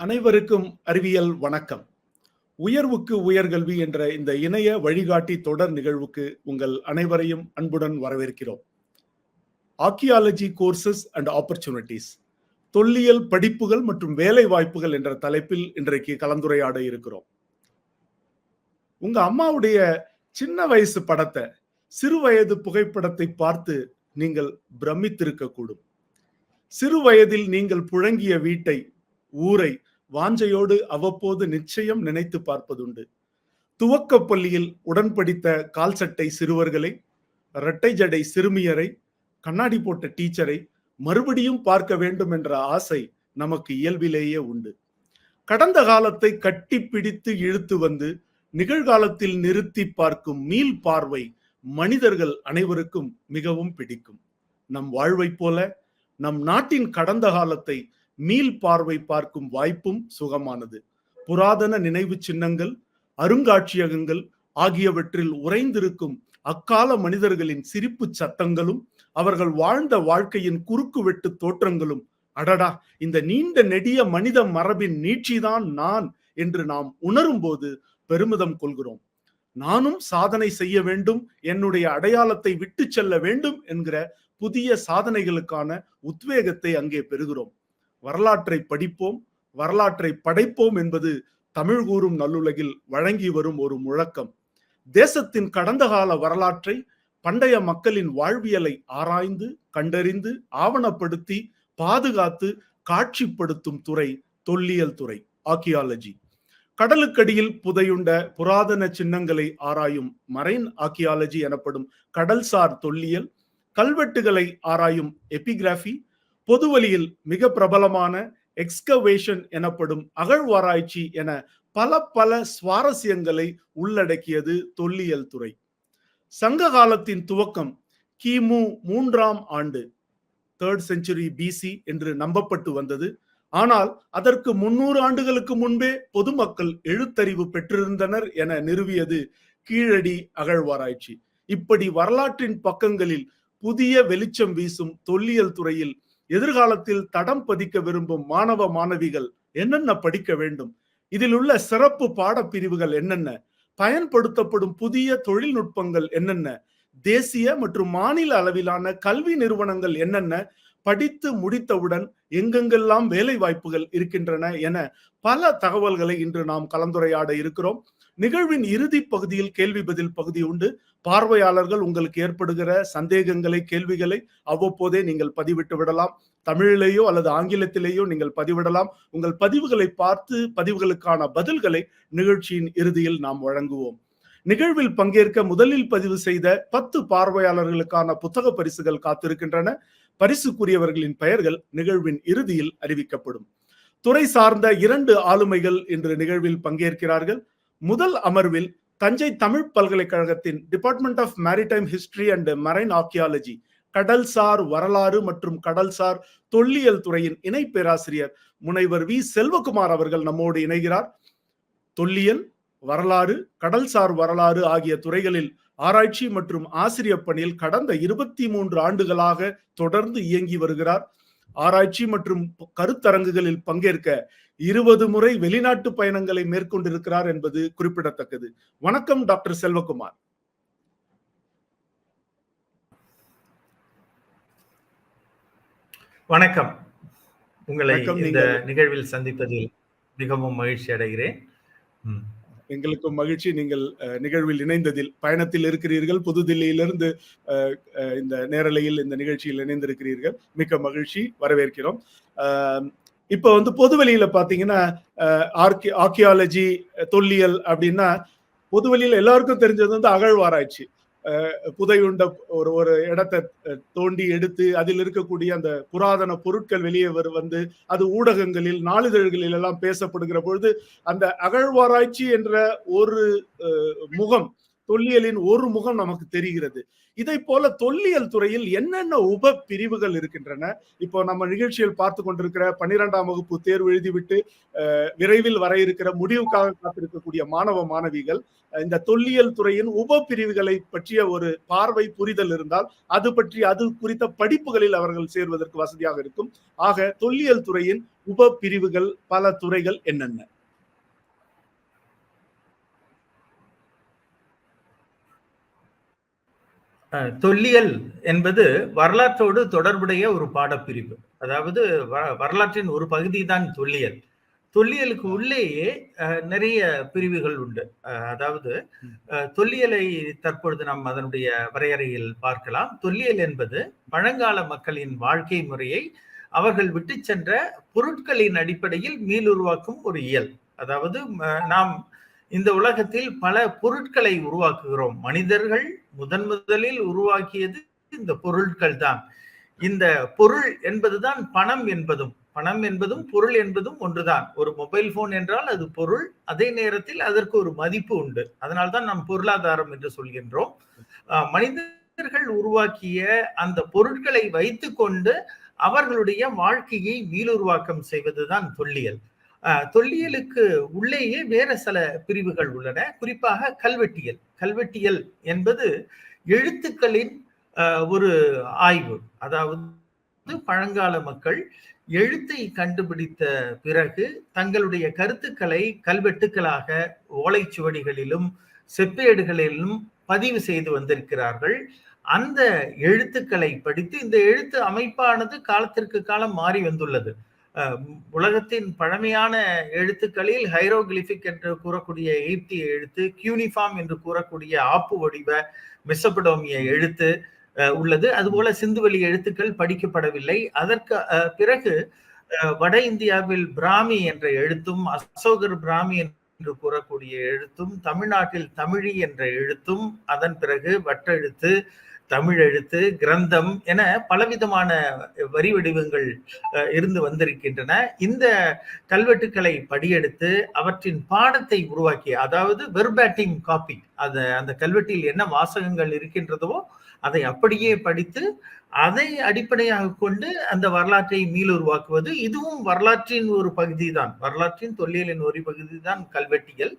அனைவருக்கும் அறிவியல் வணக்கம். உயர்வுக்கு உயர்கல்வி என்ற இந்த இணைய வழிகாட்டி தொடர் நிகழ்வுக்கு உங்கள் அனைவரையும் அன்புடன் வரவேற்கிறோம். ஆர்க்கியாலஜி கோர்சஸ் அண்ட் ஆப்பர்ச்சுனிட்டிஸ், தொல்லியல் படிப்புகள் மற்றும் வேலை வாய்ப்புகள் என்ற தலைப்பில் இன்றைக்கு கலந்துரையாட இருக்கிறோம். உங்க அம்மாவுடைய சின்ன வயசு படத்தை, சிறு வயது புகைப்படத்தை பார்த்து நீங்கள் பிரமித்திருக்கக்கூடும். சிறு வயதில் நீங்கள் புழங்கிய வீட்டை, ஊரை வாஞ்சையோடு அவ்வப்போது நிச்சயம் நினைத்து பார்ப்பதுண்டு. துவக்க பள்ளியில் உடன் படித்த கால் சட்டை சிறுவர்களை, இரட்டை ஜடை சிறுமியரை, கண்ணாடி போட்ட டீச்சரை மறுபடியும் பார்க்க வேண்டும் என்ற ஆசை நமக்கு இயல்பிலேயே உண்டு. கடந்த காலத்தை கட்டி பிடித்து இழுத்து வந்து நிகழ்காலத்தில் நிறுத்தி பார்க்கும் மீள் பார்வை மனிதர்கள் அனைவருக்கும் மிகவும் பிடிக்கும். நம் வாழ்வை போல நம் நாட்டின் கடந்த காலத்தை மீள் பார்வை பார்க்கும் வாய்ப்பும் சுகமானது. புராதன நினைவு சின்னங்கள், அருங்காட்சியகங்கள் ஆகியவற்றில் உறைந்திருக்கும் அக்கால மனிதர்களின் சிரிப்பு சத்தங்களும் அவர்கள் வாழ்ந்த வாழ்க்கையின் குறுக்கு வெட்டு தோற்றங்களும், அடடா, இந்த நீண்ட நெடிய மனித மரபின் நீட்சிதான் நான் என்று நாம் உணரும் போது பெருமிதம் கொள்கிறோம். நானும் சாதனை செய்ய வேண்டும், என்னுடைய அடையாளத்தை விட்டு செல்ல வேண்டும் என்கிற புதிய சாதனைகளுக்கான உத்வேகத்தை அங்கே பெறுகிறோம். வரலாற்றை படிப்போம், வரலாற்றை படைப்போம் என்பது தமிழ் கூறும் நல்லுலகில் வழங்கி வரும் ஒரு முழக்கம். தேசத்தின் கடந்த கால வரலாற்றை, பண்டைய மக்களின் வாழ்வியலை ஆராய்ந்து கண்டறிந்து ஆவணப்படுத்தி பாதுகாத்து காட்சிப்படுத்தும் துறை தொல்லியல் துறை, ஆர்க்கியாலஜி. கடலுக்கடியில் புதையுண்ட புராதன சின்னங்களை ஆராயும் மரைன் ஆர்க்கியாலஜி எனப்படும் கடல்சார் தொல்லியல், கல்வெட்டுகளை ஆராயும் எபிகிராபி, பொதுவெளியில் மிக பிரபலமான எக்ஸ்கவேஷன் எனப்படும் அகழ்வாராய்ச்சி என பல சுவாரஸ்யங்களை உள்ளடக்கியது தொல்லியல் துறை. சங்க காலத்தின் துவக்கம் கிமு 3ஆம் ஆண்டு, 3rd century BC என்று நம்பப்பட்டு வந்தது. ஆனால் அதற்கு 300 ஆண்டுகளுக்கு முன்பே பொதுமக்கள் எழுத்தறிவு பெற்றிருந்தனர் என நிறுவியது கீழடி அகழ்வாராய்ச்சி. இப்படி வரலாற்றின் பக்கங்களில் புதிய வெளிச்சம் வீசும் தொல்லியல் துறையில் எதிர்காலத்தில் தடம் பதிக்க விரும்பும் மாணவ மாணவிகள் என்னென்ன படிக்க வேண்டும், இதில் உள்ள சிறப்பு பாடப்பிரிவுகள் என்னென்ன, பயன்படுத்தப்படும் புதிய தொழில்நுட்பங்கள் என்னென்ன, தேசிய மற்றும் மாநில அளவிலான கல்வி நிறுவனங்கள் என்னென்ன, படித்து முடித்தவுடன் எங்கெங்கெல்லாம் வேலை வாய்ப்புகள் இருக்கின்றன என பல தகவல்களை இன்று நாம் கலந்துரையாட இருக்கிறோம். நிகழ்வின் இறுதி பகுதியில் கேள்வி பதில் பகுதி உண்டு. பார்வையாளர்கள் உங்களுக்கு ஏற்படுகிற சந்தேகங்களை, கேள்விகளை அவ்வப்போதே நீங்கள் பதிவிட்டு விடலாம். தமிழிலேயோ அல்லது ஆங்கிலத்திலேயோ நீங்கள் பதிவிடலாம். உங்கள் பதிவுகளை பார்த்து பதிவுகளுக்கான பதில்களை நிகழ்ச்சியின் இறுதியில் நாம் வழங்குவோம். நிகழ்வில் பங்கேற்க முதலில் பதிவு செய்த 10 பார்வையாளர்களுக்கான புத்தக பரிசுகள் காத்திருக்கின்றன. பரிசுக்குரியவர்களின் பெயர்கள் நிகழ்வின் இறுதியில் அறிவிக்கப்படும். துறை சார்ந்த 2 ஆளுமைகள் இன்று நிகழ்வில் பங்கேற்கிறார்கள். முதல் அமர்வில் தஞ்சை தமிழ் பல்கலைக்கழகத்தின் department of maritime history and marine archaeology, கடல்சார் வரலாறு மற்றும் கடல்சார் தொல்லியல் துறையின் இணை பேராசிரியர் முனைவர் வி செல்வகுமார் அவர்கள் நம்மோடு இணைகிறார். தொல்லியல், வரலாறு, கடல்சார் வரலாறு ஆகிய துறைகளில் ஆராய்ச்சி மற்றும் ஆசிரியர் பணியில் கடந்த 23 ஆண்டுகளாக தொடர்ந்து இயங்கி வருகிறார். ஆராய்ச்சி மற்றும் கருத்தரங்குகளில் பங்கேற்க 20 முறை வெளிநாட்டு பயணங்களை மேற்கொண்டிருக்கிறார் என்பது குறிப்பிடத்தக்கது. வணக்கம் டாக்டர் செல்வகுமார். வணக்கம். உங்களை இந்த நிகழ்வில் சந்திப்பதில் மிகவும் மகிழ்ச்சி அடைகிறேன். எங்களுக்கும் மகிழ்ச்சி நீங்கள் நிகழ்வில் இணைந்ததில். பயணத்தில் இருக்கிறீர்கள், புதுதில்லியிலிருந்து இந்த நேரலையில் இந்த நிகழ்ச்சியில் இணைந்திருக்கிறீர்கள். மிக்க மகிழ்ச்சி, வரவேற்கிறோம். இப்ப பொதுவெளியில பாத்தீங்கன்னா ஆர்க்கியாலஜி, தொல்லியல் அப்படின்னா பொதுவெளியில எல்லாருக்கும் தெரிஞ்சது அகழ்வாராய்ச்சி. புதையுண்ட ஒரு இடத்தை தோண்டி எடுத்து அதில் இருக்கக்கூடிய அந்த புராதன பொருட்கள் வெளியே அது ஊடகங்களில், நாளிதழ்களில் எல்லாம் பேசப்படுகிற பொழுது அந்த அகழ்வாராய்ச்சி என்ற ஒரு முகம் தொல்லியலின் ஒரு முகம் நமக்கு தெரிகிறது. இதை போல தொல்லியல் துறையில் என்னென்ன உப பிரிவுகள் இருக்கின்றன? இப்போ நம்ம நிகழ்ச்சியில் பார்த்து கொண்டிருக்கிற 12ஆம் வகுப்பு தேர்வு எழுதிவிட்டு விரைவில் வர இருக்கிற முடிவுக்காக காத்திருக்கக்கூடிய மாணவ மாணவிகள் இந்த தொல்லியல் துறையின் உப பிரிவுகளை பற்றிய ஒரு பார்வை புரிதல் இருந்தால் அது குறித்த படிப்புகளில் அவர்கள் சேர்வதற்கு வசதியாக இருக்கும். ஆக தொல்லியல் துறையின் உப பிரிவுகள், பல துறைகள் என்னென்ன? தொல்லியல் என்பது வரலாற்றோடு தொடர்புடைய ஒரு பாடப்பிரிவு. அதாவது வரலாற்றின் ஒரு பகுதி தான் தொல்லியல். தொல்லியலுக்கு உள்ளேயே நிறைய பிரிவுகள் உண்டு. அதாவது தொல்லியலை தற்பொழுது நாம் அதனுடைய வரையறையில் பார்க்கலாம். தொல்லியல் என்பது பழங்கால மக்களின் வாழ்க்கை முறையை அவர்கள் விட்டு சென்ற பொருட்களின் அடிப்படையில் மீளுருவாக்கும் ஒரு இயல். அதாவது நாம் இந்த உலகத்தில் பல பொருட்களை உருவாக்குகிறோம். மனிதர்கள் முதலில் உருவாக்கியது இந்த பொருட்கள் தான். இந்த பொருள் என்பதுதான் பணம் என்பதும் பொருள் என்பதும் ஒன்றுதான். ஒரு மொபைல் போன் என்றால் அது பொருள், அதே நேரத்தில் அதற்கு ஒரு மதிப்பு உண்டு. அதனால்தான் நாம் பொருளாதாரம் என்று சொல்கின்றோம். மனிதர்கள் உருவாக்கிய அந்த பொருட்களை வைத்துக் கொண்டு அவர்களுடைய வாழ்க்கையை மீளுருவாக்கம் செய்வதுதான் தொல்லியல். தொல்லியலுக்கு உள்ளேயே வேற சில பிரிவுகள் உள்ளன. குறிப்பாக கல்வெட்டியல். கல்வெட்டியல் என்பது எழுத்துக்களின் ஒரு ஆய்வு. அதாவது பழங்கால மக்கள் எழுத்தை கண்டுபிடித்த பிறகு தங்களுடைய கருத்துக்களை கல்வெட்டுக்களாக ஓலைச்சுவடிகளிலும் செப்பேடுகளிலும் பதிவு செய்து வந்திருக்கிறார்கள். அந்த எழுத்துக்களை படித்து இந்த எழுத்து அமைப்பானது காலத்திற்கு காலம் மாறி வந்துள்ளது. உலகத்தின் பழமையான எழுத்துக்களில் ஹைரோகிலிபிக் என்று கூறக்கூடிய எகிப்திய எழுத்து, கியூனிஃபார்ம் என்று கூறக்கூடிய ஆப்பு வடிவ மெசபடோமிய எழுத்து உள்ளது. அதுபோல சிந்துவெளி எழுத்துக்கள் படிக்கப்படவில்லை. அதற்கு பிறகு வட இந்தியாவில் பிராமி என்ற எழுத்தும், அசோகர் பிராமி என்று கூறக்கூடிய எழுத்தும், தமிழ்நாட்டில் தமிழி என்ற எழுத்தும், அதன் பிறகு வட்டெழுத்து, தமிழ் எழுத்து, கிரந்தம் என பலவிதமான வரி வடிவங்கள் இருந்து வந்திருக்கின்றன. இந்த கல்வெட்டுக்களை படியெடுத்து அவற்றின் பாடத்தை உருவாக்கிய, அதாவது வெர்பாட்டிம் காப்பி, அந்த கல்வெட்டில் என்ன வாசகங்கள் இருக்கின்றதோ அதை அப்படியே படித்து அதை அடிப்படையாக கொண்டு அந்த வரலாற்றை மீளுருவாக்குவது, இதுவும் வரலாற்றின் ஒரு பகுதி தான். வரலாற்றின் தொல்லியலின் ஒரு பகுதி தான் கல்வெட்டியல்.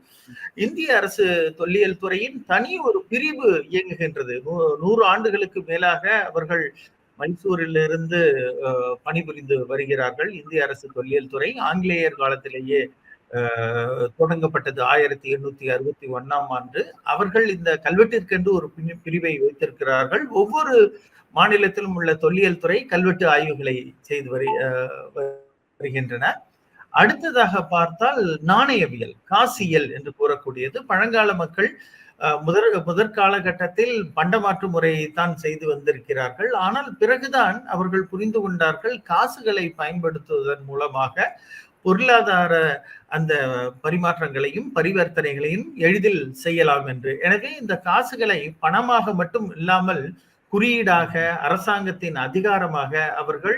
இந்திய அரசு தொல்லியல் துறையின் தனி ஒரு பிரிவு இயங்குகின்றது. 100 ஆண்டுகளுக்கு மேலாக அவர்கள் மைசூரில் இருந்து பணிபுரிந்து வருகிறார்கள். இந்திய அரசு தொல்லியல் துறை ஆங்கிலேயர் காலத்திலேயே தொடங்கப்பட்டது 1861ஆம் ஆண்டு. அவர்கள் இந்த கல்வெட்டிற்கென்று ஒரு பிரிவை வைத்திருக்கிறார்கள். ஒவ்வொரு மாநிலத்திலும் உள்ள தொல்லியல் துறை கல்வெட்டு ஆய்வுகளை செய்து வருகின்றன. அடுத்ததாக பார்த்தால் நாணயவியல், காசியல் என்று கூறக்கூடியது. பழங்கால மக்கள் முதற் காலகட்டத்தில் பண்டமாற்று முறையை தான் செய்து வந்திருக்கிறார்கள். ஆனால் பிறகுதான் அவர்கள் புரிந்து கொண்டார்கள் காசுகளை பயன்படுத்துவதன் மூலமாக பொருளாதார அந்த பரிமாற்றங்களையும் பரிவர்த்தனைகளையும் எளிதில் செய்யலாம் என்று. எனவே இந்த காசுகளை பணமாக மட்டும் இல்லாமல் குறியீடாக, அரசாங்கத்தின் அதிகாரமாக அவர்கள்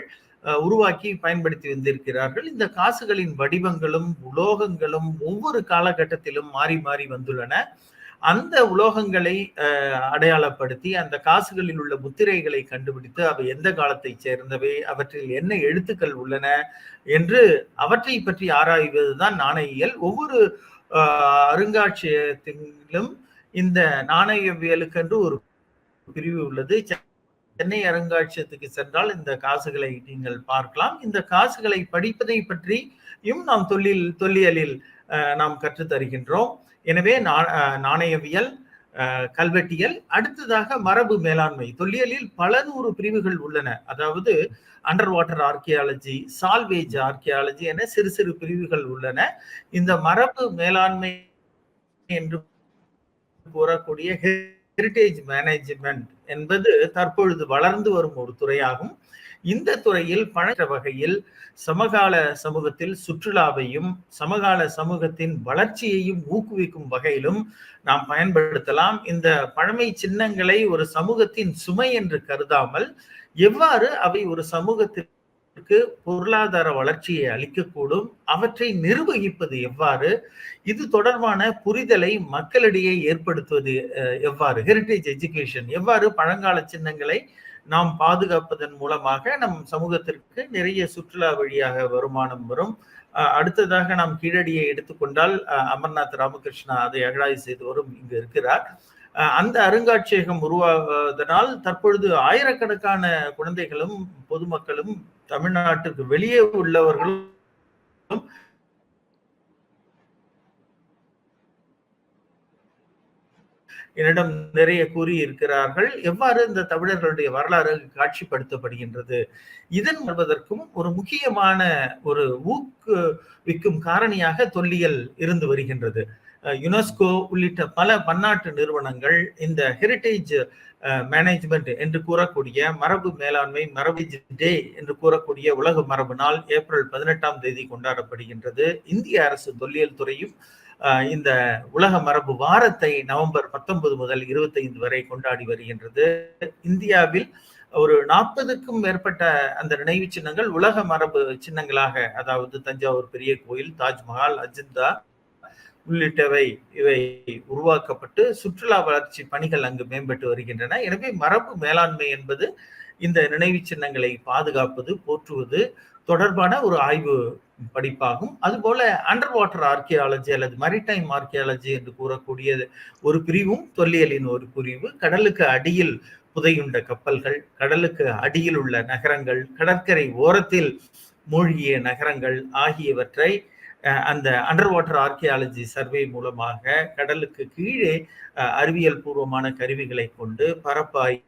உருவாக்கி பயன்படுத்தி வந்திருக்கிறார்கள். இந்த காசுகளின் வடிவங்களும் உலோகங்களும் ஒவ்வொரு காலகட்டத்திலும் மாறி மாறி வந்துள்ளன. அந்த உலோகங்களை அடையாளப்படுத்தி அந்த காசுகளில் உள்ள முத்திரைகளை கண்டுபிடித்து அவை எந்த காலத்தை சேர்ந்தவை, அவற்றில் என்ன எழுத்துக்கள் உள்ளன என்று அவற்றை பற்றி ஆராய்வதுதான் நாணயியல். ஒவ்வொரு அருங்காட்சியகத்திலும் இந்த நாணயவியலுக்கென்று ஒரு பிரிவு உள்ளது. சென்னை அருங்காட்சியகத்துக்கு சென்றால் இந்த காசுகளை நீங்கள் பார்க்கலாம். இந்த காசுகளை படிப்பதை பற்றியும் நாம் தொல்லியலில் நாம் கற்றுத் தருகின்றோம். எனவே நாணயவியல், கல்வெட்டியல், அடுத்ததாக மரபு மேலாண்மை. தொல்லியலில் பல நூறு பிரிவுகள் உள்ளன. அதாவது under water archaeology, salvage archaeology என சிறு சிறு பிரிவுகள் உள்ளன. இந்த மரபு மேலாண்மை என்று கூறக்கூடிய ஹெரிட்டேஜ் மேனேஜ்மெண்ட் என்பது தற்பொழுது வளர்ந்து வரும் ஒரு துறையாகும். இந்த துறையில் பழக்க வகையில் சமகால சமூகத்தில் சுற்றுலாவையும் சமகால சமூகத்தின் வளர்ச்சியையும் ஊக்குவிக்கும் வகையிலும் நாம் பயன்படுத்தலாம். இந்த பழமை சின்னங்களை ஒரு சமூகத்தின் சுமை என்று கருதாமல் எவ்வாறு அவை ஒரு சமூகத்திற்கு பொருளாதார வளர்ச்சியை அளிக்கக்கூடும், அவற்றை நிர்வகிப்பது எவ்வாறு, இது தொடர்பான புரிதலை மக்களிடையே ஏற்படுத்துவது எவ்வாறு, ஹெரிட்டேஜ் எஜுகேஷன் எவ்வாறு பழங்கால சின்னங்களை நாம் பாதுகாப்பதன் மூலமாக நம் சமூகத்திற்கு நிறைய சுற்றுலா வழியாக வருமானம் வரும். அடுத்ததாக நாம் கீழடியை எடுத்துக்கொண்டால் அமர்நாத் ராமகிருஷ்ணா அதை அகழாய்வு செய்தவரும் இங்கு இருக்கிறார். அந்த அருங்காட்சியகம் உருவாவதனால் தற்பொழுது ஆயிரக்கணக்கான குழந்தைகளும் பொதுமக்களும் தமிழ்நாட்டுக்கு வெளியே உள்ளவர்களும் என்னிடம் நிறைய கூறி இருக்கிறார்கள் எவ்வாறு இந்த தமிழர்களுடைய வரலாறு காட்சிப்படுத்தப்படுகின்றது. இதன் வருவதற்கும் ஒரு முக்கியமான ஒரு ஊக்குவிக்கும் காரணியாக தொல்லியல் இருந்து வருகின்றது. யுனெஸ்கோ உள்ளிட்ட பல பன்னாட்டு நிறுவனங்கள் இந்த ஹெரிட்டேஜ் மேனேஜ்மெண்ட் என்று கூறக்கூடிய மரபு மேலாண்மை, மரபு டே என்று கூறக்கூடிய உலக மரபு நாள் ஏப்ரல் 18 கொண்டாடப்படுகின்றது. இந்திய அரசு தொல்லியல் துறையும் இந்த உலக மரபு வாரத்தை நவம்பர் 19 முதல் 25 வரை கொண்டாடி வருகின்றது. இந்தியாவில் ஒரு 40க்கும் மேற்பட்ட அந்த நினைவு சின்னங்கள் உலக மரபு சின்னங்களாக, அதாவது தஞ்சாவூர் பெரிய கோயில், தாஜ்மஹால், அஜந்தா உள்ளிட்டவை இவை உருவாக்கப்பட்டு சுற்றுலா வளர்ச்சி பணிகள் அங்கு மேம்பட்டு வருகின்றன. எனவே மரபு மேலாண்மை என்பது இந்த நினைவு சின்னங்களை பாதுகாப்பது, போற்றுவது தொடர்பான ஒரு ஆய்வு படிப்பாகும். அதுபோல அண்டர் வாட்டர் ஆர்கியாலஜி அல்லது மரிடைம் ஆர்கியாலஜி என்று கூறக்கூடிய ஒரு பிரிவும் தொல்லியலின் ஒரு பிரிவு. கடலுக்கு அடியில் புதையுண்ட கப்பல்கள், கடலுக்கு அடியில் உள்ள நகரங்கள், கடற்கரை ஓரத்தில் மூழ்கிய நகரங்கள் ஆகியவற்றை அந்த அண்டர் வாட்டர் ஆர்கியாலஜி சர்வே மூலமாக கடலுக்கு கீழே அறிவியல் பூர்வமான கருவிகளை கொண்டு பரப்பாய்வு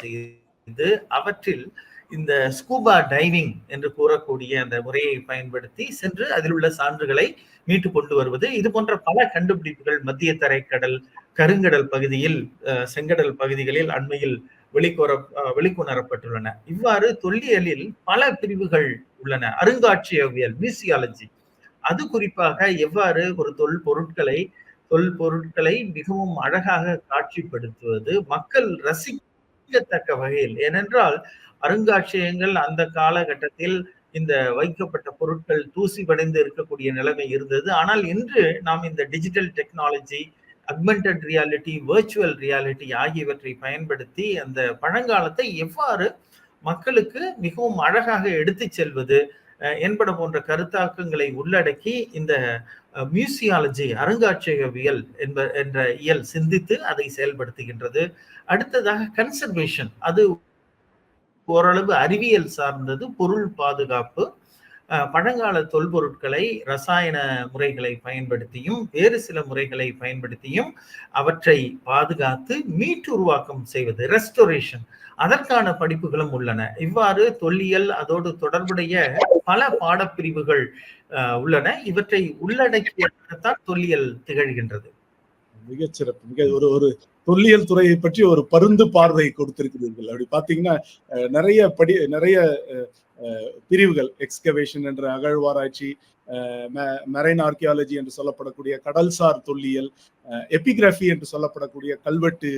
செய்து அவற்றில் இந்த ஸ்கூபா டைவிங் என்று கூறக்கூடிய அந்த முறையை பயன்படுத்தி சென்று அதில் உள்ள சான்றுகளை மீட்டு கொண்டு வருவது, இது போன்ற பல கண்டுபிடிப்புகள் மத்திய தரைக்கடல், கருங்கடல் பகுதியில், செங்கடல் பகுதிகளில் அண்மையில் வெளிக்கொணரப்பட்டுள்ளன. இவ்வாறு தொல்லியலில் பல பிரிவுகள் உள்ளன. அருங்காட்சியகவியல், மியூசியாலஜி, அது குறிப்பாக எவ்வாறு ஒரு தொல்பொருட்களை மிகவும் அழகாக காட்சிப்படுத்துவது, மக்கள் ரசிக்கத்தக்க வகையில். ஏனென்றால் அருங்காட்சியகங்கள் அந்த காலகட்டத்தில் இந்த வைக்கப்பட்ட பொருட்கள் தூசி படைந்து இருக்கக்கூடிய நிலைமை இருந்தது. ஆனால் இன்று நாம் இந்த digital technology, augmented reality, virtual reality ஆகியவற்றை பயன்படுத்தி அந்த பழங்காலத்தை எவ்வாறு மக்களுக்கு மிகவும் அழகாக எடுத்துச் செல்வது என்பன போன்ற கருத்தாக்கங்களை உள்ளடக்கி இந்த மியூசியாலஜி, அருங்காட்சியகவியல் என்ற இயல் சிந்தித்து அதை செயல்படுத்துகின்றது. அடுத்ததாக கன்சர்வேஷன், அது ஓரளவு அறிவியல் சார்ந்தது. பொருள் பாதுகாப்பு, பழங்கால தொல்பொருட்களை ரசாயன முறைகளை பயன்படுத்தியும் வேறு சில முறைகளை பயன்படுத்தியும் அவற்றை பாதுகாத்து மீட்டுருவாக்கம் செய்வது, ரெஸ்டோரேஷன், அதற்கான படிப்புகளும் உள்ளன. இவ்வாறு தொல்லியல் அதோடு தொடர்புடைய பல பாடப்பிரிவுகள் உள்ளன. இவற்றை உள்ளடக்கியதான் தொல்லியல் திகழ்கின்றது. மிகச்சிறப்பு. ஒரு தொல்லியல் துறையை பற்றி ஒரு பருந்து பார்வை கொடுத்திருக்கிறீர்கள். அப்படி பாத்தீங்கன்னா நிறைய பிரிவுகள், எக்ஸ்கவேஷன் என்ற அகழ்வாராய்ச்சி, மெரைன் ஆர்கியாலஜி என்று சொல்லப்படக்கூடிய கடல்சார் தொல்லியல், எபிகிராஃபி என்று சொல்லப்படக்கூடிய கல்வெட்டு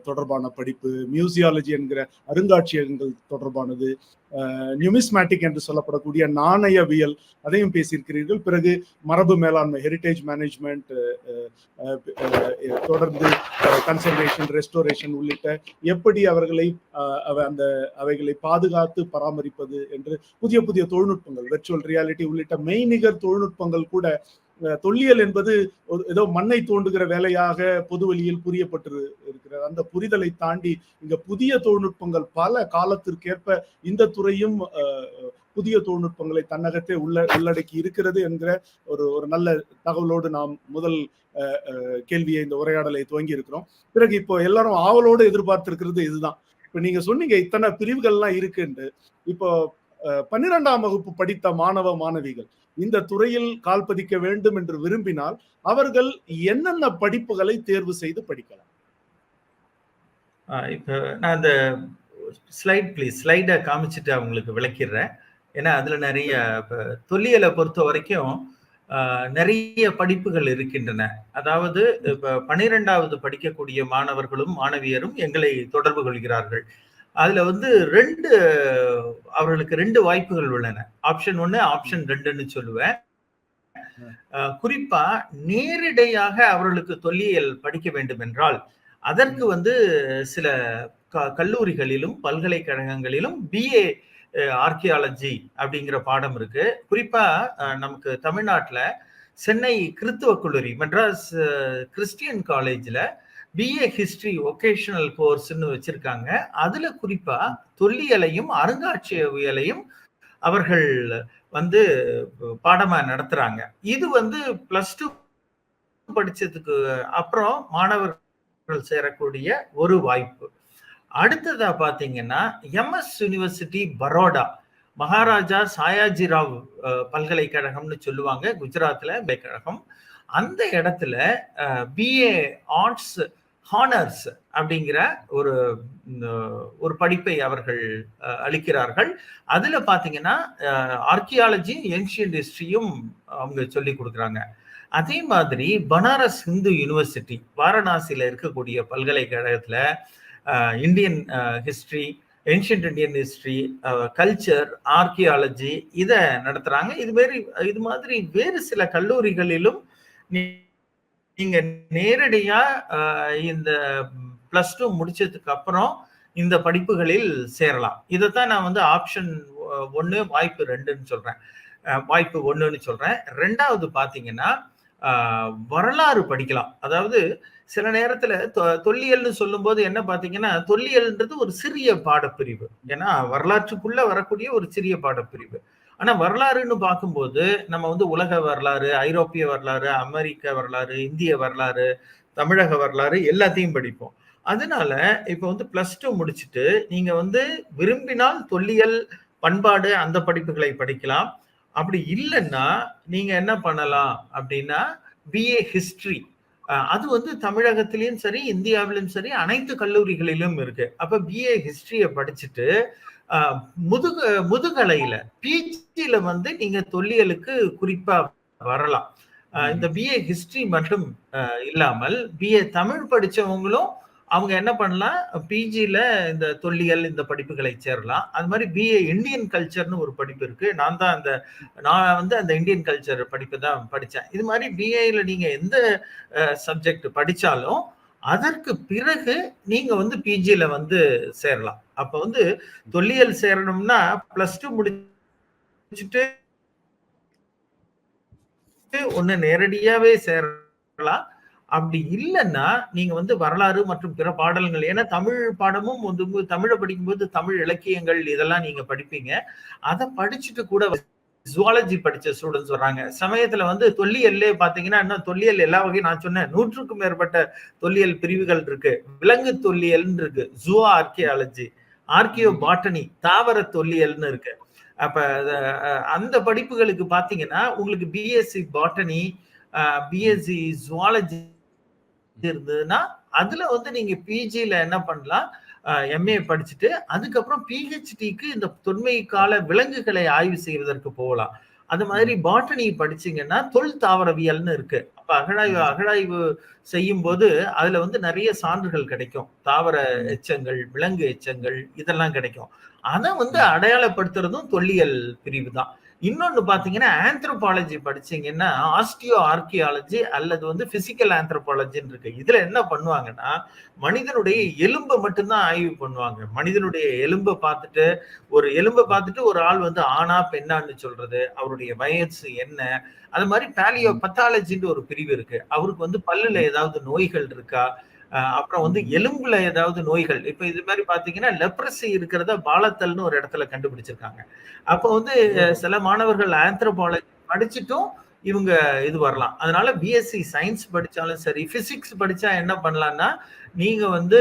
தொடர்பான படிப்பு, மியூசியாலஜி என்கிற அருங்காட்சியகங்கள் தொடர்பானது, நியூமிஸ்மேட்டிக் என்று சொல்லப்படக்கூடிய நாணயவியல், அதையும் பேசியிருக்கிறீர்கள். பிறகு மரபு மேலாண்மை, ஹெரிட்டேஜ் மேனேஜ்மெண்ட், தொடர்ந்து கன்சர்வேஷன், ரெஸ்டோரேஷன் உள்ளிட்ட எப்படி அவைகளை பாதுகாத்து பராமரிப்பது என்று புதிய புதிய தொழில்நுட்பங்கள், வெர்ச்சுவல் ரியாலிட்டி உள்ளிட்ட மெய்நிகர் தொழில்நுட்பங்கள் கூட தொல்லியல் என்பது ஏதோ மண்ணை தோண்டுகிற வேலையாக பொதுவெளியில் புரியப்பட்டு இருக்கிறது. அந்த புரிதலை தாண்டி இங்க புதிய தொழில்நுட்பங்கள் பல காலத்திற்கேற்ப இந்த துறையும் புதிய தொழில்நுட்பங்களை தன்னகத்தே உள்ளடக்கி இருக்கிறது என்கிற ஒரு நல்ல தகவலோடு நாம் முதல் கேள்வியை, இந்த உரையாடலை துவங்கி இருக்கிறோம். பிறகு இப்போ எல்லாரும் ஆவலோடு எதிர்பார்த்திருக்கிறது இதுதான். இப்ப நீங்க சொன்னீங்க இத்தனை பிரிவுகள்லாம் இருக்குன்னு. இப்போ 12ஆம் வகுப்பு படித்த மாணவ மாணவிகள் இந்த துறையில் கால் பதிக்க வேண்டும் என்று விரும்பினால் அவர்கள் என்னென்ன படிப்புகளை தேர்வு செய்து படிக்கலாம்? இப்ப நான் அந்த ஸ்லைடை காமிச்சிட்டு அவங்களுக்கு விளக்கிடுறேன். ஏன்னா அதுல நிறைய தொல்லியலை பொறுத்த வரைக்கும் நிறைய படிப்புகள் இருக்கின்றன. அதாவது இப்ப 12வது படிக்கக்கூடிய மாணவர்களும் மாணவியரும் எங்களை தொடர்பு கொள்கிறார்கள். அதுல வந்து அவர்களுக்கு 2 வாய்ப்புகள் உள்ளன. ஆப்ஷன் 1, ஆப்ஷன் 2ன்னு சொல்லுவேன். குறிப்பா நேரிடையாக அவர்களுக்கு தொல்லியல் படிக்க வேண்டும் என்றால், அதற்கு வந்து சில கல்லூரிகளிலும் பல்கலைக்கழகங்களிலும் BA ஆர்கியாலஜி அப்படிங்கிற பாடம் இருக்கு. குறிப்பா நமக்கு தமிழ்நாட்டுல சென்னை கிறித்துவ கல்லூரி, மெட்ராஸ் கிறிஸ்டியன் காலேஜ்ல BA ஹிஸ்டரி வொகேஷனல் கோர்ஸ்ன்னு வச்சிருக்காங்க. அதுல குறிப்பா தொல்லியலையும் அருங்காட்சியகவியலையும் அவர்கள் வந்து பாடமா நடத்துறாங்க. இது வந்து +2 படிச்சதுக்கு அப்புறம் மாணவர்கள் சேரக்கூடிய ஒரு வாய்ப்பு. அடுத்ததா பாத்தீங்கன்னா MS யூனிவர்சிட்டி பரோடா, மகாராஜா சாயாஜிராவ் பல்கலைக்கழகம்னு சொல்லுவாங்க, குஜராத்ல பல்கலைக்கழகம். அந்த இடத்துல BA ஆர்ட்ஸ் ஹானர்ஸ் அப்படிங்கிற ஒரு படிப்பை அவர்கள் அளிக்கிறார்கள். அதுல பாத்தீங்கன்னா ஆர்கியாலஜி, ஏன்ஷியன்ட் ஹிஸ்டரியும் அவங்க சொல்லி கொடுக்குறாங்க. அதே மாதிரி பனாரஸ் ஹிந்து யூனிவர்சிட்டி, வாரணாசியில இருக்கக்கூடிய பல்கலைக்கழகத்துல Indian history, ancient Indian history, culture, archaeology இத நடத்துறாங்க. இது மாதிரி வேறு சில கல்லூரிகளிலும் நீங்க நேரடியா இந்த +2 முடிச்சதுக்கு அப்புறம் இந்த படிப்புகளில் சேரலாம். இதைத்தான் நான் வந்து ஆப்ஷன் 1 வாய்ப்பு 2ன்னு சொல்றேன். வாய்ப்பு 1ன்னு சொல்றேன். 2வது பாத்தீங்கன்னா வரலாறு படிக்கலாம். அதாவது சில நேரத்துல தொல்லியல்னு சொல்லும் போது என்ன பாத்தீங்கன்னா, தொல்லியல்ன்றது ஒரு சிறிய பாடப்பிரிவு. ஏன்னா வரலாற்றுக்குள்ள வரக்கூடிய ஒரு சிறிய பாடப்பிரிவு. ஆனா வரலாறுன்னு பார்க்கும்போது நம்ம வந்து உலக வரலாறு, ஐரோப்பிய வரலாறு, அமெரிக்க வரலாறு, இந்திய வரலாறு, தமிழக வரலாறு எல்லாத்தையும் படிப்போம். அதனால இப்ப வந்து +2 முடிச்சுட்டு நீங்க வந்து விரும்பினால் தொல்லியல், பண்பாடு அந்த படிப்புகளை படிக்கலாம். அப்படி இல்லைன்னா நீங்க என்ன பண்ணலாம் அப்படின்னா BA ஹிஸ்டரி, அது வந்து தமிழகத்திலயும் சரி, இந்தியாவிலும் சரி, அனைத்து கல்லூரிகளிலும் இருக்கு. அப்ப BA ஹிஸ்டரிய படிச்சுட்டு முதுகலையில PGல வந்து நீங்க தொல்லியலுக்கு குறிப்பா வரலாம். இந்த BA ஹிஸ்டரி மட்டும் இல்லாமல் BA தமிழ் படிச்சவங்களும் அவங்க என்ன பண்ணலாம், PGல இந்த தொல்லியல் இந்த படிப்புகளை சேரலாம். அது மாதிரி BA இந்தியன் கல்ச்சர்னு ஒரு படிப்பு இருக்கு. நான் வந்து அந்த இந்தியன் கல்ச்சர் படிப்பு தான் படிச்சேன். இது மாதிரி BAல நீங்க எந்த சப்ஜெக்ட் படிச்சாலும் அதற்கு பிறகு நீங்க வந்து PGல வந்து சேரலாம். அப்ப வந்து தொல்லியல் சேரணும்னா +2 முடிச்சுட்டு ஒண்ணு நேரடியாவே சேரலாம். அப்படி இல்லைன்னா நீங்க வந்து வரலாறு மற்றும் பிற பாடல்கள், ஏன்னா தமிழ் பாடமும் வந்து தமிழை படிக்கும்போது தமிழ் இலக்கியங்கள் இதெல்லாம் நீங்க படிப்பீங்க. அதை படிச்சுட்டு கூட ஜுவாலஜி படிச்ச ஸ்டூடெண்ட்ஸ் வர்றாங்க. சமயத்துல வந்து தொல்லியல்லே பாத்தீங்கன்னா, இன்னும் தொல்லியல் எல்லா வகையும் நான் சொன்னேன் 100க்கும் மேற்பட்ட தொல்லியல் பிரிவுகள் இருக்கு. விலங்கு தொல்லியல்னு இருக்கு, ஜூவா ஆர்கியாலஜி, ஆர்கியோ பாட்டனி, தாவர தொல்லியல்னு இருக்கு. அப்ப அந்த படிப்புகளுக்கு பாத்தீங்கன்னா உங்களுக்கு BSc பாட்டனி, BSc ஜுவாலஜி இருந்ததுன்னா அதுல வந்து நீங்க PGல என்ன பண்ணலாம், MA படிச்சுட்டு அதுக்கப்புறம் PhDக்கு இந்த தொன்மை கால விலங்குகளை ஆய்வு செய்வதற்கு போகலாம். அது மாதிரி பாட்டனி படிச்சீங்கன்னா தொல் தாவரவியல்னு இருக்கு. அப்ப அகழாய்வு செய்யும் போது அதுல வந்து நிறைய சான்றுகள் கிடைக்கும். தாவர எச்சங்கள், விலங்கு எச்சங்கள் இதெல்லாம் கிடைக்கும். அதை வந்து அடையாளப்படுத்துறதும் தொல்லியல் பிரிவு தான். இன்னொன்னு பாத்தீங்கன்னா ஆந்த்ரோபாலஜி படிச்சீங்கன்னா ஆஸ்டியோ ஆர்கியாலஜி அல்லது வந்து பிசிக்கல் ஆந்த்ரோபாலஜின்னு இருக்கு. இதுல என்ன பண்ணுவாங்கன்னா மனிதனுடைய எலும்பை மட்டும்தான் ஆய்வு பண்ணுவாங்க. மனிதனுடைய எலும்பை பார்த்துட்டு ஒரு ஆள் வந்து ஆணா பெண்ணான்னு சொல்றது, அவருடைய வயசு என்ன, அது மாதிரி பேலியோ பத்தாலஜின்னு ஒரு பிரிவு இருக்கு. அவருக்கு வந்து பல்லுல ஏதாவது நோய்கள் இருக்கா, அப்புறம் வந்து எலும்புல ஏதாவது நோய்கள், இப்ப இது மாதிரி பாத்தீங்கன்னா லெப்ரசி இருக்கிறத பாலத்தல்னு ஒரு இடத்துல கண்டுபிடிச்சிருக்காங்க. அப்ப வந்து சில மாணவர்கள் ஆந்த்ரோபாலஜி படிச்சுட்டும் இவங்க இது வரலாம். அதனால BSc சயின்ஸ் படிச்சாலும் சரி, பிசிக்ஸ் படிச்சா என்ன பண்ணலாம்னா நீங்க வந்து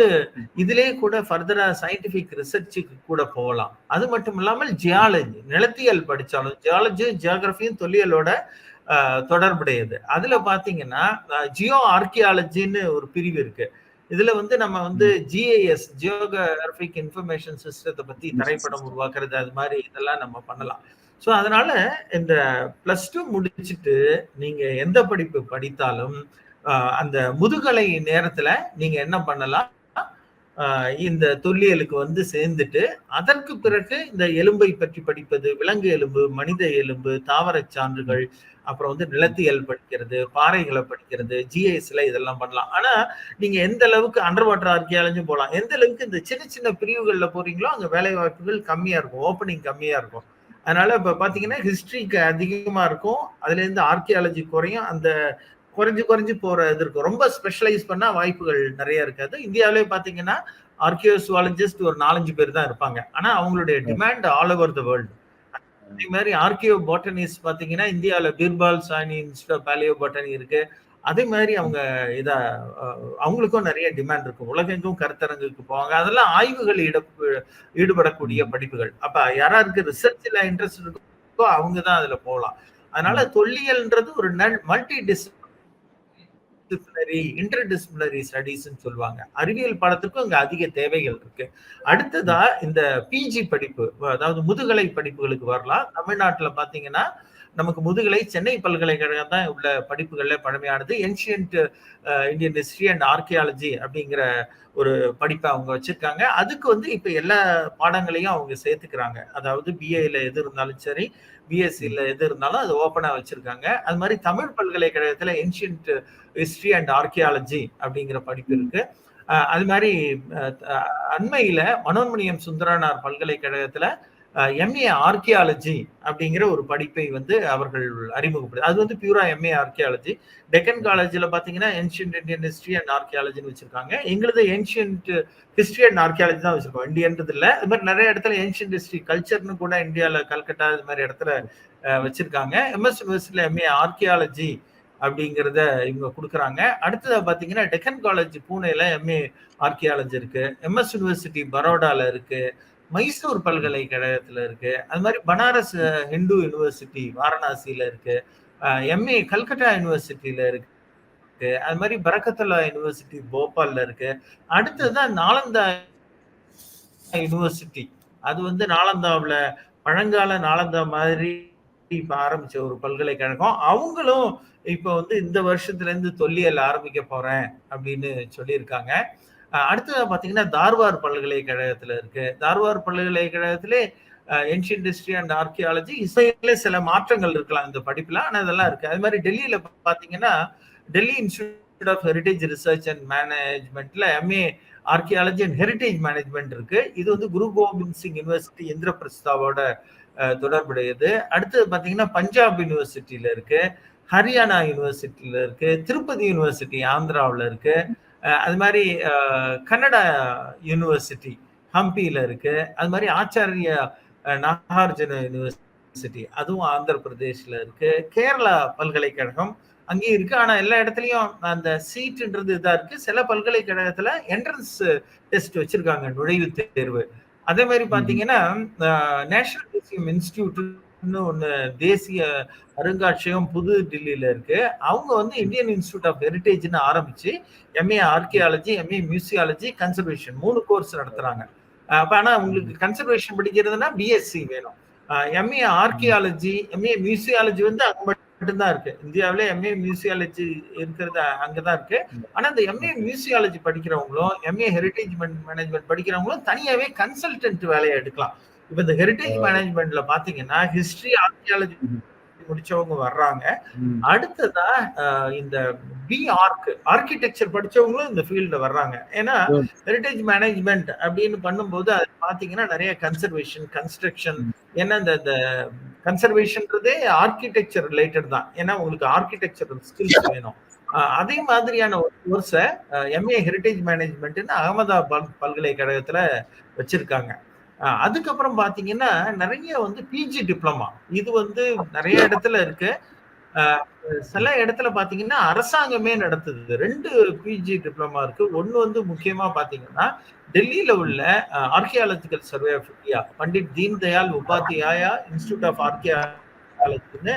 இதுலயே கூட ஃபர்தரா சயின்டிபிக் ரிசர்ச்சுக்கு கூட போகலாம். அது மட்டும் இல்லாமல் ஜியாலஜி, நிலத்தியல் படிச்சாலும், ஜியாலஜியும் ஜியோகிராஃபியும் தொல்லியலோட தொடர்புடையது. அதுல பாத்தீங்கன்னா ஜியோ ஆர்கியாலஜின்னு ஒரு பிரிவு இருக்கு. இதுல வந்து நம்ம வந்து GIS, ஜியோகிராபிக் இன்ஃபர்மேஷன் சிஸ்டத்தை பத்தி திரைப்படம் உருவாக்குறது, அது மாதிரி இதெல்லாம் நம்ம பண்ணலாம். ஸோ அதனால இந்த +2 முடிச்சுட்டு நீங்க எந்த படிப்பு படித்தாலும் அந்த முதுகலை நேரத்துல நீங்க என்ன பண்ணலாம், இந்த தொல்லியலுக்கு வந்து சேர்ந்துட்டு அதற்கு பிறகு இந்த எலும்பை பற்றி படிப்பது, விலங்கு எலும்பு, மனித எலும்பு, தாவரச் சான்றுகள், அப்புறம் வந்து நிலத்தியல் படிக்கிறது, பாறைகளை படிக்கிறது, ஜிஐஸ்ல இதெல்லாம் பண்ணலாம். ஆனா நீங்க எந்த அளவுக்கு அண்டர் வாட்டர் ஆர்கியாலஜியும் போகலாம். எந்த அளவுக்கு இந்த சின்ன சின்ன பிரிவுகள்ல போறீங்களோ அங்க வேலை வாய்ப்புகள் கம்மியா இருக்கும், ஓப்பனிங் கம்மியா இருக்கும். அதனால இப்ப பாத்தீங்கன்னா ஹிஸ்டரிக்கு அதிகமா இருக்கும், அதுல இருந்து ஆர்கியாலஜி குறையும். அந்த குறைஞ்சு குறைஞ்சு போற இது இருக்கும். ரொம்ப ஸ்பெஷலைஸ் பண்ணா வாய்ப்புகள் நிறைய இருக்காது. இந்தியாவிலே பாத்தீங்கன்னா ஆர்கியோசுவாலஜிஸ்ட் ஒரு 4-5 பேர் தான் இருப்பாங்க. ஆனா அவங்களுடைய demand all over the world. அதே மாதிரி ஆர்கியோ பாட்டனிஸ்ட் பாத்தீங்கன்னா இந்தியாவில Birbal Sahni institute of palaeobotany இருக்கு. அதே மாதிரி அவங்க இதா அவங்களுக்கும் நிறைய டிமாண்ட் இருக்கும். உலகெங்கும் கருத்தரங்குக்கு போவாங்க. அதெல்லாம் ஆய்வுகள் ஈடுபடக்கூடிய படிப்புகள். அப்ப யாராருக்கு ரிசர்ச்ல இன்ட்ரெஸ்ட் இருக்கோ அவங்க தான் அதுல போகலாம். அதனால தொல்லியல்ன்றது ஒரு மல்டி இன்டர்டிசிப்ளினரி ஸ்டடீஸ்ன்னு சொல்லுவாங்க. அறிவியல் பாடத்துக்கும் அங்க அதிக தேவைகள் இருக்கு. அடுத்ததா இந்த பிஜி படிப்பு, அதாவது முதுகலை படிப்புகளுக்கு வரலாம். தமிழ்நாட்டுல பாத்தீங்கன்னா நமக்கு முதுகலை சென்னை பல்கலைக்கழகம் தான் உள்ள படிப்புகள்ல பழமையானது. Ancient Indian history and archaeology அப்படிங்கிற ஒரு படிப்பை அவங்க வச்சிருக்காங்க. அதுக்கு வந்து இப்ப எல்லா பாடங்களையும் அவங்க சேர்த்துக்கிறாங்க. அதாவது பிஏல எது இருந்தாலும் சரி, பிஎஸ்சில எது இருந்தாலும் அது ஓப்பனா வச்சிருக்காங்க. அது மாதிரி தமிழ் பல்கலைக்கழகத்துல ஏன்ஷியன்ட் ஹிஸ்டரி அண்ட் ஆர்கியாலஜி அப்படிங்கிற படிப்பு இருக்கு. அது மாதிரி அண்மையில மனோன்மணியம் சுந்தரனார் பல்கலைக்கழகத்துல எம்ஏ ஆர்கியாலஜி அப்படிங்கிற ஒரு படிப்பை வந்து அவர்கள் அறிமுகப்படுது. அது வந்து பியூரா எம்ஏ ஆர்கியாலஜி. டெக்கன் காலேஜ்ல பாத்தீங்கன்னா ஏன்ஷியன்ட் இந்தியன் ஹிஸ்டரி அண்ட் ஆர்கியாலஜின்னு வச்சிருக்காங்க. எங்களுது ஏன்ஷியன்ட் ஹிஸ்டரி அண்ட் ஆர்கியாலஜி தான் வச்சிருக்கோம். இந்தியன்றது இல்ல. அது மாதிரி நிறைய இடத்துல ஏன்ஷியன்ட் ஹிஸ்டரி கல்ச்சர்னு கூட இந்தியால கல்கட்டா இது மாதிரி இடத்துல வச்சிருக்காங்க. எம்எஸ் யூனிவர்சிட்டியில எம்ஏ ஆர்கியாலஜி அப்படிங்கிறத இவங்க கொடுக்குறாங்க. அடுத்தது பாத்தீங்கன்னா டெக்கன் காலேஜ் பூனேல எம்ஏ ஆர்கியாலஜி இருக்கு. எம்எஸ் யூனிவர்சிட்டி பரோடால இருக்கு. மைசூர் பல்கலைக்கழகத்துல இருக்கு. அது மாதிரி பனாரஸ் ஹிந்து யூனிவர்சிட்டி வாரணாசியில இருக்கு. எம்ஏ கல்கட்டா யூனிவர்சிட்டியில இருக்கு. அது மாதிரி பரக்கத்துல்லா யூனிவர்சிட்டி போபால்ல இருக்கு. அடுத்ததுதான் நாலந்தா யூனிவர்சிட்டி. அது வந்து நாலந்தாவுல பழங்கால நாலந்தா மாதிரி இப்ப ஆரம்பிச்ச ஒரு பல்கலைக்கழகம். அவங்களும் இப்ப வந்து இந்த வருஷத்துல இருந்து தொல்லியல் ஆரம்பிக்க போறேன் அப்படின்னு சொல்லியிருக்காங்க. அடுத்ததா பாத்தீங்கன்னா தார்வார் பல்கலைக்கழகத்துல இருக்கு. தார்வார் பல்கலைக்கழகத்திலே ஏன்ஷியன்ட் ஹிஸ்டரி அண்ட் ஆர்கியாலஜி இசையில சில மாற்றங்கள் இருக்கலாம் இந்த படிப்புல, ஆனா அதெல்லாம் இருக்கு. அது மாதிரி டெல்லியில பாத்தீங்கன்னா Delhi institute of heritage research and மேனேஜ்மெண்ட்ல MA archaeology and heritage management இருக்கு. இது வந்து குரு கோபிந்த் சிங் யூனிவர்சிட்டி இந்திரபிரஸ்தாவோட தொடர்புடையது. அடுத்தது பாத்தீங்கன்னா பஞ்சாப் யூனிவர்சிட்டியில இருக்கு, ஹரியானா யூனிவர்சிட்டியில இருக்கு, திருப்பதி யூனிவர்சிட்டி ஆந்திராவில் இருக்கு. அது மாதிரி கன்னடா யூனிவர்சிட்டி ஹம்பியில இருக்கு. அது மாதிரி ஆச்சாரிய நாகார்ஜுன யூனிவர்சிட்டி அதுவும் ஆந்திர பிரதேஷ்ல இருக்கு. கேரளா பல்கலைக்கழகம் அங்கேயும் இருக்கு. ஆனா எல்லா இடத்துலயும் அந்த சீட்ன்றது இதா இருக்கு. சில பல்கலைக்கழகத்துல என்ட்ரன்ஸ் டெஸ்ட் வச்சிருக்காங்க, நுழைவுத் தேர்வு. அதே மாதிரி பாத்தீங்கன்னா நேஷனல் மியூசியம் இன்ஸ்டிடியூட்னு ஒண்ணு தேசிய அருங்காட்சியகம் புது டில்லியில இருக்கு. அவங்க வந்து இந்தியன் இன்ஸ்டிடியூட் ஆஃப் ஹெரிடேஜ்னு ஆரம்பிச்சு MA archaeology, MA museology, conservation 3 course நடத்துறாங்க. அப்ப ஆனா உங்களுக்கு கன்சர்வேஷன் படிக்கிறதுனா பிஎஸ்சி வேணும். எம்ஏ ஆர்கியாலஜி, எம்ஏ மியூசியாலஜி வந்து அங்க மட்டும்தான் இருக்கு. இந்தியாவிலே எம்ஏ மியூசியாலஜி இருக்கிறது அங்கதான் இருக்கு. ஆனா இந்த எம்ஏ மியூசியாலஜி படிக்கிறவங்களும் எம்ஏ ஹெரிடேஜ் மேனேஜ்மெண்ட் படிக்கிறவங்களும் தனியாவே கன்சல்டன்ட் வேலையை எடுக்கலாம். இப்ப இந்த ஹெரிடேஜ் மேனேஜ்மெண்ட்ல பாத்தீங்கன்னா ஹிஸ்டரி ஆர்கியாலஜி முடிச்சவங்க வர்றாங்க. அடுத்ததா இந்த ஆர்கிடெக்சர் படிச்சவங்களும் இந்த ஃபீல்ட்ல வர்றாங்க. ஏன்னா ஹெரிடேஜ் மேனேஜ்மெண்ட் அப்படின்னு பண்ணும்போது அது பாத்தீங்கன்னா நிறைய கன்சர்வேஷன், கன்ஸ்ட்ரக்ஷன், ஏன்னா இந்த கன்சர்வேஷன்ன்றதே ஆர்கிடெக்சர் ரிலேட்டட் தான். ஏன்னா உங்களுக்கு ஆர்கிடெக்சர் ஸ்கில்ஸ் வேணும். அதே மாதிரியான ஒரு கோர்ஸை எம்ஏ ஹெரிடேஜ் மேனேஜ்மெண்ட்னு அகமதாபாத் பல்கலைக்கழகத்துல வச்சிருக்காங்க. அதுக்கப்புறம் பாத்தீங்கன்னா நிறைய வந்து பிஜி டிப்ளமா இது வந்து நிறைய இடத்துல இருக்கு. சில இடத்துல பாத்தீங்கன்னா அரசாங்கமே நடத்துது. 2 பிஜி டிப்ளமா இருக்கு. ஒண்ணு வந்து முக்கியமா பாத்தீங்கன்னா டெல்லியில உள்ள archaeological survey of India Pandit Deen Dayal Upadhyaya institute of ஆர்கியாலஜின்னு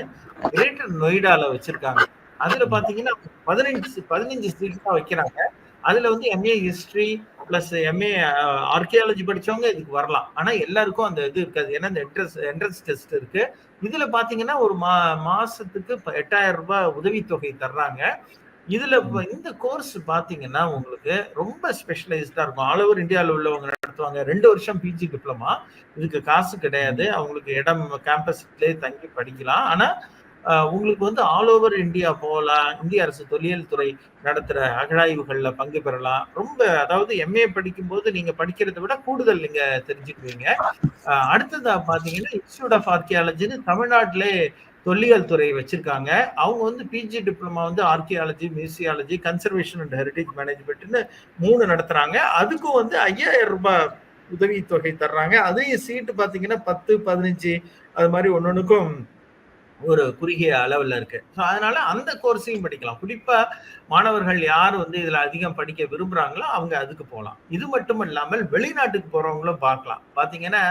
கிரேட்டர் நொய்டால வச்சிருக்காங்க. அதுல பாத்தீங்கன்னா 15 சீட் தான் வைக்கிறாங்க. அதுல வந்து MA history plus MA archaeology படிச்சவங்க இதுக்கு வரலாம். ஆனா எல்லாருக்கும் அந்த இது இருக்காது. ஏன்னா இந்த என்ட்ரன்ஸ் டெஸ்ட் இருக்கு. இதுல பாத்தீங்கன்னா ஒரு மாசத்துக்கு 8,000 ரூபாய் உதவித்தொகை தர்றாங்க. இதுல இந்த கோர்ஸ் பாத்தீங்கன்னா உங்களுக்கு ரொம்ப ஸ்பெஷலைஸ்டா இருக்கும். ஆல் ஓவர் இந்தியாவில் உள்ளவங்க நடத்துவாங்க. 2 வருஷம் பிஜி டிப்ளமா. இதுக்கு காசு கிடையாது. அவங்களுக்கு இடம் கேம்பஸ்லயே தங்கி படிக்கலாம். ஆனா உங்களுக்கு வந்து ஆல் ஓவர் இந்தியா போகலாம். இந்திய அரசு தொல்லியல் துறை நடத்துற அகழாய்வுகள்ல பங்கு பெறலாம். ரொம்ப அதாவது எம்ஏ படிக்கும்போது நீங்க படிக்கிறதை விட கூடுதல் நீங்க தெரிஞ்சுக்குவீங்க. அடுத்ததா பாத்தீங்கன்னா இன்ஸ்டிடியூட் ஆஃப் ஆர்கியாலஜின்னு தமிழ்நாட்டிலே தொல்லியல் துறை வச்சிருக்காங்க. அவங்க வந்து பிஜி டிப்ளமா வந்து archaeology, museology, conservation and heritage மேனேஜ்மெண்ட்னு 3 நடத்துறாங்க. அதுக்கும் வந்து 5000 ரூபாய் உதவி தொகை தர்றாங்க. அதையும் சீட்டு பாத்தீங்கன்னா 10, 15 அது மாதிரி ஒன்னொன்னுக்கும் ஒரு குறுகிய அளவுல இருக்கு. அதனால அந்த கோர்ஸையும் படிக்கலாம். குறிப்பா மாணவர்கள் யார் வந்து இதுல அதிகம் படிக்க விரும்புறாங்களோ அவங்க அதுக்கு போகலாம். இது மட்டும் இல்லாமல் வெளிநாட்டுக்கு போறவங்களும் பார்க்கலாம். பாத்தீங்கன்னா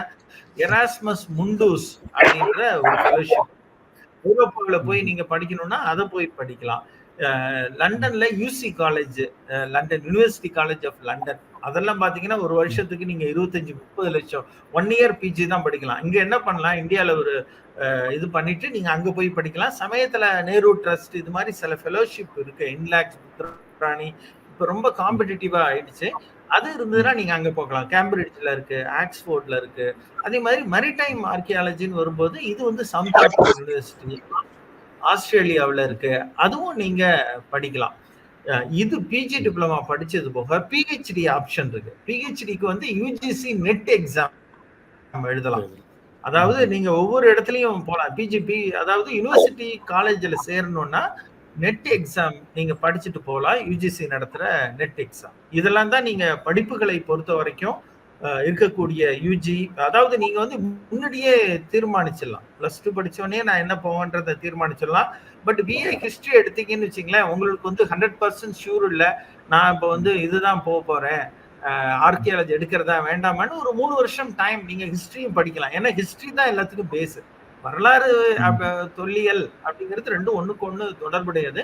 எராஸ்மஸ் முண்டூஸ் அப்படின்ற ஒரு ஃபெலோஷிப் யூரோப்பாவில் போய் நீங்க படிக்கணும்னா அதை போய் படிக்கலாம். லண்டன்ல UC college, London university college of London, அதெல்லாம் பாத்தீங்கன்னா ஒரு வருஷத்துக்கு நீங்க 25-30 லட்சம் 1 இயர் பிஜி தான் படிக்கலாம். இங்க என்ன பண்ணலாம், இந்தியாவில் ஒரு இது பண்ணிட்டு நீங்க அங்க போய் படிக்கலாம். சமயத்துல நேரு ட்ரஸ்ட் இது மாதிரி சில ஃபெலோஷிப் இருக்கு. இன்லாக்ஸ் புத்ராணி இப்ப ரொம்ப காம்படிட்டிவா ஆயிடுச்சு. அது இருந்ததுன்னா நீங்க அங்க போகலாம். கேம்பிரிட்ஜ்ல இருக்கு, ஆக்ஸ்போர்ட்ல இருக்கு. அதே மாதிரி மரிடைம் ஆர்கியாலஜின்னு வரும்போது இது வந்து சவுத்தாம்ப்டன் யூனிவர்சிட்டி ஆஸ்திரேலியாவில் இருக்கு. அதுவும் நீங்க படிக்கலாம். இது பிஜி டிப்ளமா படிச்சது போக பிஹெச்டி ஆப்ஷன் இருக்கு. பிஹெச்டிக்கு வந்து யூஜிசி நெட் எக்ஸாம் எழுதலாம். அதாவது நீங்க ஒவ்வொரு இடத்துலயும் போலாம். பிஜிபி அதாவது யூனிவர்சிட்டி காலேஜ்ல சேரணும்னா நெட் எக்ஸாம் நீங்க படிச்சுட்டு போகலாம். யுஜிசி நடத்துற நெட் எக்ஸாம். இதெல்லாம் தான் நீங்க படிப்புகளை பொறுத்த வரைக்கும் இருக்கக்கூடிய யூஜி. அதாவது நீங்க வந்து முன்னாடியே தீர்மானிச்சிடலாம். +2 படிச்சோடனே நான் என்ன போவேன்றதை தீர்மானிச்சிடலாம். பட் பிஏ ஹிஸ்டரி எடுத்தீங்கன்னு வச்சுங்களேன், உங்களுக்கு வந்து 100% ஷூர் இல்லை, நான் இப்போ வந்து இதுதான் போக போறேன், ஆர்கியாலஜி எடுக்கிறதா வேண்டாமான்னு ஒரு 3 வருஷம் டைம் நீங்க ஹிஸ்டரியும் படிக்கலாம். ஏன்னா ஹிஸ்டரி தான் எல்லாத்துக்கும் பேஸ். வரலாறு தொல்லியல் அப்படிங்கிறது ரெண்டும் ஒண்ணுக்கு ஒண்ணு தொடர்புடையது.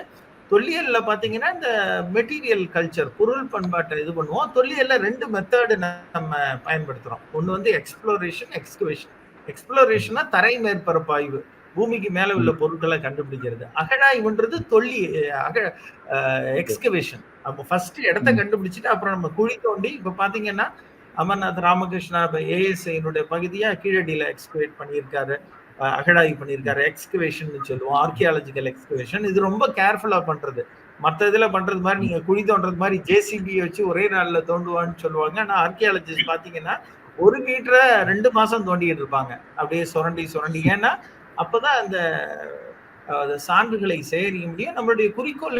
தொல்லியல்ல பாத்தீங்கன்னா இந்த மெட்டீரியல் கல்ச்சர் பொருள் பண்பாட்டை இது பண்ணுவோம். தொல்லியல்ல 2 மெத்தட் நம்ம பயன்படுத்துறோம். ஒண்ணு வந்து எக்ஸ்ப்ளோரேஷன், எக்ஸ்கவேஷன். எக்ஸ்ப்ளோரேஷனா தரை மேற்பரப்பு ஆய்வு, பூமிக்கு மேல உள்ள பொருட்களை கண்டுபிடிக்கிறது. அகழாய்வுன்றது எக்ஸ்கவேஷன். அப்போ ஃபர்ஸ்ட் இடத்த கண்டுபிடிச்சிட்டு அப்புறம் நம்ம குழி தோண்டி, இப்ப பாத்தீங்கன்னா அமர்நாத் ராமகிருஷ்ணா ஏஎஸ்ஐனுடைய பகுதியா கீழடியில எக்ஸ்கவேட் பண்ணியிருக்காரு, அகழாய்வு பண்ணியிருக்காரு. எக்ஸ்கவேஷன் சொல்லுவோம், ஆர்கியாலஜிக்கல் எக்ஸ்கவேஷன். இது ரொம்ப கேர்ஃபுல்லா பண்றது. மற்ற இதுல பண்றது மாதிரி நீங்க குழி தோன்றது மாதிரி ஜேசிபி வச்சு ஒரே நாள்ல தோண்டுவான்னு சொல்லுவாங்க. ஆனா ஆர்கியாலஜிஸ்ட் பாத்தீங்கன்னா 1 மீட்டரை 2 மாசம் தோண்டிட்டு இருப்பாங்க, அப்படியே சுரண்டி சுரண்டி. ஏன்னா அப்பதான் அந்த சான்றுகளை சேகரிக்க முடியும். நம்மளுடைய குறிக்கோள்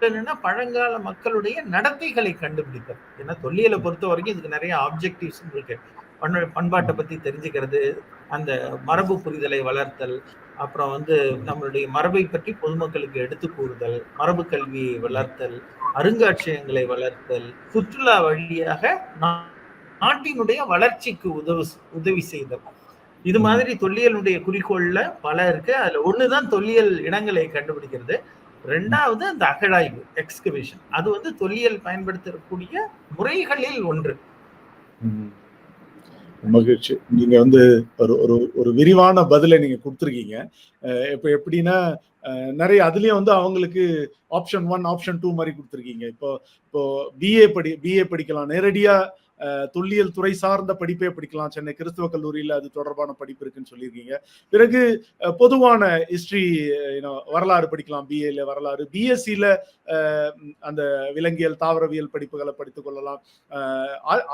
என்னன்னா பழங்கால மக்களுடைய நடத்தைகளை கண்டுபிடித்தல். ஏன்னா தொல்லியலை பொறுத்த வரைக்கும் இதுக்கு நிறைய ஆப்ஜெக்டிவ்ஸ் இருக்கு. பண்பாட்டை பத்தி தெரிஞ்சுக்கிறது, அந்த மரபு புரிதலை வளர்த்தல், அப்புறம் வந்து நம்மளுடைய மரபை பற்றி பொதுமக்களுக்கு எடுத்து கூறுதல், மரபு கல்வியை வளர்த்தல், அருங்காட்சியகங்களை வளர்த்தல், சுற்றுலா வழியாக நாட்டினுடைய வளர்ச்சிக்கு உதவி செய்தல். இது மாதிரி தொல்லியலுடைய குறிக்கோள்ல பல இருக்கு. அதுல ஒண்ணுதான் தொல்லியல் இடங்களை கண்டுபிடிக்கிறது. 2வது அந்த அகழாய்வு, எக்ஸ்கவேஷன். அது வந்து தொல்லியல் பயன்படுத்தக்கூடிய முறைகளில் ஒன்று. மகிழ்ச்சி. நீங்க வந்து ஒரு விரிவான பதிலை நீங்க கொடுத்துருக்கீங்க. இப்ப எப்படின்னா நிறைய அதுலயும் வந்து அவங்களுக்கு ஆப்ஷன் 1, ஆப்ஷன் 2 மாதிரி கொடுத்துருக்கீங்க. இப்போ பிஏ படிக்கலாம், நேரடியா தொல்லியல் துறை சார்ந்த படிப்பே படிக்கலாம். சென்னை கிறிஸ்துவ கல்லூரியில அது தொடர்பான படிப்பு இருக்குன்னு சொல்லியிருக்கீங்க. பிறகு பொதுவான ஹிஸ்டரி, வரலாறு படிக்கலாம், பிஏல வரலாறு. பிஎஸ்சியில அந்த விலங்கியல், தாவரவியல் படிப்புகளை படித்துக் கொள்ளலாம்.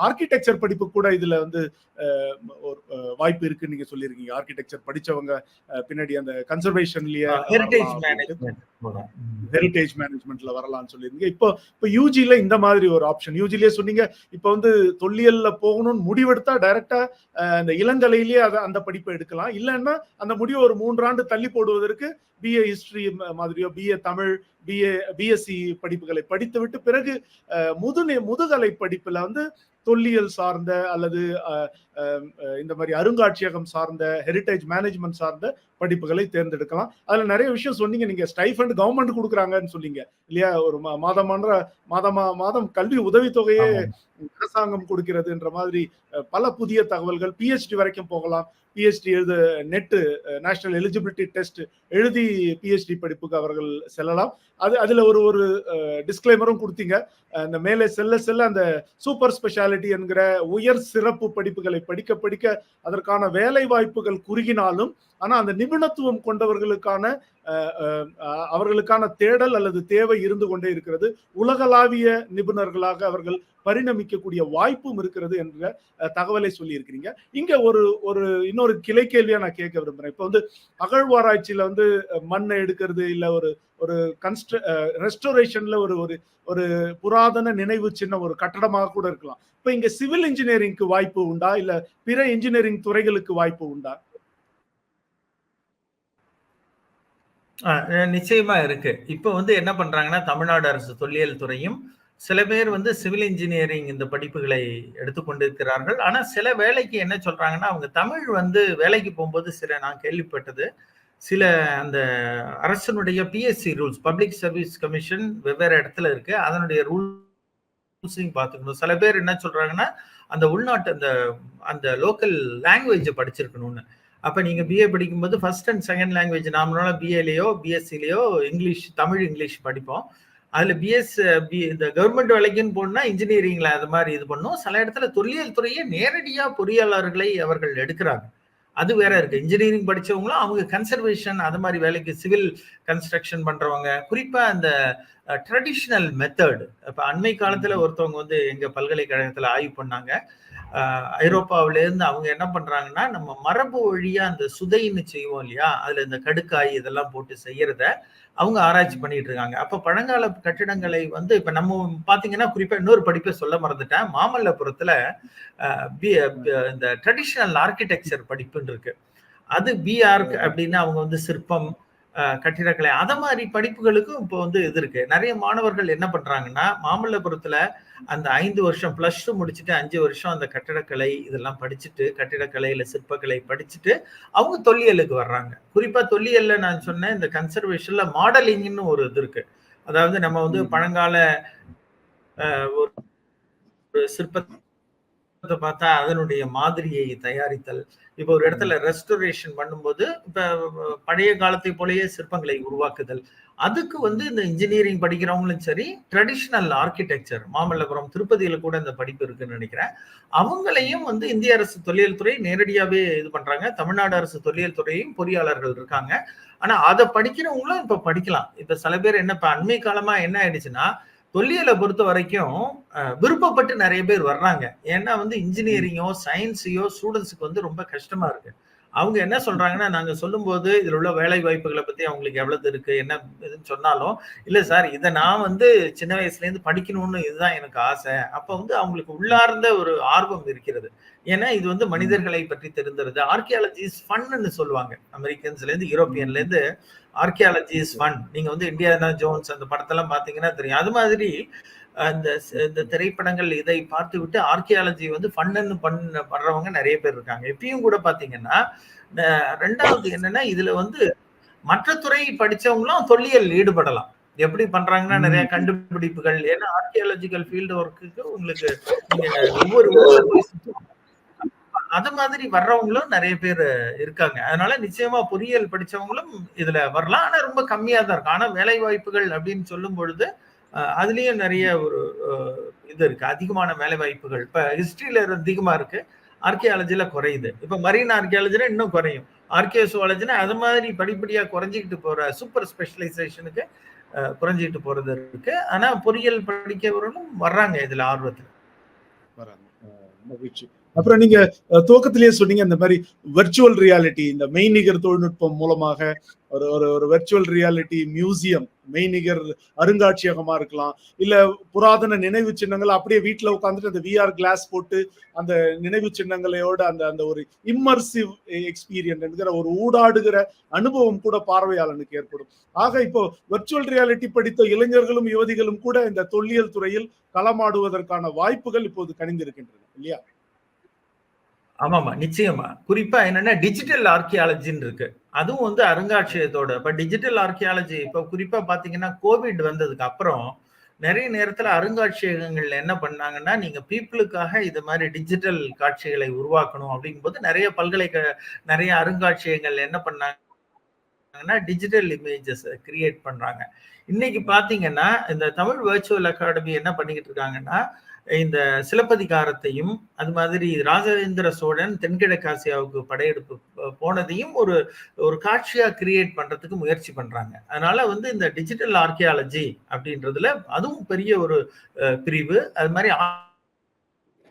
ஆர்கிடெக்சர் படிப்பு கூட இதுல வந்து ஒரு வாய்ப்பு இருக்குன்னு நீங்க சொல்லியிருக்கீங்க. ஆர்கிடெக்சர் படிச்சவங்க பின்னாடி அந்த கன்சர்வேஷன்லயே ஹெரிடேஜ் மேனேஜ்மெண்ட்ல வரலாம்னு சொல்லியிருந்தீங்க. இப்போ யூஜில இந்த மாதிரி ஒரு ஆப்ஷன், யூஜிலேயே சொன்னீங்க. இப்போ வந்து தொல்லியல்ல போகணும்னு முடிவெடுத்தா டைரக்டா அந்த இளங்கலையிலேயே அந்த படிப்பை எடுக்கலாம். இல்லைன்னா அந்த முடிவை ஒரு 3 ஆண்டு தள்ளி போடுவதற்கு பிஏ ஹிஸ்டரி மாதிரியோ, பிஏ தமிழ், பிஎஸ்சி படிப்புகளை படித்துவிட்டு பிறகு முதுகலை படிப்புல வந்து தொல்லியல் சார்ந்த அல்லது இந்த மாதிரி அருங்காட்சியகம் சார்ந்த, ஹெரிடேஜ் மேனேஜ்மெண்ட் சார்ந்த படிப்புகளை தேர்ந்தெடுக்கலாம். அதுல நிறைய விஷயம் சொன்னீங்க. நீங்க ஸ்டைஃபண்ட் கவர்மெண்ட் கொடுக்குறாங்கன்னு சொன்னீங்க இல்லையா? ஒரு மாதம் கல்வி உதவித்தொகையே அரசாங்கம் கொடுக்கிறதுன்ற மாதிரி பல புதிய தகவல்கள். பிஹெச்டி வரைக்கும் போகலாம். பிஹெச்டி எழுத நெட் நேஷனல் எலிஜிபிலிட்டி டெஸ்ட் எழுதி பிஹெச்டி படிப்புக்கு அவர்கள் செல்லலாம். அதுல ஒரு ஒரு டிஸ்க்ளைமரும் கொடுத்தீங்க. அந்த மேலே செல்ல செல்ல அந்த சூப்பர் ஸ்பெஷாலிட்டி என்கிற உயர் சிறப்பு படிப்புகளை படிக்க படிக்க அதற்கான வேலை வாய்ப்புகள் குறுகினாலும், ஆனா அந்த நிபுணத்துவம் கொண்டவர்களுக்கான அவர்களுக்கான தேடல் அல்லது தேவை இருந்து கொண்டே இருக்கிறது. உலகளாவிய நிபுணர்களாக அவர்கள் பரிணமிக்கக்கூடிய வாய்ப்பும் இருக்கிறது என்ற தகவலை சொல்லி இருக்கிறீங்க. இங்க ஒரு இன்னொரு கிளை கேள்வியா நான் கேட்க விரும்புறேன். இப்ப வந்து அகழ்வாராய்ச்சியில வந்து மண்ணை எடுக்கிறது, இல்ல ஒரு ரெஸ்டோரேஷன்ல ஒரு புராதன நினைவு சின்ன ஒரு கட்டடமாக கூட இருக்கலாம். இப்ப இங்க சிவில் இன்ஜினியரிங்க்கு வாய்ப்பு உண்டா, இல்ல பிற இன்ஜினியரிங் துறைகளுக்கு வாய்ப்பு உண்டா? நிச்சயமா இருக்கு. இப்போ வந்து என்ன பண்றாங்கன்னா, தமிழ்நாடு அரசு தொல்லியல் துறையும் சில பேர் வந்து சிவில் இன்ஜினியரிங் இந்த படிப்புகளை எடுத்துக்கொண்டிருக்கிறார்கள். ஆனா சில வேலைக்கு என்ன சொல்றாங்கன்னா, அவங்க தமிழ் வந்து வேலைக்கு போகும்போது நான் கேள்விப்பட்டது, சில அந்த அரசனுடைய BSc rules, public service commission வெவ்வேறு இடத்துல இருக்கு. அதனுடைய ரூல்ஸையும் பார்த்துக்கணும். சில பேர் என்ன சொல்றாங்கன்னா, அந்த உள்நாட்டு அந்த லோக்கல் லாங்குவேஜ் படிச்சிருக்கணும்னு. அப்ப நீங்க பிஏ படிக்கும்போது ஃபர்ஸ்ட் அண்ட் செகண்ட் லாங்குவேஜ் நார்மலா பிஏலயோ பிஎஸ்சிலயோ இங்கிலீஷ், தமிழ் இங்கிலீஷ் படிப்போம். அதுல இந்த கவர்மெண்ட் வேலைக்குன்னு போனா இன்ஜினியரிங்ல அது மாதிரி இது பண்ணும். சில இடத்துல தொல்லியல் துறையே நேரடியா பொறியாளர்களை அவர்கள் எடுக்கிறாங்க. அது வேற இருக்கு. இன்ஜினியரிங் படிச்சவங்களும் அவங்க கன்சர்வேஷன் அது மாதிரி வேலைக்கு, சிவில் கன்ஸ்ட்ரக்ஷன் பண்றவங்க, குறிப்பா அந்த ட்ரெடிஷனல் மெத்தட். இப்ப அண்மை காலத்துல ஒருத்தவங்க வந்து எங்க பல்கலைக்கழகத்துல ஆய்வு பண்ணாங்க. ஐரோப்பாவில இருந்து அவங்க என்ன பண்றாங்கன்னா, நம்ம மரபு வழியா அந்த சுதைன்னு செய்வோம் இல்லையா, அதுல இந்த கடுக்காய் இதெல்லாம் போட்டு செய்யறத அவங்க ஆராய்ச்சி பண்ணிட்டு இருக்காங்க. அப்ப பழங்கால கட்டிடங்களை வந்து இப்ப நம்ம பாத்தீங்கன்னா, குறிப்பா இன்னொரு படிப்பை சொல்ல மறந்துட்டேன். மாமல்லபுரத்துல இந்த ட்ரெடிஷனல் ஆர்கிடெக்சர் படிப்புன்னு இருக்கு. அது பிஆர்க் அப்படின்னு அவங்க வந்து சிற்பம், கட்டிடக்கலை அத மாதிரி படிப்புகளுக்கும் இப்போ வந்து இது இருக்கு. நிறைய மாணவர்கள் என்ன பண்றாங்கன்னா, மாமல்லபுரத்துல அந்த 5 வருஷம் பிளஸ் 2 முடிச்சுட்டு 5 வருஷம் அந்த கட்டிடக்கலை இதெல்லாம் படிச்சுட்டு, கட்டிடக்கலை இல்ல சிற்பக்கலை படிச்சுட்டு அவங்க தொல்லியலுக்கு வர்றாங்க. குறிப்பா தொல்லியல்ல நான் சொன்னேன், இந்த கன்சர்வேஷன்ல மாடலிங்னு ஒரு இது இருக்கு. அதாவது நம்ம வந்து பழங்கால ஒரு சிற்பத்தை பார்த்தா அதனுடைய மாதிரியை தயாரித்தல். இப்ப ஒரு இடத்துல ரெஸ்டோரேஷன் பண்ணும்போது இப்ப பழைய காலத்தை போலயே சிற்பங்களை உருவாக்குதல். அதுக்கு வந்து இந்த இன்ஜினியரிங் படிக்கிறவங்களும் சரி, ட்ரெடிஷனல் ஆர்கிடெக்சர் மாமல்லபுரம், திருப்பதியில கூட இந்த படிப்பு இருக்குன்னு நினைக்கிறேன். அவங்களையும் வந்து இந்திய அரசு தொல்லியல் துறை நேரடியாவே இது பண்றாங்க. தமிழ்நாடு அரசு தொல்லியல் துறையும் பொறியாளர்கள் இருக்காங்க. ஆனா அதை படிக்கிறவங்களும் இப்ப படிக்கலாம். இப்ப சில பேர் என்ன இப்ப அண்மை காலமா என்ன ஆயிடுச்சுன்னா, தொல்லியலை பொறுத்த வரைக்கும் விருப்பப்பட்டு நிறைய பேர் வர்றாங்க. ஏன்னா வந்து இன்ஜினியரிங்கோ சயின்ஸையோ ஸ்டூடெண்ட்ஸுக்கு வந்து ரொம்ப கஷ்டமா இருக்கு. அவங்க என்ன சொல்றாங்கன்னா, நாங்க சொல்லும்போது இதுல உள்ள வேலை வாய்ப்புகளை பத்தி அவங்களுக்கு எவ்வளவு இருக்கு என்ன இதுன்னு சொன்னாலும், இல்ல சார் இதை நான் வந்து சின்ன வயசுல இருந்து படிக்கணும்னு இதுதான் எனக்கு ஆசை. அப்ப வந்து அவங்களுக்கு உள்ளார்ந்த ஒரு ஆர்வம் இருக்கிறது. ஏன்னா இது வந்து மனிதர்களை பற்றி தெரிந்துருது. ஆர்கியாலஜி இஸ் ஃபன்னு சொல்லுவாங்க. அமெரிக்கன்ஸ்ல இருந்து யூரோப்பியன்ல இருந்து ஆர்கியாலஜி இஸ் ஃபன். நீங்க வந்து இந்தியானா ஜோன்ஸ் அந்த படத்தெல்லாம் பாத்தீங்கன்னா தெரியும். அது மாதிரி இந்த திரைப்படங்கள் இதை பார்த்து விட்டு ஆர்கியாலஜி வந்து ஃபன்னு பண்றவங்க நிறைய பேர் இருக்காங்க. இப்பயும் கூட பாத்தீங்கன்னா, ரெண்டாவது என்னன்னா இதுல வந்து மற்ற துறை படிச்சவங்களும் தொல்லியல் ஈடுபடலாம். எப்படி பண்றாங்கன்னா நிறைய கண்டுபிடிப்புகள், ஏன்னா ஆர்கியாலஜிக்கல் ஃபீல்டு ஒர்க்குக்கு உங்களுக்கு நீங்க ஒவ்வொரு அது மாதிரி வர்றவங்களும் நிறைய பேர் இருக்காங்க. அதனால நிச்சயமா பொறியியல் படிச்சவங்களும் இதுல வரலாம். ஆனா ரொம்ப கம்மியா தான் இருக்கும். ஆனா வேலை வாய்ப்புகள் அப்படின்னு சொல்லும் பொழுது அதுலயும் நிறைய ஒரு இது இருக்கு. அதிகமான வேலை வாய்ப்புகள் இப்ப ஹிஸ்டரியில அதிகமா இருக்கு, ஆர்கியாலஜில குறையுது. இப்ப மரீன் ஆர்கியாலஜில இன்னும் குறையும். ஆர்கியோசுவாலஜினா அது மாதிரி படிப்படியா குறைஞ்சிக்கிட்டு போற சூப்பர் ஸ்பெஷலைசேஷனுக்கு குறைஞ்சிட்டு போறது இருக்கு. ஆனா பொறியியல் படிக்கிறவர்களும் வர்றாங்க இதுல ஆர்வத்துல. மகிழ்ச்சி. அப்புறம் நீங்க துவக்கத்திலேயே சொன்னீங்க இந்த மாதிரி வெர்ச்சுவல் ரியாலிட்டி, இந்த மெய்நிகர் தொழில்நுட்பம் மூலமாக ஒரு வெர்ச்சுவல் ரியாலிட்டி மியூசியம், மெய்நிகர் அருங்காட்சியகமா இருக்கலாம், இல்ல புராதன நினைவு சின்னங்கள் அப்படியே வீட்டுல உட்காந்துட்டு அந்த விஆர் கிளாஸ் போட்டு அந்த நினைவு சின்னங்களோட அந்த ஒரு இம்மர்சிவ் எக்ஸ்பீரியன்ஸ் ஒரு ஊடாடுகிற அனுபவம் கூட பார்வையாளனுக்கு ஏற்படும். ஆக இப்போ வெர்ச்சுவல் ரியாலிட்டி படித்த இளைஞர்களும் யுவதிகளும் கூட இந்த தொல்லியல் துறையில் களமாடுவதற்கான வாய்ப்புகள் இப்போது கணிந்திருக்கின்றன இல்லையா? ஆமாமா, நிச்சயமா. குறிப்பா என்னன்னா டிஜிட்டல் ஆர்கியாலஜின்னு இருக்கு. அதுவும் வந்து அருங்காட்சியகத்தோட இப்ப டிஜிட்டல் ஆர்கியாலஜி இப்ப குறிப்பா பாத்தீங்கன்னா கோவிட் வந்ததுக்கு அப்புறம் நிறைய நேரத்துல அருங்காட்சியகங்கள்ல என்ன பண்ணாங்கன்னா, நீங்க பீப்புளுக்காக இது மாதிரி டிஜிட்டல் காட்சிகளை உருவாக்கணும் அப்படிங்கும்போது நிறைய நிறைய அருங்காட்சியகங்கள் என்ன பண்ணாங்க டிஜிட்டல் இமேஜஸ் கிரியேட் பண்றாங்க. இன்னைக்கு பாத்தீங்கன்னா இந்த தமிழ் வர்ச்சுவல் அகாடமி என்ன பண்ணிக்கிட்டு இருக்காங்கன்னா, இந்த சிலப்பதிகாரத்தையும் அது மாதிரி ராஜேந்திர சோழன் தென்கிழக்காசியாவுக்கு படையெடுப்பு போனதையும் ஒரு ஒரு காட்சியா கிரியேட் பண்றதுக்கு முயற்சி பண்றாங்க. அதனால வந்து இந்த டிஜிட்டல் ஆர்கியாலஜி அப்படின்றதுல அதுவும் பெரிய ஒரு பிரிவு. அது மாதிரி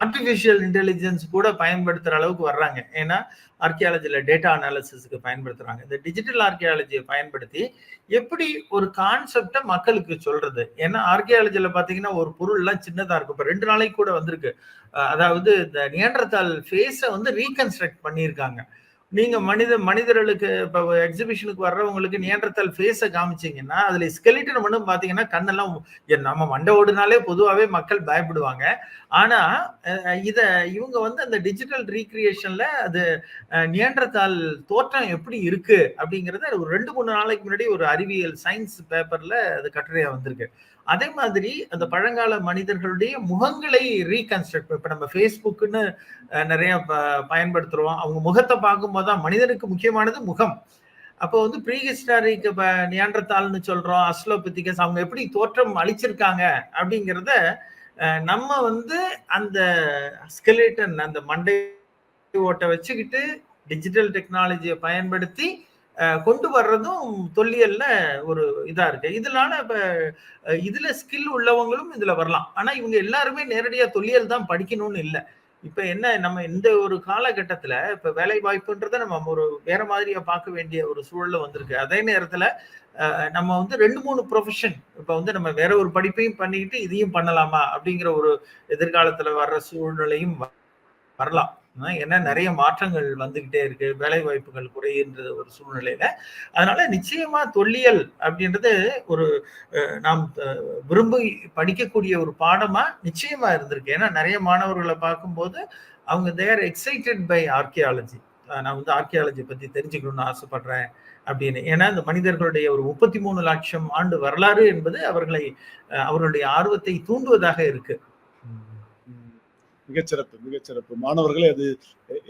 ஆர்டிபிஷியல் இன்டெலிஜென்ஸ் கூட பயன்படுத்துற அளவுக்கு வர்றாங்க. ஏன்னா ஆர்கியாலஜில டேட்டா அனாலிசிஸ்க்கு பயன்படுத்துறாங்க. இந்த டிஜிட்டல் ஆர்கியாலஜியை பயன்படுத்தி எப்படி ஒரு கான்செப்டை மக்களுக்கு சொல்றது. ஏன்னா ஆர்கியாலஜில பாத்தீங்கன்னா ஒரு பொருள் எல்லாம் சின்னதா இருக்கும். இப்ப 2 நாளைக்கு கூட வந்திருக்கு. அதாவது இந்த நியண்டர்தால் ஃபேஸை வந்து ரீகன்ஸ்ட்ரக்ட் பண்ணியிருக்காங்க. நீங்க மனிதர்களுக்கு இப்ப எக்ஸிபிஷனுக்கு வர்றவங்களுக்கு நியண்டர்தால் ஃபேஸை காமிச்சீங்கன்னா அதுல ஸ்கெலிட்டன் மட்டும் பாத்தீங்கன்னா கண்ணெல்லாம் நம்ம மண்டை ஓடுனாலே பொதுவாவே மக்கள் பயப்படுவாங்க. ஆனா இவங்க வந்து அந்த டிஜிட்டல் ரீக்ரியேஷன்ல அது நியண்டர்தால் தோற்றம் எப்படி இருக்கு அப்படிங்கறத ஒரு 2-3 நாளைக்கு முன்னாடி ஒரு அறிவியல் சயின்ஸ் பேப்பர்ல அது கட்டுரையா வந்திருக்கு. அதே மாதிரி அந்த பழங்கால மனிதர்களுடைய முகங்களை ரீகன்ஸ்ட்ரக்ட், இப்ப நம்ம ஃபேஸ்புக்னு நிறைய பயன்படுத்துறோம். அவங்க முகத்தை பார்க்கும்போதுதான் மனிதனுக்கு முக்கியமானது முகம். அப்போ வந்து ப்ரீஹிஸ்டாரிக் நியாண்டர்தால்னு சொல்றோம், அஸ்ட்ரோபித்திகஸ் அவங்க எப்படி தோற்றம் அளிச்சிருக்காங்க அப்படிங்கிறத நம்ம வந்து அந்த ஸ்கெலிட்டன் அந்த மண்டை ஓட்டை வச்சுக்கிட்டு டிஜிட்டல் டெக்னாலஜியை பயன்படுத்தி கொண்டு வர்றதும் தொல்லியல்ல ஒரு இதா இருக்கு. இதனால இப்ப இதுல ஸ்கில் உள்ளவங்களும் இதுல வரலாம். ஆனா இவங்க எல்லாருமே நேரடியா தொல்லியல் தான் படிக்கணும்னு இல்லை. இப்ப என்ன நம்ம இந்த ஒரு காலகட்டத்துல இப்ப வேலை வாய்ப்புன்றத நம்ம ஒரு வேற மாதிரியா பார்க்க வேண்டிய ஒரு சூழல்ல வந்திருக்கு. அதே நேரத்துல நம்ம வந்து 2-3 ப்ரொஃபஷன் இப்ப வந்து நம்ம வேற ஒரு படிப்பையும் பண்ணிக்கிட்டு இதையும் பண்ணலாமா அப்படிங்கிற ஒரு எதிர்காலத்துல வர்ற சூழ்நிலையும் வரலாம். ஏன்னா நிறைய மாற்றங்கள் வந்துகிட்டே இருக்கு, வேலை வாய்ப்புகள் குறைகின்ற ஒரு சூழ்நிலையில. அதனால நிச்சயமா தொல்லியல் அப்படின்றது ஒரு நாம் விரும்பி படிக்கக்கூடிய ஒரு பாடமா நிச்சயமா இருந்திருக்கு. ஏன்னா நிறைய மாணவர்களை பார்க்கும்போது அவங்க தேர் எக்ஸைட்டட் பை ஆர்கியாலஜி. நான் வந்து ஆர்கியாலஜி பத்தி தெரிஞ்சுக்கணும்னு ஆசைப்படுறேன் அப்படின்னு. ஏன்னா இந்த மனிதர்களுடைய ஒரு 33 லட்சம் ஆண்டு வரலாறு என்பது அவர்களுடைய ஆர்வத்தை தூண்டுவதாக இருக்கு. மிகச்சிறப்பு, மிகச்சிறப்பு. மாணவர்களே அது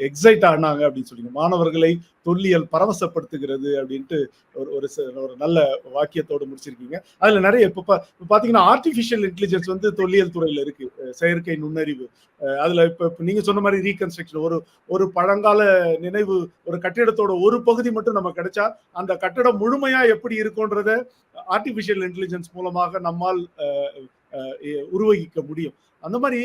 எக்ஸைட் ஆனாங்க அப்படின்னு சொல்லிங்க. மாணவர்களை தொல்லியல் பரவசப்படுத்துகிறது அப்படின்ட்டு ஒரு நல்ல வாக்கியத்தோடு முடிச்சிருக்கீங்க. அதுல நிறைய இப்ப பாத்தீங்கன்னா ஆர்டிபிஷியல் இன்டெலிஜென்ஸ் வந்து தொல்லியல் துறையில இருக்கு. செயற்கை நுண்ணறிவு. அதுல இப்ப நீங்க சொன்ன மாதிரி ரீகன்ஸ்ட்ரக்ஷன், ஒரு பழங்கால நினைவு, ஒரு கட்டிடத்தோட ஒரு பகுதி மட்டும் நம்ம கிடைச்சா அந்த கட்டிடம் முழுமையா எப்படி இருக்கும்ன்றத ஆர்டிபிஷியல் இன்டெலிஜென்ஸ் மூலமாக நம்மால் உருவகிக்க முடியும். அந்த மாதிரி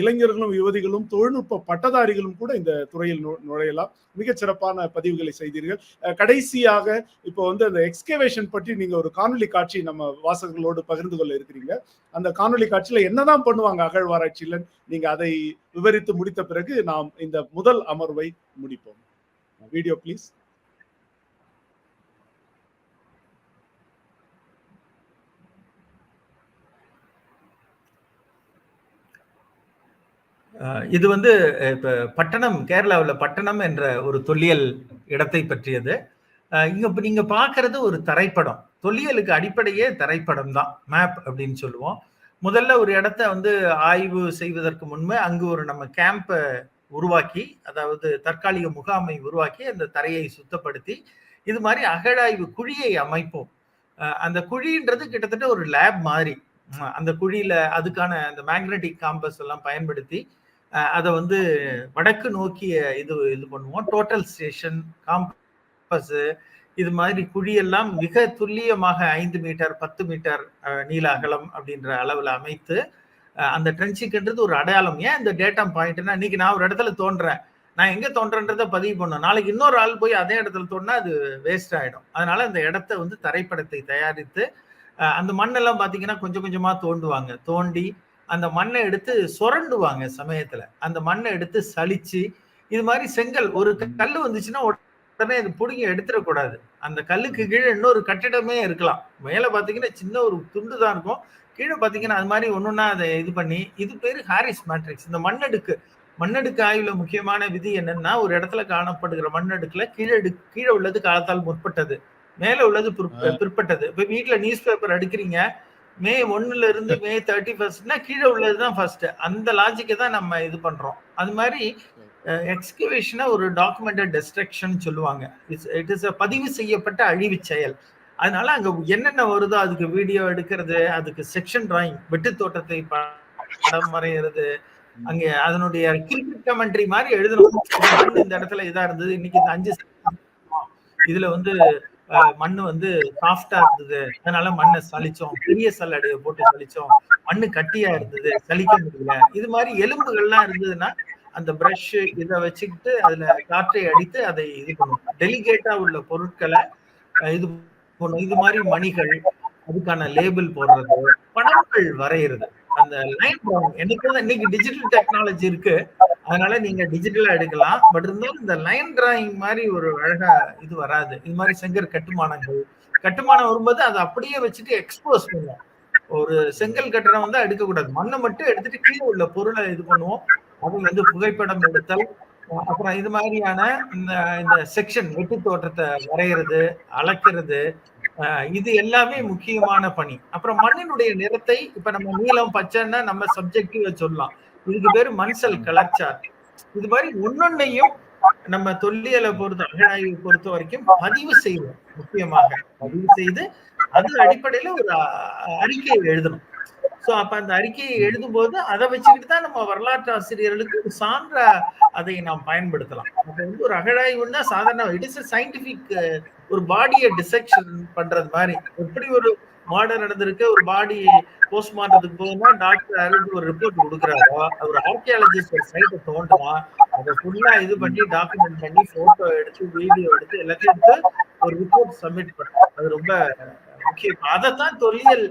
இளைஞர்களும் யுவதிகளும் தொழில்நுட்ப பட்டதாரிகளும் கூட இந்த துறையில் நுழையலாம். மிகச் சிறப்பான பதிவுகளை செய்தீர்கள். கடைசியாக இப்போ வந்து அந்த எக்ஸ்கவேஷன் பற்றி நீங்க ஒரு காணொலி காட்சி நம்ம வாசகர்களோடு பகிர்ந்து கொள்ள இருக்கிறீங்க. அந்த காணொலி காட்சியில என்னதான் பண்ணுவாங்க அகழ்வாராய்ச்சியில, நீங்க அதை விவரித்து முடித்த பிறகு நாம் இந்த முதல் அமர்வை முடிப்போம். Video please. இது வந்து இப்ப பட்டணம், கேரளாவில் பட்டணம் என்ற ஒரு தொல்லியல் இடத்தை பற்றியது. இங்க நீங்க பாக்குறது ஒரு தரைப்படம். தொல்லியலுக்கு அடிப்படையே தரைப்படம் தான், மேப் அப்படின்னு சொல்லுவோம். முதல்ல ஒரு இடத்த வந்து ஆய்வு செய்வதற்கு முன்பு அங்கு ஒரு நம்ம கேம்பை உருவாக்கி, அதாவது தற்காலிக முகாமை உருவாக்கி அந்த தரையை சுத்தப்படுத்தி இது மாதிரி அகழாய்வு குழியை அமைப்போம். அந்த குழின்றது கிட்டத்தட்ட ஒரு லேப் மாதிரி. அந்த குழியில அதுக்கான அந்த மேக்னெட்டிக் காம்பஸ் எல்லாம் பயன்படுத்தி அதை வந்து வடக்கு நோக்கிய இது பண்ணுவோம். டோட்டல் ஸ்டேஷன், காம்பஸ், இது மாதிரி குழியெல்லாம் மிக துல்லியமாக 5 மீட்டர் 10 மீட்டர் நீள அகலம் அப்படின்ற அளவுல அமைத்து அந்த ட்ரென்ச்சிங்ன்றது ஒரு அடையாளம். ஏன் இந்த டேட்டா பாயிண்ட்னா, இன்னைக்கு நான் ஒரு இடத்துல தோன்றேன், நான் எங்க தோன்றன்றதை பதிவு பண்ணணும். நாளைக்கு இன்னொரு ஆள் போய் அதே இடத்துல தோன்றா அது வேஸ்ட் ஆயிடும். அதனால அந்த இடத்த வந்து தரைப்படத்தை தயாரித்து அந்த மண்ணெல்லாம் பாத்தீங்கன்னா கொஞ்சம் கொஞ்சமா தோண்டுவாங்க. தோண்டி அந்த மண்ணை எடுத்து சுரண்டுவாங்க. சமயத்துல அந்த மண்ணை எடுத்து சலிச்சு, இது மாதிரி செங்கல், ஒரு கல் வந்துச்சுன்னா உடனே அது பிடுங்கி எடுத்துடக்கூடாது. அந்த கல்லுக்கு கீழே இன்னொரு கட்டிடமே இருக்கலாம். மேல பாத்தீங்கன்னா சின்ன ஒரு துண்டு தான் இருக்கும், கீழே பாத்தீங்கன்னா அது மாதிரி ஒன்னொன்னா அதை இது பண்ணி, இது பேரு ஹாரிஸ் மேட்ரிக்ஸ். இந்த மண்ணடுக்கு ஆய்வுல முக்கியமான விதி என்னன்னா, ஒரு இடத்துல காணப்படுகிற மண்ணடுக்குல கீழே உள்ளது காலத்தால் முற்பட்டது, மேல உள்ளது பிற்பட்டது. இப்ப வீட்டுல நியூஸ் பேப்பர் அடுக்கிறீங்க, மே 1 இருந்து மே 31 கீழே உள்ளதுதான் ஃபர்ஸ்ட். அந்த லாஜிக்கை தான் நம்ம இது பண்றோம். அது மாதிரி எக்ஸ்கவேஷனை ஒரு டாக்குமெண்டட் டெஸ்ட்ரக்ஷன் சொல்லுவாங்க. இட் இஸ் பதிவு செய்யப்பட்ட அழிவு செயல். அதனால அங்க என்னென்ன வருதோ அதுக்கு வீடியோ எடுக்கிறது, அதுக்கு செக்ஷன் டிராயிங், வெட்டு தோட்டத்தை படம் வரைகிறது, அங்க அதனுடைய கிரிக்கெட் கமெண்ட்ரி மாதிரி எழுதணும். மண் இந்த இடத்துல இதா இருந்தது, இன்னைக்கு இந்த 5 இதுல வந்து மண்ணு வந்து சாஃப்டா இருந்தது, அதனால மண்ணை சலிச்சோம், பெரிய சல்லடையை போட்டு சலிச்சோம், மண்ணு கட்டியா இருந்தது, சலிக்க முடியல. இது மாதிரி எலும்புகள்லாம் இருந்ததுன்னா அந்த பிரஷ் இதை வச்சுக்கிட்டு அதுல காற்றை அடித்து அதை இது பண்ணும். டெலிகேட்டா உள்ள பொருட்களை இது பண்ணும். இது மாதிரி மணிகள், அதுக்கான லேபிள் போடுறது, படங்கள் வரைகிறது, அந்த லைன் டிராயிங். இன்னைக்கு டிஜிட்டல் டெக்னாலஜி இருக்கு, அதனால நீங்க டிஜிட்டலா எடுக்கலாம். பட் இருந்தாலும் இந்த லைன் டிராயிங் மாதிரி ஒரு அழகா இது வராது. இது மாதிரி செங்கல் கட்டுமானம் வரும்போது அதை அப்படியே வச்சுட்டு எக்ஸ்போஸ் பண்ணுவோம். ஒரு செங்கல் கட்டடம் வந்து எடுக்கக்கூடாது, மண்ணை மட்டும் எடுத்துட்டு கீழே உள்ள பொருளை இது பண்ணுவோம். அது வந்து புகைப்படம் எடுத்தல், அப்புறம் இது மாதிரியான இந்த செக்ஷன் வெட்டு தோற்றத்தை வரைகிறது, அளக்கிறது, இது எல்லாமே முக்கியமான பணி. அப்புறம் மண்ணினுடைய நிறத்தை இப்ப நம்ம நீலம் பச்சைன்னா நம்ம சப்ஜெக்டிவா சொல்லலாம், இதுக்கு பேரு மண்சல் கலாச்சாரம். இது மாதிரி ஒன்னொன்னையும் நம்ம தொல்லியலை அகழாய்வை பொறுத்த வரைக்கும் பதிவு செய்வோம். முக்கியமாக பதிவு செய்து அது அடிப்படையில ஒரு அறிக்கையை எழுதணும். சோ அப்ப அந்த அறிக்கையை எழுதும் போது அதை வச்சுக்கிட்டு தான் நம்ம வரலாற்று ஆசிரியர்களுக்கு ஒரு சான்ற அதை நாம் பயன்படுத்தலாம். அப்ப வந்து ஒரு அகழாய்வுன்னா சாதாரண இட் இஸ் சயின்டிபிக், ஒரு பாடியை டிசெக்ஷன் பண்றது மாதிரி. எப்படி ஒரு மர்டர் நடந்திருக்கு, ஒரு பாடி போஸ்ட்மார்ட்டத்துக்கு போகுதுன்னா டாக்டர் அருள் ஒரு ரிப்போர்ட் கொடுக்குறாரோ, ஒரு ஆர்கியாலஜிஸ்ட் ஒரு சைட்டை தோன்றலாம், அதை ஃபுல்லா இது பண்ணி டாக்குமெண்ட் பண்ணி போட்டோ எடுத்து வீடியோ எடுத்து எல்லாத்தையும் எடுத்து ஒரு ரிப்போர்ட் சப்மிட் பண்ணுறோம். அது ரொம்ப முக்கியம். அதைத்தான் தொல்லியல்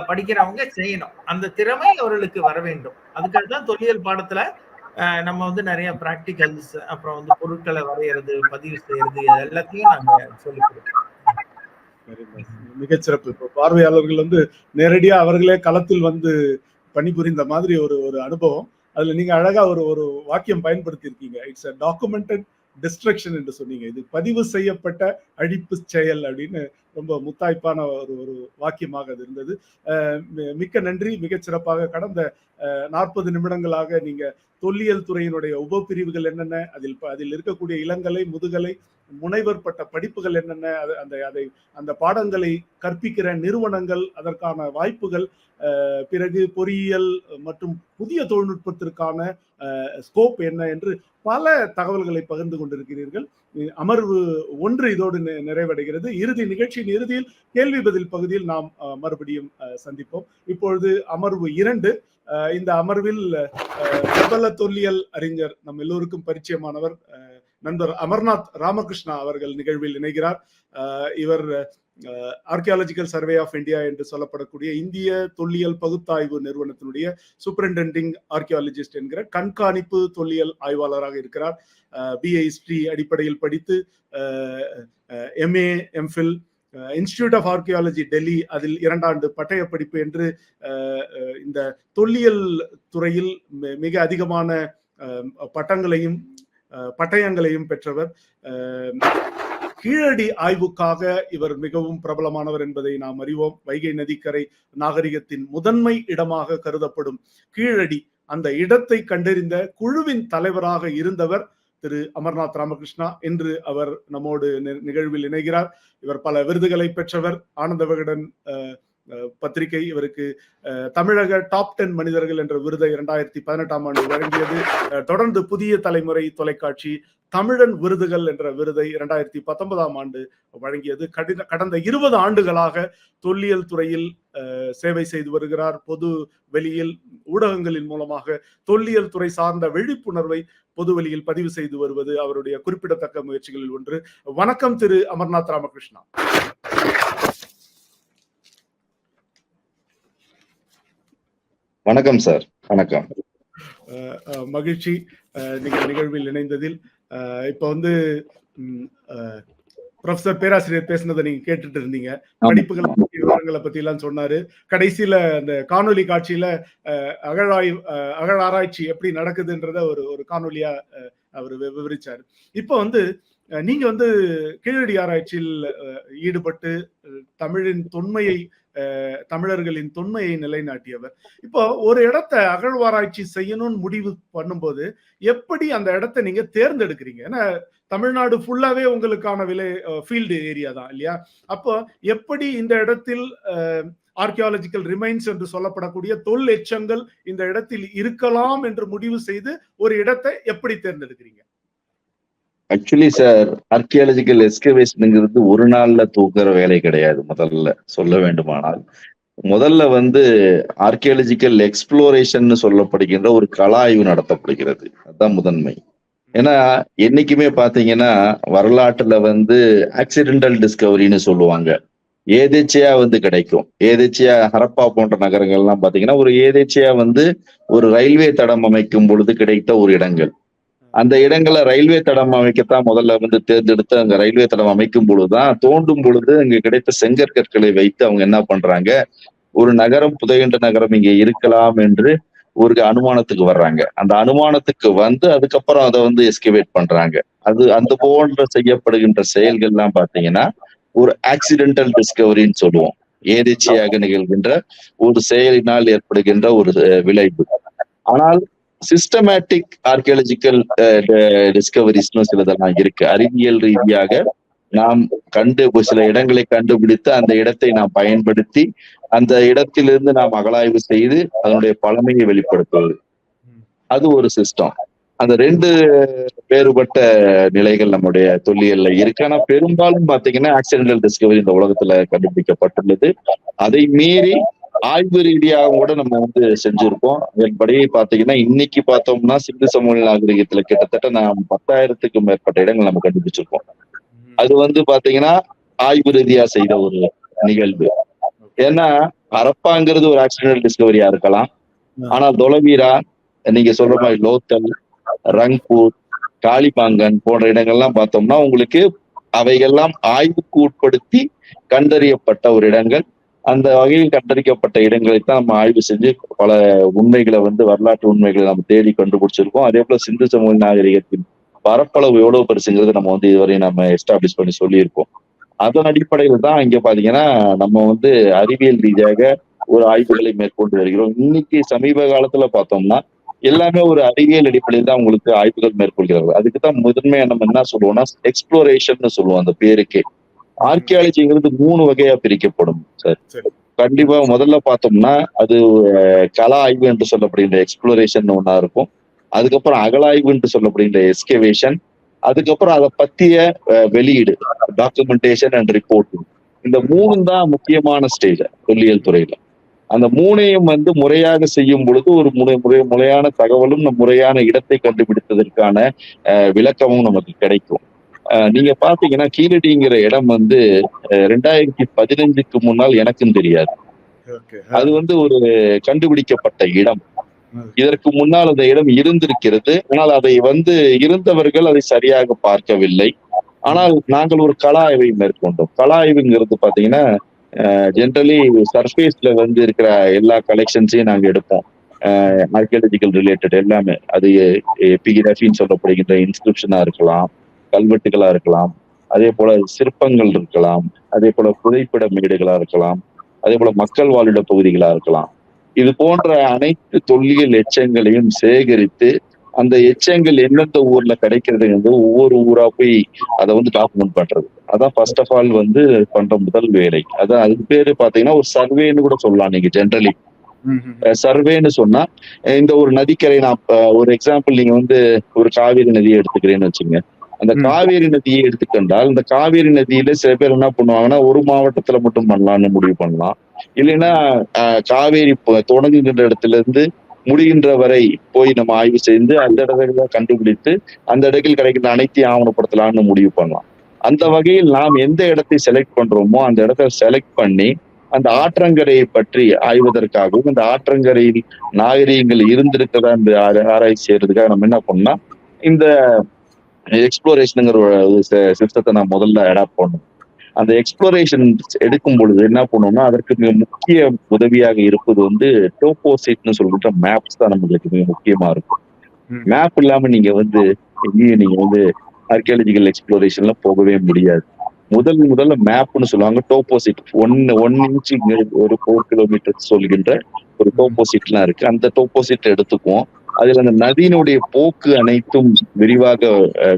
படிக்கிறவங்க செய்யணும். அந்த திறமை அவர்களுக்கு வர வேண்டும். அதுக்காக தான் தொல்லியல் பாடத்துல நம்ம வந்து நிறைய பிராக்டிகல்ஸ், அப்புறம் வந்து பொருட்களை வரைகிறது, பதிவு செய்யறது, எல்லாத்தையும் நாங்க சொல்லிக் கொடுக்கிறோம். மிகச்சிறப்பு. இப்போ பார்வையாளர்கள் வந்து நேரடியா அவர்களே களத்தில் வந்து பணிபுரிந்த மாதிரி ஒரு அனுபவம். அதுல நீங்க அழகா ஒரு வாக்கியம் பயன்படுத்தி இருக்கீங்க. இட்ஸ் அ டாக்குமெண்டட் டிஸ்ட்ரக்ஷன் என்று சொன்னீங்க. இது பதிவு செய்யப்பட்ட அழிப்பு செயல் அப்படின்னு ரொம்ப முத்தாய்ப்பான ஒரு வாக்கியமாக அது இருந்தது. மிக்க நன்றி. மிகச் சிறப்பாக கடந்த 40 நிமிடங்களாக நீங்க தொல்லியல் துறையினுடைய உபப்பிரிவுகள் என்னென்ன, அதில் இருக்கக்கூடிய இளங்கலை, முதுகலை, முனைவர் பட்ட படிப்புகள் என்னென்ன, அந்த பாடங்களை கற்பிக்கிற நிறுவனங்கள், அதற்கான வாய்ப்புகள், பிறகு பொறியியல் மற்றும் புதிய தொழில்நுட்பத்திற்கான ஸ்கோப் என்ன என்று பல தகவல்களை பகிர்ந்து கொண்டிருக்கிறீர்கள். அமர்வு 1 இதோடு நிறைவடைகிறது. நிகழ்ச்சியின் இறுதியில் கேள்வி பதில் பகுதியில் நாம் மறுபடியும் சந்திப்போம். இப்பொழுது அமர்வு 2. இந்த அமர்வில் பிரபல தொல்லியல் அறிஞர், நம் எல்லோருக்கும் பரிச்சயமானவர், நண்பர் அமர்நாத் ராமகிருஷ்ணா அவர்கள் நிகழ்வில் இணைகிறார். இவர் ஆர்கியாலஜிக்கல் சர்வே ஆஃப் இந்தியா என்று சொல்லப்படக்கூடிய இந்திய தொல்லியல் பகுத்தாய்வு நிறுவனத்தினுடைய சூப்பரிண்டெண்டிங் ஆர்கியாலஜிஸ்ட் என்கிற கண்காணிப்பு தொல்லியல் ஆய்வாளராக இருக்கிறார். பிஏ ஹிஸ்டரி அடிப்படையில் படித்து MA, MPhil, institute of archaeology Delhi, அதில் 2 ஆண்டு பட்டய படிப்பு என்று இந்த தொல்லியல் துறையில் மிக அதிகமான பட்டயங்களையும் பெற்றவர். கீழடி ஆய்வுக்காக இவர் மிகவும் பிரபலமானவர் என்பதை நாம் அறிவோம். வைகை நதிக்கரை நாகரிகத்தின் முதன்மை இடமாக கருதப்படும் கீழடி, அந்த இடத்தை கண்டறிந்த குழுவின் தலைவராக இருந்தவர் திரு அமர்நாத் ராமகிருஷ்ணா. இன்று அவர் நம்மோடு நிகழ்வில் இணைகிறார். இவர் பல விருதுகளை பெற்றவர். ஆனந்த விகடன் பத்திரிகை இவருக்கு தமிழக டாப் 10 மனிதர்கள் என்ற விருதை 2018ஆம் ஆண்டு வழங்கியது. தொடர்ந்து புதிய தலைமுறை தொலைக்காட்சி தமிழன் விருதுகள் என்ற விருதை 2019ஆம் ஆண்டு வழங்கியது. கடந்த 20 ஆண்டுகளாக தொல்லியல் துறையில் சேவை செய்து வருகிறார். பொது வெளியில் ஊடகங்களின் மூலமாக தொல்லியல் துறை சார்ந்த விழிப்புணர்வை பொது வெளியில் பதிவு செய்து வருவது அவருடைய குறிப்பிடத்தக்க முயற்சிகளில் ஒன்று. வணக்கம் திரு அமர்நாத் ராமகிருஷ்ணா. வணக்கம் சார். வணக்கம். மகிழ்ச்சி நீங்கள் நிகழ்வில் இணைந்ததில். இப்ப வந்து ப்ரொஃபசர் பேராசிரியர் பேசினதை நீங்க கேட்டுட்டு இருந்தீங்க. படிப்புகள் விவரங்களை பத்தி எல்லாம் சொன்னாரு. கடைசியில அந்த காணொலி காட்சியில அகழாராய்ச்சி எப்படி நடக்குதுன்றத ஒரு காணொலியா அவர் விவரிச்சாரு. இப்ப வந்து நீங்க கீழடி ஆராய்ச்சியில் ஈடுபட்டு தமிழின் தொன்மையை தமிழர்களின் தொன்மையை நிலைநாட்டியவர். இப்போ ஒரு இடத்தை அகழ்வாராய்ச்சி செய்யணும்னு முடிவு பண்ணும்போது எப்படி அந்த இடத்தை நீங்க தேர்ந்தெடுக்கிறீங்க? ஏன்னா தமிழ்நாடு ஃபுல்லாவே உங்களுக்கான ஃபீல்டு ஏரியா தான் இல்லையா? அப்போ எப்படி இந்த இடத்தில் ஆர்கியாலஜிக்கல் ரிமைன்ஸ் என்று சொல்லப்படக்கூடிய தொல் எச்சங்கள் இந்த இடத்தில் இருக்கலாம் என்று முடிவு செய்து ஒரு இடத்தை எப்படி தேர்ந்தெடுக்கிறீங்க? ஆக்சுவலி சார், ஆர்கியாலஜிக்கல் எக்ஸ்கவேஷனுங்கிறது ஒரு நாள்ல தூக்குற வேலை கிடையாது. முதல்ல சொல்ல வேண்டுமானால், முதல்ல ஆர்கியாலஜிக்கல் எக்ஸ்ப்ளோரேஷன் சொல்லப்படுகின்ற ஒரு கள ஆய்வு நடத்தப்படுகிறது. அதுதான் முதன்மை. ஏன்னா என்னைக்குமே பாத்தீங்கன்னா வரலாற்றுல ஆக்சிடென்டல் டிஸ்கவரின்னு சொல்லுவாங்க. ஏதேச்சையா கிடைக்கும். ஏதேச்சையா ஹரப்பா போன்ற நகரங்கள்லாம் பாத்தீங்கன்னா ஒரு ஏதேச்சையா ஒரு ரயில்வே தடம் அமைக்கும் பொழுது கிடைத்த ஒரு இடங்கள். அந்த இடங்களை ரயில்வே தடம் அமைக்கத்தான் முதல்ல தேர்ந்தெடுத்து அங்க ரயில்வே தடம் அமைக்கும் பொழுதுதான் தோண்டும் பொழுது அங்க கிடைத்த செங்கற்கற்களை வைத்து அவங்க என்ன பண்றாங்க, ஒரு நகரம் புதைகின்ற நகரம் இங்க இருக்கலாம் என்று ஒரு அனுமானத்துக்கு வர்றாங்க. அந்த அனுமானத்துக்கு அதுக்கப்புறம் அதை எஸ்கவேட் பண்றாங்க. அது அந்த போன்ற செய்யப்படுகின்ற செயல்கள்லாம் பாத்தீங்கன்னா ஒரு ஆக்சிடென்டல் டிஸ்கவரின்னு சொல்லுவோம். ஏதேச்சையாக நிகழ்கின்ற ஒரு செயலினால் ஏற்படுகின்ற ஒரு விளைவு. ஆனால் சிஸ்டமேட்டிக் ஆர்கியாலஜிக்கல் டிஸ்கவரிஸ்னு சிலதெல்லாம் இருக்கு. அறிவியல் ரீதியாக நாம் சில இடங்களை கண்டுபிடித்து அந்த இடத்தை நாம் பயன்படுத்தி அந்த இடத்திலிருந்து நாம் அகழாய்வு செய்து அதனுடைய பழமையை வெளிப்படுத்துவது, அது ஒரு சிஸ்டம். அந்த ரெண்டு வேறுபட்ட நிலைகள் நம்முடைய தொல்லியல்ல இருக்கு. ஆனா பெரும்பாலும் பாத்தீங்கன்னா ஆக்சிடென்டல் டிஸ்கவரி இந்த உலகத்துல கண்டுபிடிக்கப்பட்டுள்ளது. அதை மீறி ஆய்வு ரீதியாக கூட நம்ம செஞ்சிருக்கோம். அதன்படி பாத்தீங்கன்னா இன்னைக்கு பார்த்தோம்னா சிந்து சமவெளி நாகரிகத்துல கிட்டத்தட்ட 10,000க்கும் மேற்பட்ட இடங்கள் நம்ம கண்டுபிடிச்சிருக்கோம். அது பாத்தீங்கன்னா ஆய்வு ரீதியா செய்த ஒரு நிகழ்வு. ஏன்னா ஹரப்பாங்கிறது ஒரு ஆக்சிடென்டல் டிஸ்கவரியா இருக்கலாம். ஆனா தொலவீரா, நீங்க சொல்ற மாதிரி லோத்தல், ரங்பூர், காளிபாங்கன் போன்ற இடங்கள்லாம் பார்த்தோம்னா உங்களுக்கு அவைகள்லாம் ஆய்வுக்கு உட்படுத்தி கண்டறியப்பட்ட ஒரு இடங்கள். அந்த வகையில் கண்டறிக்கப்பட்ட இடங்களைத்தான் நம்ம ஆய்வு செஞ்சு பல உண்மைகளை வரலாற்று உண்மைகளை நம்ம தேடி கண்டுபிடிச்சிருக்கோம். அதே போல சிந்து சமவெளி நாகரிகத்தின் பரப்பளவு எவ்வளவு பெருசுங்கிறது நம்ம இதுவரை நம்ம எஸ்டாப்ளிஷ் பண்ணி சொல்லியிருக்கோம். அதன் அடிப்படையில தான் இங்க பாத்தீங்கன்னா நம்ம அறிவியல் ரீதியாக ஒரு ஆய்வுகளை மேற்கொண்டு வருகிறோம். இன்னைக்கு சமீப காலத்துல பார்த்தோம்னா எல்லாமே ஒரு அறிவியல் அடிப்படையில் தான் உங்களுக்கு ஆய்வுகள் மேற்கொள்கிறார்கள். அதுக்குதான் முதன்மையா நம்ம என்ன சொல்லுவோம்னா எக்ஸ்ப்ளோரேஷன் சொல்லுவோம் அந்த பேருக்கே. ஆர்கியாலஜிங்கிறது 3 வகையா பிரிக்கப்படும் சார். கண்டிப்பா முதல்ல பார்த்தோம்னா அது கள ஆய்வு என்று சொல்லப்படுகின்ற எக்ஸ்ப்ளோரேஷன் ஒன்னா இருக்கும். அதுக்கப்புறம் அகழாய்வு என்று சொல்லப்படுகின்ற எஸ்கவேஷன், அதுக்கப்புறம் அதை பத்திய வெளியீடு டாக்குமெண்டேஷன் அண்ட் ரிப்போர்ட்டிங். இந்த 3 தான் முக்கியமான ஸ்டேஜ் தொல்லியல் துறையில. அந்த 3ஐயும் முறையாக செய்யும் பொழுது ஒரு முறையான தகவலும் முறையான இடத்தை கண்டுபிடித்ததற்கான விளக்கமும் நமக்கு கிடைக்கும். நீங்க பாத்தீங்கன்னா கீழடிங்கிற இடம் 2015க்கு முன்னால் எனக்கும் தெரியாது. அது ஒரு கண்டுபிடிக்கப்பட்ட இடம். இதற்கு முன்னால் அந்த இடம் இருந்திருக்கிறது. ஆனால் அதை இருந்தவர்கள் அதை சரியாக பார்க்கவில்லை. ஆனால் நாங்கள் ஒரு கள ஆய்வை மேற்கொண்டோம். கள ஆய்வுங்கிறது பாத்தீங்கன்னா ஜென்ரலி சர்ஃபேஸ்ல இருக்கிற எல்லா கலெக்ஷன்ஸையும் நாங்க எடுப்போம். ஆர்கியாலஜிக்கல் ரிலேட்டட் எல்லாமே. அது எபிகிராஃபின்னு சொல்லப்படுகின்ற இன்ஸ்கிரிப்ஷனா இருக்கலாம், கல்வெட்டுகளா இருக்கலாம், அதே போல சிற்பங்கள் இருக்கலாம், அதே போல புதைப்பிட மேடுகளா இருக்கலாம், அதே போல மக்கள் வாழிட பகுதிகளா இருக்கலாம். இது போன்ற அனைத்து தொல்லியல் எச்சங்களையும் சேகரித்து அந்த எச்சங்கள் எந்தெந்த ஊர்ல கிடைக்கிறது ஒவ்வொரு ஊரா போய் அதை டாக்குமெண்ட் பண்றது. அதான் ஃபர்ஸ்ட் ஆஃப் ஆல் பண்ற முதல் வேலை. அதான் அதுக்கு பேரு பாத்தீங்கன்னா ஒரு சர்வேன்னு கூட சொல்லலாம். நீங்க ஜென்ரலி சர்வேன்னு சொன்னா இந்த ஒரு நதிக்கரை, நான் ஒரு எக்ஸாம்பிள் நீங்க ஒரு காவேரி நதியை எடுத்துக்கிறேன்னு வச்சுங்க. அந்த காவேரி நதியை எடுத்துக்கொண்டால் இந்த காவேரி நதியில சில பேர் என்ன பண்ணுவாங்கன்னா ஒரு மாவட்டத்துல மட்டும் பண்ணலாம்னு முடிவு பண்ணலாம். இல்லைன்னா காவேரி தொடங்குகின்ற இடத்துல இருந்து முடிகின்ற வரை போய் நம்ம ஆய்வு செய்து அந்த இடத்துல கண்டுபிடித்து அந்த இடத்தில் கிடைக்கின்ற அனைத்தையும் ஆவணப்படுத்தலாம்னு முடிவு பண்ணலாம். அந்த வகையில் நாம் எந்த இடத்தை செலக்ட் பண்றோமோ அந்த இடத்த செலக்ட் பண்ணி அந்த ஆற்றங்கரையை பற்றி ஆய்வதற்காகவும் இந்த ஆற்றங்கரையில் நாகரீகங்கள் இருந்திருக்கதா இந்த ஆராய்ச்சி செய்யறதுக்காக நம்ம என்ன பண்ணோம்னா இந்த எக்ஸ்ப்ளோரேஷனுங்கிற ஒரு சிஸ்டத்தை நான் முதல்ல அடாப்ட் பண்ணணும். அந்த எக்ஸ்ப்ளோரேஷன் எடுக்கும் பொழுது என்ன பண்ணுவோம்னா அதற்கு மிக முக்கிய உதவியாக இருப்பது டோபோசைட்னு சொல்லிட்டு மேப்ஸ் தான் நம்மளுக்கு மிக முக்கியமா இருக்கும். மேப் இல்லாம நீங்க எங்கேயும் நீங்க ஆர்கியாலஜிக்கல் எக்ஸ்ப்ளோரேஷன்ல போகவே முடியாது. முதல்ல மேப்னு சொல்லுவாங்க. டோபோசிட் 1 இன்ச் ஒரு 4 கிலோமீட்டர் சொல்கின்ற ஒரு டோபோசிட்லாம் இருக்கு. அந்த டோபோசிட் எடுத்துக்குவோம். அதுல அந்த நதியினுடைய போக்கு அனைத்தும்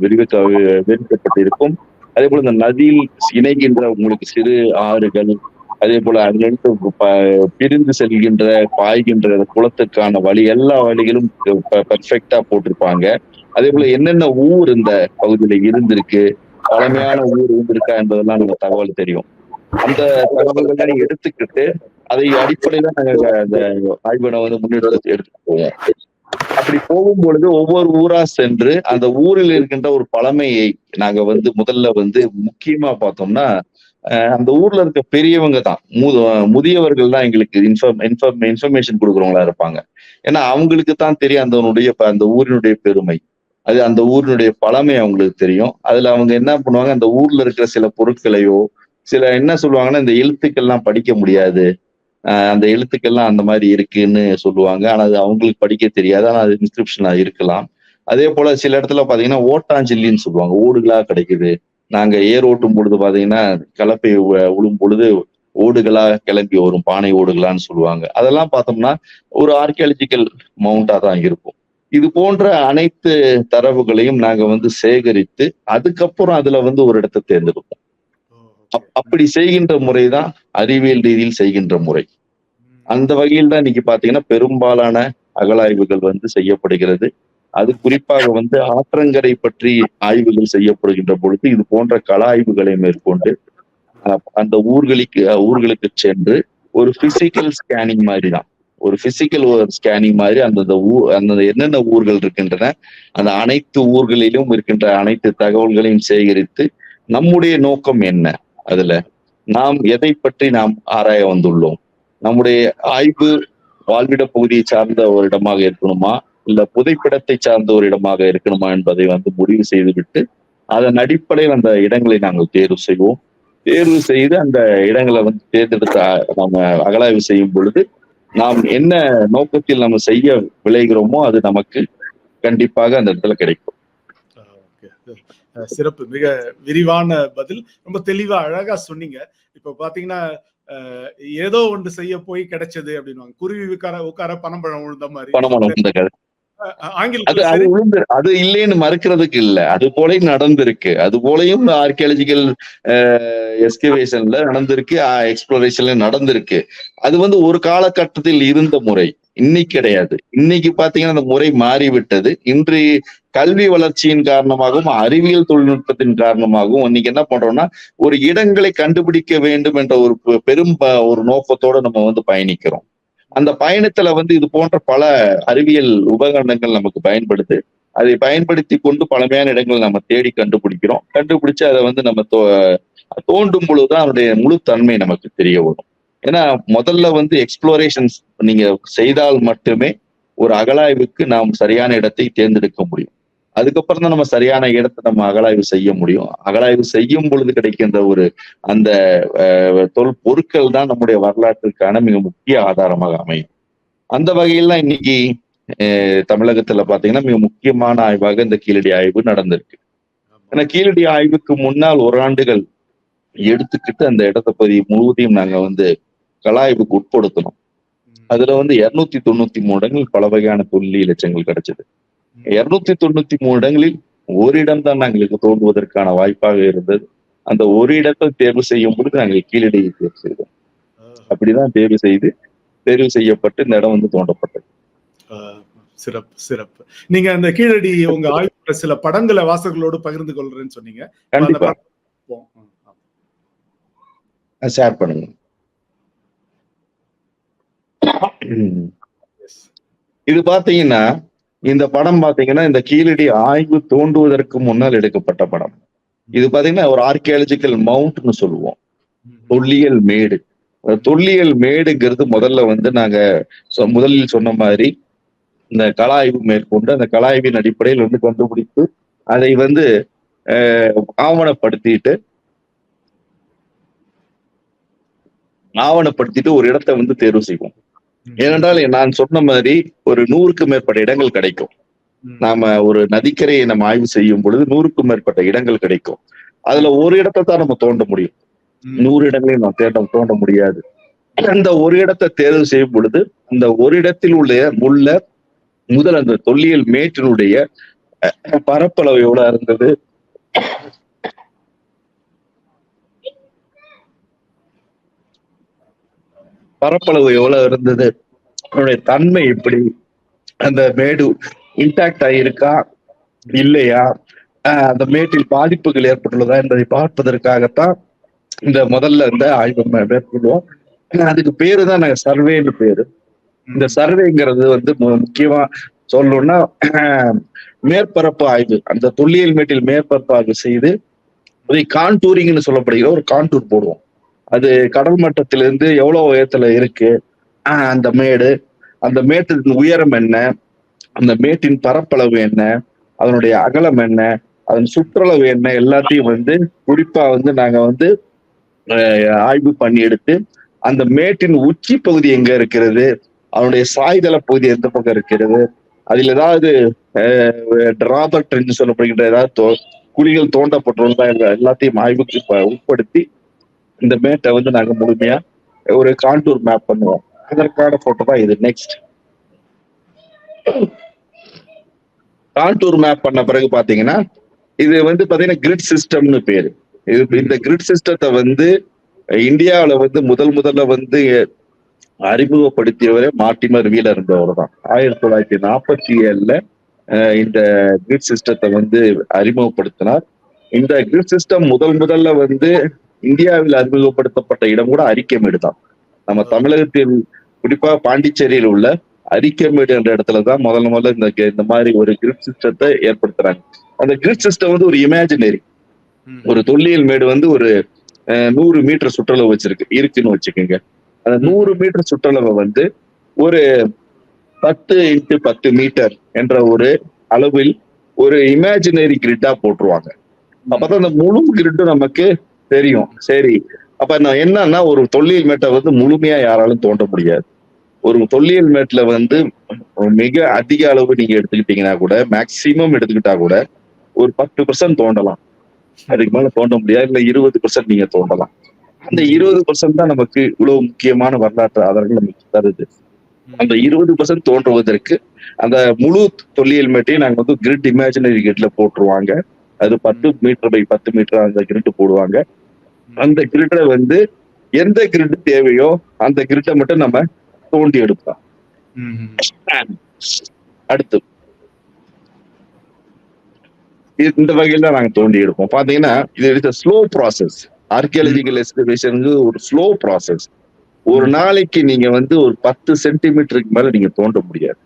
விரிவிக்கப்பட்டிருக்கும். அதே போல இந்த நதியில் இணைகின்ற உங்களுக்கு சிறு ஆறுகள், அதே போல அதிலிருந்து பிரிந்து செல்கின்ற பாய்கின்ற குளத்துக்கான வழி, எல்லா வழிகளும் பெர்ஃபெக்டா போட்டிருப்பாங்க. அதே போல என்னென்ன ஊர் இந்த பகுதியில இருந்திருக்கு, பழமையான ஊர் இருந்திருக்கா என்பதெல்லாம் நமக்கு தகவல் தெரியும். அந்த தகவல்களை எடுத்துக்கிட்டு அதை அடிப்படையில நாங்க அந்த ஆய்வினை வந்து எடுத்துட்டு போவோம். அப்படி போகும்பொழுது ஒவ்வொரு ஊரா சென்று அந்த ஊரில் இருக்கின்ற ஒரு பழமையை நாங்க வந்து முதல்ல வந்து முக்கியமா பார்த்தோம்னா, அந்த ஊர்ல இருக்க பெரியவங்க தான், முதியவர்கள் தான் எங்களுக்கு இன்ஃபர்மேஷன் கொடுக்குறவங்களா இருப்பாங்க. ஏன்னா அவங்களுக்கு தான் தெரியும் அந்த ஊரினுடைய பெருமை, அது அந்த ஊரினுடைய பழமை அவங்களுக்கு தெரியும். அதுல அவங்க என்ன பண்ணுவாங்க, அந்த ஊர்ல இருக்கிற சில பொருட்களையோ, சில என்ன சொல்லுவாங்கன்னா, இந்த எழுத்துக்கள்லாம் படிக்க முடியாது, அந்த எழுத்துக்கள்லாம் அந்த மாதிரி இருக்குன்னு சொல்லுவாங்க. ஆனா அது அவங்களுக்கு படிக்க தெரியாது. ஆனா அது இன்ஸ்கிரிப்ஷனா இருக்கலாம். அதே போல சில இடத்துல பாத்தீங்கன்னா ஓட்டாஞ்சில்லின்னு சொல்லுவாங்க. ஓடுகளா கிடைக்குது. நாங்க ஏர் ஓட்டும் பொழுது பாத்தீங்கன்னா கலப்பை உழும் பொழுது ஓடுகளா கிளம்பி வரும், பானை ஓடுகளான்னு சொல்லுவாங்க. அதெல்லாம் பார்த்தோம்னா ஒரு ஆர்கியாலஜிக்கல் மவுண்டா தான் இருக்கும். இது போன்ற அனைத்து தரவுகளையும் நாங்க வந்து சேகரித்து அதுக்கப்புறம் அதுல வந்து ஒரு இடத்தை தேர்ந்தெடுப்போம். அப்படி செய்கின்ற முறைதான் அறிவியல் ரீதியில் செய்கின்ற முறை. அந்த வகையில் தான் இன்னைக்கு பாத்தீங்கன்னா பெரும்பாலான அகழாய்வுகள் வந்து செய்யப்படுகிறது. அது குறிப்பாக வந்து ஆற்றங்கரை பற்றி ஆய்வுகள் செய்யப்படுகின்ற பொழுது இது போன்ற கள ஆய்வுகளை மேற்கொண்டு அந்த ஊர்களுக்கு சென்று ஒரு பிசிக்கல் ஸ்கேனிங் மாதிரி தான், ஒரு பிசிக்கல் ஸ்கேனிங் மாதிரி அந்த என்னென்ன ஊர்கள் இருக்கின்றன, அந்த அனைத்து ஊர்களிலும் இருக்கின்ற அனைத்து தகவல்களையும் சேகரித்து நம்முடைய நோக்கம் என்ன, அதுல நாம் எதை பற்றி நாம் ஆராய வந்துள்ளோம், நம்முடைய ஆய்வு வாழ்விட பகுதியை சார்ந்த ஒரு இடமாக இருக்கணுமா, இல்ல புதைப்பிடத்தை சார்ந்த ஒரு இடமாக இருக்கணுமா என்பதை வந்து முடிவு செய்துவிட்டு அதன் அடிப்படையில் அந்த இடங்களை நாங்கள் தேர்வு செய்வோம். தேர்வு செய்து அந்த இடங்களை வந்து தேர்ந்தெடுத்து நம்ம அகழாய்வு செய்யும் பொழுது நாம் என்ன நோக்கத்தில் நம்ம செய்ய விளைகிறோமோ அது நமக்கு கண்டிப்பாக அந்த இடத்துல கிடைக்கும். சிறப்பு, மிக விரிவான பதில், ரொம்ப தெளிவா அழகா சொன்னீங்க. இப்ப பாத்தீங்கன்னா ஏதோ ஒன்று செய்ய போய் கிடைச்சது அப்படின்வாங்க, குருவி உட்கார பனம்பழம் விழுந்த மாதிரி. அது இல்லைன்னு மறுக்கிறதுக்கு இல்ல, அது போல நடந்திருக்கு. அது போலயும் ஆர்கியாலஜிக்கல் எஸ்கவேஷன்ல நடந்திருக்கு, எக்ஸ்ப்ளோரேஷன்ல நடந்திருக்கு. அது வந்து ஒரு காலகட்டத்தில் இருந்த முறை, இன்னைக்கு கிடையாது. இன்னைக்கு பாத்தீங்கன்னா அந்த முறை மாறிவிட்டது. இன்று கல்வி வளர்ச்சியின் காரணமாகவும் அறிவியல் தொழில்நுட்பத்தின் காரணமாகவும் இன்னைக்கு என்ன பண்றோம்னா ஒரு இடங்களை கண்டுபிடிக்க வேண்டும் என்ற ஒரு நோக்கத்தோட நம்ம வந்து பயணிக்கிறோம். அந்த பயணத்துல வந்து இது போன்ற பல அறிவியல் உபகரணங்கள் நமக்கு பயன்படுது. அதை பயன்படுத்தி கொண்டு பழமையான இடங்களை நம்ம தேடி கண்டுபிடிக்கிறோம். கண்டுபிடிச்சு அதை வந்து நம்ம தோண்டும் பொழுதுதான் அதனுடைய முழு தன்மை நமக்கு தெரிய வரும். ஏன்னா முதல்ல வந்து எக்ஸ்ப்ளோரேஷன்ஸ் நீங்க செய்தால் மட்டுமே ஒரு அகழாய்வுக்கு நாம் சரியான இடத்தை தேர்ந்தெடுக்க முடியும். அதுக்கப்புறம் தான் நம்ம சரியான இடத்தை நம்ம அகழாய்வு செய்ய முடியும். அகழாய்வு செய்யும் பொழுது கிடைக்கின்ற அந்த பொருட்கள் தான் நம்முடைய வரலாற்றுக்கான மிக முக்கிய ஆதாரமாக அமையும். அந்த வகையில் இன்னைக்கு தமிழகத்துல பாத்தீங்கன்னா மிக முக்கியமான ஆய்வாக இந்த கீழடி ஆய்வு நடந்திருக்கு. ஏன்னா கீழடி ஆய்வுக்கு முன்னால் 1 ஆண்டுகள் எடுத்துக்கிட்டு அந்த இடத்தை முழுவதையும் நாங்க வந்து கலாய்வுக்கு உட்படுத்தணும். அதுல வந்து 293 இடங்கள் பல வகையான தொல்லியல் எச்சங்கள் கிடைச்சது. 293 இடங்களில் ஒரு இடம் தான் நாங்களுக்கு தோன்றுவதற்கான வாய்ப்பாக இருந்தது. அந்த ஒரு இடத்தை தேர்வு செய்யும் பொழுது நாங்கள் கீழடியை தேர்வு செய்தோம். அப்படிதான் தேர்வு செய்யப்பட்டு இந்த இடம் வந்து தோண்டப்பட்டது. சிறப்பு சிறப்பு. நீங்க அந்த கீழடி உங்க ஆய்வுல சில படங்களை வாசகர்களோடு பகிர்ந்து கொள்றேன்னு சொன்னீங்க. கண்டிப்பா ஷேர் பண்ணுங்க. இது பாத்தீங்கன்னா இந்த படம் பாத்தீங்கன்னா இந்த கீழடி ஆய்வு தோண்டுவதற்கு முன்னால் எடுக்கப்பட்ட படம். இது பாத்தீங்கன்னா ஒரு ஆர்கியாலஜிக்கல் மவுண்ட்னு சொல்லுவோம், தொல்லியல் மேடு. தொல்லியல் மேடுங்கிறது முதல்ல வந்து நாங்க முதலில் சொன்ன மாதிரி இந்த கலாய்வு மேற்கொண்டு அந்த கலாய்வின் அடிப்படையில் வந்து கண்டுபிடித்து அதை வந்து ஆவணப்படுத்திட்டு ஒரு இடத்தை வந்து தேர்வு செய்வோம். ஏனென்றால் நான் சொன்ன மாதிரி ஒரு 100க்கு மேற்பட்ட இடங்கள் கிடைக்கும். நாம ஒரு நதிக்கரையை நம்ம ஆய்வு செய்யும் பொழுது 100க்கும் மேற்பட்ட இடங்கள் கிடைக்கும். அதுல ஒரு இடத்தை தான் நம்ம தோண்ட முடியும். 100 இடங்களையும் நம்ம தோண்ட முடியாது. அந்த ஒரு இடத்தை தேர்வு செய்யும் பொழுது அந்த ஒரு இடத்தில் உள்ள முதல் அந்த தொல்லியல் மேட்டினுடைய பரப்பளவு எவ்வளவு இருந்தது, பரப்பளவு எவ்வளவு இருந்தது, அதனுடைய தன்மை எப்படி, அந்த மேடு இன்டாக்ட் ஆகியிருக்கா இல்லையா, அந்த மேட்டில் பாதிப்புகள் ஏற்பட்டுள்ளதா என்பதை பார்ப்பதற்காகத்தான் இந்த முதல்ல இந்த ஆய்வு மேற்கொள்வோம். அதுக்கு பேரு தான் நாங்க சர்வேன்னு பேரு. இந்த சர்வேங்கிறது வந்து முக்கியமா சொல்லணும்னா மேற்பரப்பு ஆய்வு, அந்த தொல்லியல் மேட்டில் மேற்பரப்பு ஆய்வு செய்து அதை கான்டூரிங்னு சொல்லப்படுகிற ஒரு கான்டூர் போடுவோம். அது கடல் மட்டத்திலிருந்து எவ்வளவு உயரத்துல இருக்கு, அந்த மேடு, அந்த மேட்டின் உயரம் என்ன, அந்த மேட்டின் பரப்பளவு என்ன, அதனுடைய அகலம் என்ன, அதன் சுற்றளவு என்ன, எல்லாத்தையும் வந்து குறிப்பா வந்து நாங்க வந்து ஆய்வு பண்ணி எடுத்து அந்த மேட்டின் உச்சி பகுதி எங்க இருக்கிறது, அதனுடைய சாய்தள பகுதி எந்த பக்கம் இருக்கிறது, அதில் ஏதாவது டிராபர்ட் என்று சொல்லப்படுகின்ற ஏதாவது குழிகள் தோண்டப்பட்டுள்ளதா எல்லாத்தையும் ஆய்வுக்கு உட்படுத்தி இந்த மேட்டை வந்து நாங்க முழுமையா ஒரு கான்டூர் மேப் பண்ணுவோம். அதற்கான போட்டோ தான் இது. நெக்ஸ்ட் கான்டூர் மேப் பண்ண பிறகு பாத்தீங்கன்னா இது வந்து பாத்தீங்கன்னா கிரிட் சிஸ்டம்னு பேரு. இந்த கிரிட் சிஸ்டத்தை வந்து இந்தியாவில வந்து முதல்ல வந்து அறிமுகப்படுத்தியவரே மார்ட்டிமர் வீலர் என்பவர் தான். 1947 இந்த கிரிட் சிஸ்டத்தை வந்து அறிமுகப்படுத்தினார். இந்த கிரிட் சிஸ்டம் முதல்ல வந்து இந்தியாவில் அறிமுகப்படுத்தப்பட்ட இடம் கூட அரிக்கமேடு தான். நம்ம தமிழகத்தில் குறிப்பா பாண்டிச்சேரியில் உள்ள அரிக்கமேடு என்ற இடத்துலதான் முதல்ல இந்த மாதிரி ஒரு கிரிட் சிஸ்டத்தை ஏற்படுத்துறாங்க. அந்த கிரிட் சிஸ்டம் வந்து ஒரு இமேஜினரி, ஒரு தொல்லியல் மேடு வந்து ஒரு 100 மீட்டர் சுற்றளவு இருக்குன்னு வச்சுக்கோங்க. அந்த 100 மீட்டர் சுற்றளவை வந்து ஒரு 10 x 10 மீட்டர் என்ற ஒரு அளவில் ஒரு இமேஜினரி கிரிட்டா போட்டுருவாங்க. அப்பதான் அந்த முழு கிரிட்டும் நமக்கு தெரியும். சரி, அப்ப நான் என்னன்னா ஒரு தொல்லியல் மேட்டை வந்து முழுமையா யாராலும் தோண்ட முடியாது. ஒரு தொல்லியல் மேட்ல வந்து மிக அதிக அளவு நீங்க எடுத்துக்கிட்டீங்கன்னா கூட, மேக்சிமம் எடுத்துக்கிட்டா கூட ஒரு 10% தோண்டலாம். அதுக்கு மேல தோண்ட முடியாது. இல்ல 20% நீங்க தோண்டலாம். அந்த 20% தான் நமக்கு இவ்வளவு முக்கியமான வரலாற்று ஆதாரங்கள் நமக்கு தருது. அந்த 20% தோன்றுவதற்கு அந்த முழு தொல்லியல் மேட்டையும் நாங்க வந்து கிரிட் இமேஜினரி கிரிட்ல போட்டுருவாங்க. அது 10 மீட்டர் பை 10 மீட்டர் அந்த கிரிட் போடுவாங்க. அந்த கிரிட்ல வந்து எந்த கிரிட் தேவையோ அந்த கிரிட்டை மட்டும் நம்ம தோண்டி எடுப்போம். அடுத்து இந்த வகையில நாங்க தோண்டி எடுப்போம். பாத்தீங்கன்னா இது ஸ்லோ ப்ராசஸ். ஆர்கியாலஜிக்கல் எக்ஸ்கவேஷனுக்கு ஒரு ஸ்லோ ப்ராசஸ். ஒரு நாளைக்கு நீங்க வந்து ஒரு 10 சென்டிமீட்டருக்கு மேல நீங்க தோண்ட முடியாது.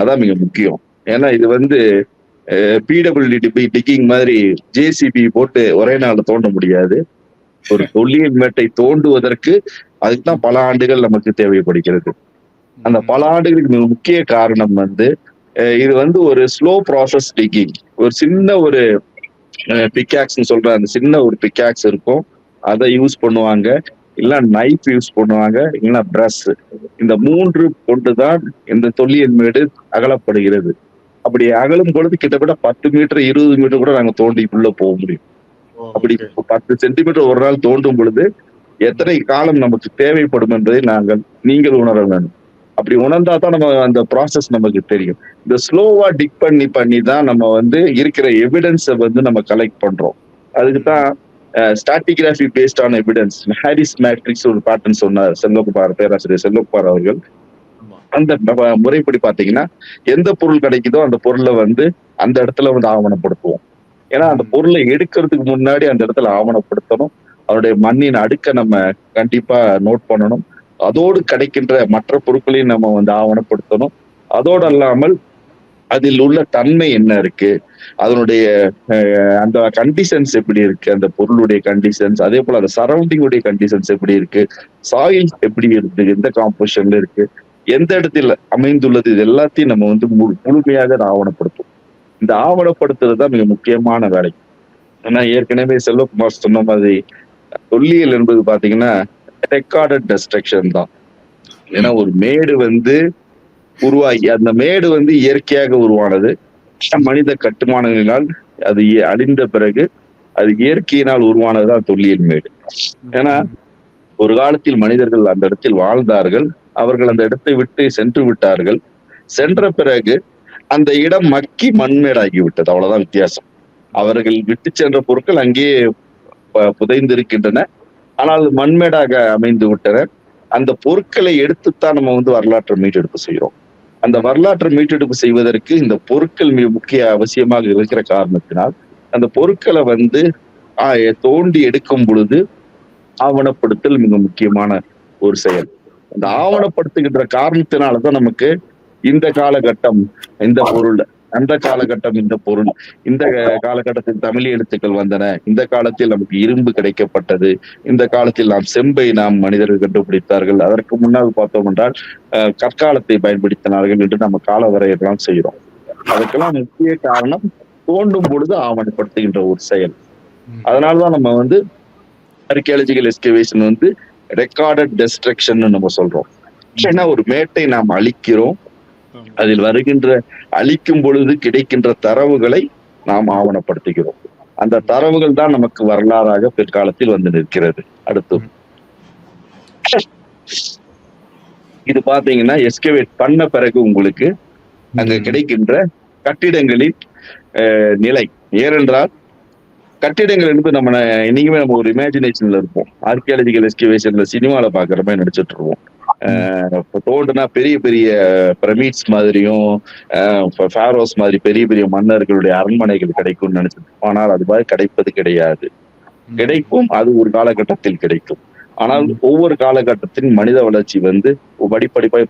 அதான் மிக முக்கியம். ஏன்னா இது வந்து பிடபிள்யூடி டிக்கிங் மாதிரி ஜேசிபி போட்டு ஒரே நாள்ல தோண்ட முடியாது. ஒரு தொல்லியல் மேட்டை தோண்டுவதற்கு அதுக்குதான் பல ஆண்டுகள் நமக்கு தேவைப்படுகிறது. அந்த பல ஆண்டுகளுக்கு மிக முக்கிய காரணம் வந்து இது வந்து ஒரு ஸ்லோ ப்ராசஸ் டிக்கிங். ஒரு சின்ன ஒரு பிக்காக்ஸ் சொல்ற அந்த சின்ன ஒரு பிக்காக்ஸ் இருக்கும், அதை யூஸ் பண்ணுவாங்க. இல்ல நைஃப் யூஸ் பண்ணுவாங்க, இல்லைன்னா பிரஷ். இந்த 3 கொண்டுதான் இந்த தொல்லியல் மேடு அகலப்படுகிறது. அப்படி அகலும் பொழுது கிட்டத்தட்ட 10 மீட்டர் 20 மீட்டர் கூட நாங்க தோண்டி உள்ள போக முடியும். அப்படி 10 சென்டிமீட்டர் ஒரு நாள் தோண்டும் பொழுது எத்தனை காலம் நமக்கு தேவைப்படும் என்பதை நீங்கள் உணர வேண்டும். அப்படி உணர்ந்தா தான் நம்ம அந்த ப்ராசஸ் நமக்கு தெரியும். இந்த ஸ்லோவா டிக் பண்ணி தான் நம்ம வந்து இருக்கிற எவிடன்ஸை வந்து நம்ம கலெக்ட் பண்றோம். அதுக்குதான் stratigraphy based on evidence, Harris matrix ஒரு பேட்டர்ன் சொன்னார் பேராசிரியர் செல்வகுமார் அவர்கள். அந்த முறைப்படி பாத்தீங்கன்னா எந்த பொருள் கிடைக்குதோ அந்த பொருளை வந்து அந்த இடத்துல வந்து ஆவணப்படுத்துவோம். ஏன்னா அந்த பொருளை எடுக்கிறதுக்கு முன்னாடி அந்த இடத்துல ஆவணப்படுத்தணும். அவருடைய மண்ணின் அடுக்க நம்ம கண்டிப்பா நோட் பண்ணணும். அதோடு கிடைக்கின்ற மற்ற பொருட்களையும் நம்ம வந்து ஆவணப்படுத்தணும். அதோடு அல்லாமல் அதில் உள்ள தன்மை என்ன இருக்கு, அதனுடைய அந்த கண்டிஷன்ஸ் எப்படி இருக்கு, அந்த பொருளுடைய கண்டிஷன்ஸ், அதே போல அந்த சரௌண்டிங் உடைய கண்டிஷன்ஸ் எப்படி இருக்கு, சாயில் எப்படி இருக்கு, எந்த காம்போசிஷன்ல இருக்கு, எந்த இடத்துல அமைந்துள்ளது, இது எல்லாத்தையும் நம்ம வந்து முழுமையாக ஆவணப்படுத்தும். இந்த ஆவணப்படுத்துறது தான் மிக முக்கியமான வேலை. ஏன்னா ஏற்கனவே செல்வகுமார் சொன்ன மாதிரி தொல்லியல் என்பது பாத்தீங்கன்னா ரெக்கார்டட் டெஸ்ட்ரக்ஷன் தான். ஏன்னா ஒரு மேடு வந்து உருவாகி அந்த மேடு வந்து இயற்கையாக உருவானது. மனித கட்டுமானங்களினால் அது அழிந்த பிறகு அது இயற்கையினால் உருவானதுதான் தொல்லியல் மேடு. ஏன்னா ஒரு காலத்தில் மனிதர்கள் அந்த இடத்தில் வாழ்ந்தார்கள், அவர்கள் அந்த இடத்தை விட்டு சென்று விட்டார்கள். சென்ற பிறகு அந்த இடம் மக்கி மண்மேடாகி விட்டது, அவ்வளவுதான் வித்தியாசம். அவர்கள் விட்டு சென்ற பொருட்கள் அங்கேயே புதைந்து இருக்கின்றன, ஆனால் மண்மேடாக அமைந்து விட்டன. அந்த பொருட்களை எடுத்துத்தான் நம்ம வரலாற்றை மீட்டெடுப்பு செய்கிறோம். அந்த வரலாற்றை மீட்டெடுப்பு செய்வதற்கு இந்த பொருட்கள் மிக முக்கிய அவசியமாக இருக்கிற காரணத்தினால் அந்த பொருட்களை தோண்டி எடுக்கும் பொழுது ஆவணப்படுத்தல் மிக முக்கியமான ஒரு செயல். அந்த ஆவணப்படுத்துகின்ற காரணத்தினாலதான் நமக்கு இந்த காலகட்டம் இந்த பொருள், அந்த காலகட்டம் இந்த பொருள், இந்த காலகட்டத்தில் தமிழ் எழுத்துக்கள் வந்தன, இந்த காலத்தில் நமக்கு இரும்பு கிடைக்கப்பட்டது, இந்த காலத்தில் செம்பை மனிதர்கள் கண்டுபிடித்தார்கள், அதற்கு முன்னால் பார்த்தோம் என்றால் கற்காலத்தை பயன்படுத்தினார்கள் என்று நம்ம கால வரையெல்லாம் செய்கிறோம். அதுக்கெல்லாம் முக்கிய காரணம் தோண்டும் பொழுது ஆவணப்படுத்துகின்ற ஒரு செயல். அதனாலதான் நம்ம ஆர்கியாலஜிக்கல் எஸ்கவேஷன் ரெக்கார்டட் டெஸ்ட்ரக்ஷன் நம்ம சொல்றோம். ஏன்னா ஒரு மேட்டை நாம் அழிக்கிறோம், அதில் வருகின்ற அழிக்கும் பொழுது கிடைக்கின்ற தரவுகளை நாம் ஆவணப்படுத்துகிறோம். அந்த தரவுகள் தான் நமக்கு வரலாறாக பிற்காலத்தில் நிற்கிறது. அடுத்து இது பாத்தீங்கன்னா எஸ்கவேட் பண்ண பிறகு உங்களுக்கு அங்க கிடைக்கின்ற கட்டிடங்களின் நிலை. ஏனென்றால் கட்டிடங்கள் என்பது இன்னைக்குமே நம்ம ஒரு இமேஜினேஷன்ல இருப்போம். ஆர்கியாலஜிக்கல் எஸ்கவேஷன்ல சினிமால பாக்குற மாதிரி நடிச்சிட்டு இருப்போம். தோண்டுனா பெரிய பெரிய பிரமிட்ஸ் மாதிரியும் ஃபாரோஸ் மாதிரி பெரிய பெரிய மன்னர்களுடைய அரண்மனைகள் கிடைக்கும்னு நினைச்சிட்டு, ஆனால் அது மாதிரி கிடைப்பது கிடையாது. கிடைக்கும், அது ஒரு காலகட்டத்தில் கிடைக்கும். ஆனால் ஒவ்வொரு காலகட்டத்தின் மனித வளர்ச்சி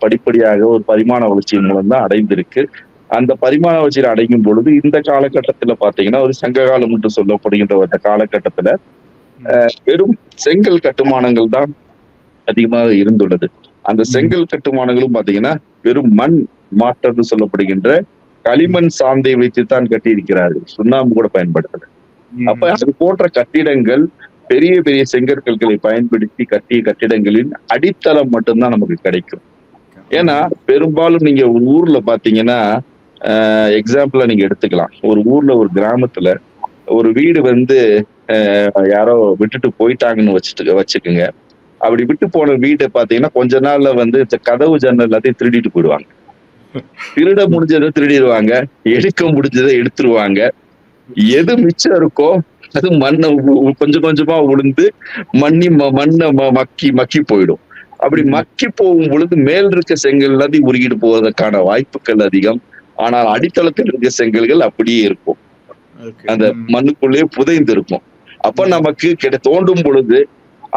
படிப்படியாக ஒரு பரிமாண வளர்ச்சியின் மூலம் தான் அடைந்திருக்கு. அந்த பரிமாண வளர்ச்சியில் அடையும் பொழுது இந்த காலகட்டத்துல பாத்தீங்கன்னா ஒரு சங்ககாலம் என்று சொல்லப்படுகின்ற அந்த காலகட்டத்துல வெறும் செங்கல் கட்டுமானங்கள் தான் அதிகமாக இருந்துள்ளது. அந்த செங்கல் கட்டுமானங்களும் பாத்தீங்கன்னா வெறும் மண் மாற்று சொல்லப்படுகின்ற களிமண் சாந்தை வைத்துத்தான் கட்டி இருக்கிறார்கள், சுண்ணாம்பு கூட பயன்படுத்தல. அப்ப அது போன்ற கட்டிடங்கள் பெரிய பெரிய செங்கற்கல்களை பயன்படுத்தி கட்டிய கட்டிடங்களின் அடித்தளம் மட்டும்தான் நமக்கு கிடைக்கும். ஏன்னா பெரும்பாலும் நீங்க ஊர்ல பாத்தீங்கன்னா எக்ஸாம்பிளா நீங்க எடுத்துக்கலாம். ஒரு ஊர்ல ஒரு கிராமத்துல ஒரு வீடு யாரோ விட்டுட்டு போயிட்டாங்கன்னு வச்சுக்குங்க. அப்படி விட்டு போன வீட்டை பாத்தீங்கன்னா கொஞ்ச நாள்ல இந்த கதவு ஜன்னல் எல்லாத்தையும் திருடிட்டு போயிடுவாங்க. திருட முடிஞ்சதை திருடிடுவாங்க, எடுக்க முடிஞ்சதை எடுத்துருவாங்க. எது மிச்சம் இருக்கோ அது மண்ணை கொஞ்சம் கொஞ்சமா உளுந்து மண்ணை மக்கி போயிடும். அப்படி மக்கி போகும் பொழுது மேல் இருக்க செங்கல் எல்லாத்தையும் உருகிட்டு போவதற்கான வாய்ப்புகள் அதிகம். ஆனால் அடித்தளத்தில் இருக்க செங்கல்கள் அப்படியே இருக்கும், அந்த மண்ணுக்குள்ளேயே புதைந்து இருக்கும். அப்ப நமக்கு தோண்டும் பொழுது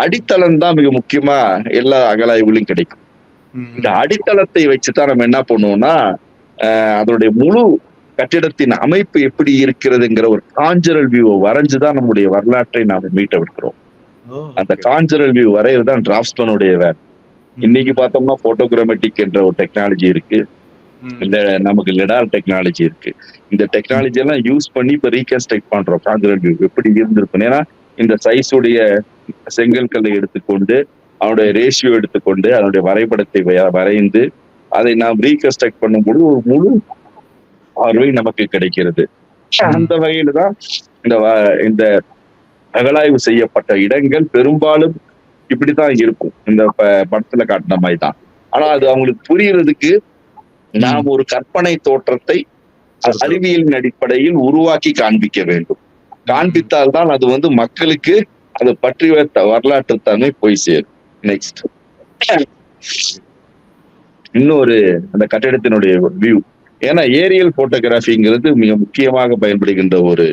அடித்தளம் தான் மிக முக்கியமா எல்லா அகழாய்வுகளையும் கிடைக்கும். இந்த அடித்தளத்தை வச்சுதான் நம்ம என்ன பண்ணுவோம்னா அதனுடைய முழு கட்டிடத்தின் அமைப்பு எப்படி இருக்கிறதுங்கிற ஒரு காஞ்சரல் வியூவை வரைஞ்சுதான் நம்முடைய வரலாற்றை நாம மீட்டெடுக்கிறோம். அந்த காஞ்சரல் வியூ வரையறதுதான் டிராஃப்ட்மேனுடைய வேலை. இன்னைக்கு பார்த்தோம்னா போட்டோகிராமெட்டிக் என்ற ஒரு டெக்னாலஜி இருக்கு, இல்ல நமக்கு லிடார் டெக்னாலஜி இருக்கு. இந்த டெக்னாலஜி எல்லாம் யூஸ் பண்ணி இப்ப ரீகன்ஸ்ட்ரக்ட் பண்றோம் காஞ்சரல் வியூ எப்படி இருந்திருக்கும். ஏன்னா இந்த சைஸுடைய செங்கல்களை எடுத்துக்கொண்டு அவனுடைய ரேஷியோ எடுத்துக்கொண்டு அதனுடைய வரைபடத்தை வரைந்து அதை நாம் ரீகன்ஸ்ட்ரக்ட் பண்ணும்போது ஒரு முழு பார்வை நமக்கு கிடைக்கிறது. அந்த வகையில தான் இந்த அகழாய்வு செய்யப்பட்ட இடங்கள் பெரும்பாலும் இப்படித்தான் இருக்கும், இந்த படத்துல காட்டின மாதிரி தான். ஆனா அது அவங்களுக்கு புரியறதுக்கு நாம் ஒரு கற்பனை தோற்றத்தை அறிவியலின் அடிப்படையில் உருவாக்கி காண்பிக்க வேண்டும். காண்பித்தால்தான் அது மக்களுக்கு அதை பற்றிய வரலாற்று தன்மை போய் சேரும். நெக்ஸ்ட் இன்னொரு அந்த கட்டிடத்தினுடைய வியூ. ஏன்னா ஏரியல் போட்டோகிராஃபிங்கிறது மிக முக்கியமாக பயன்படுகின்ற ஒரு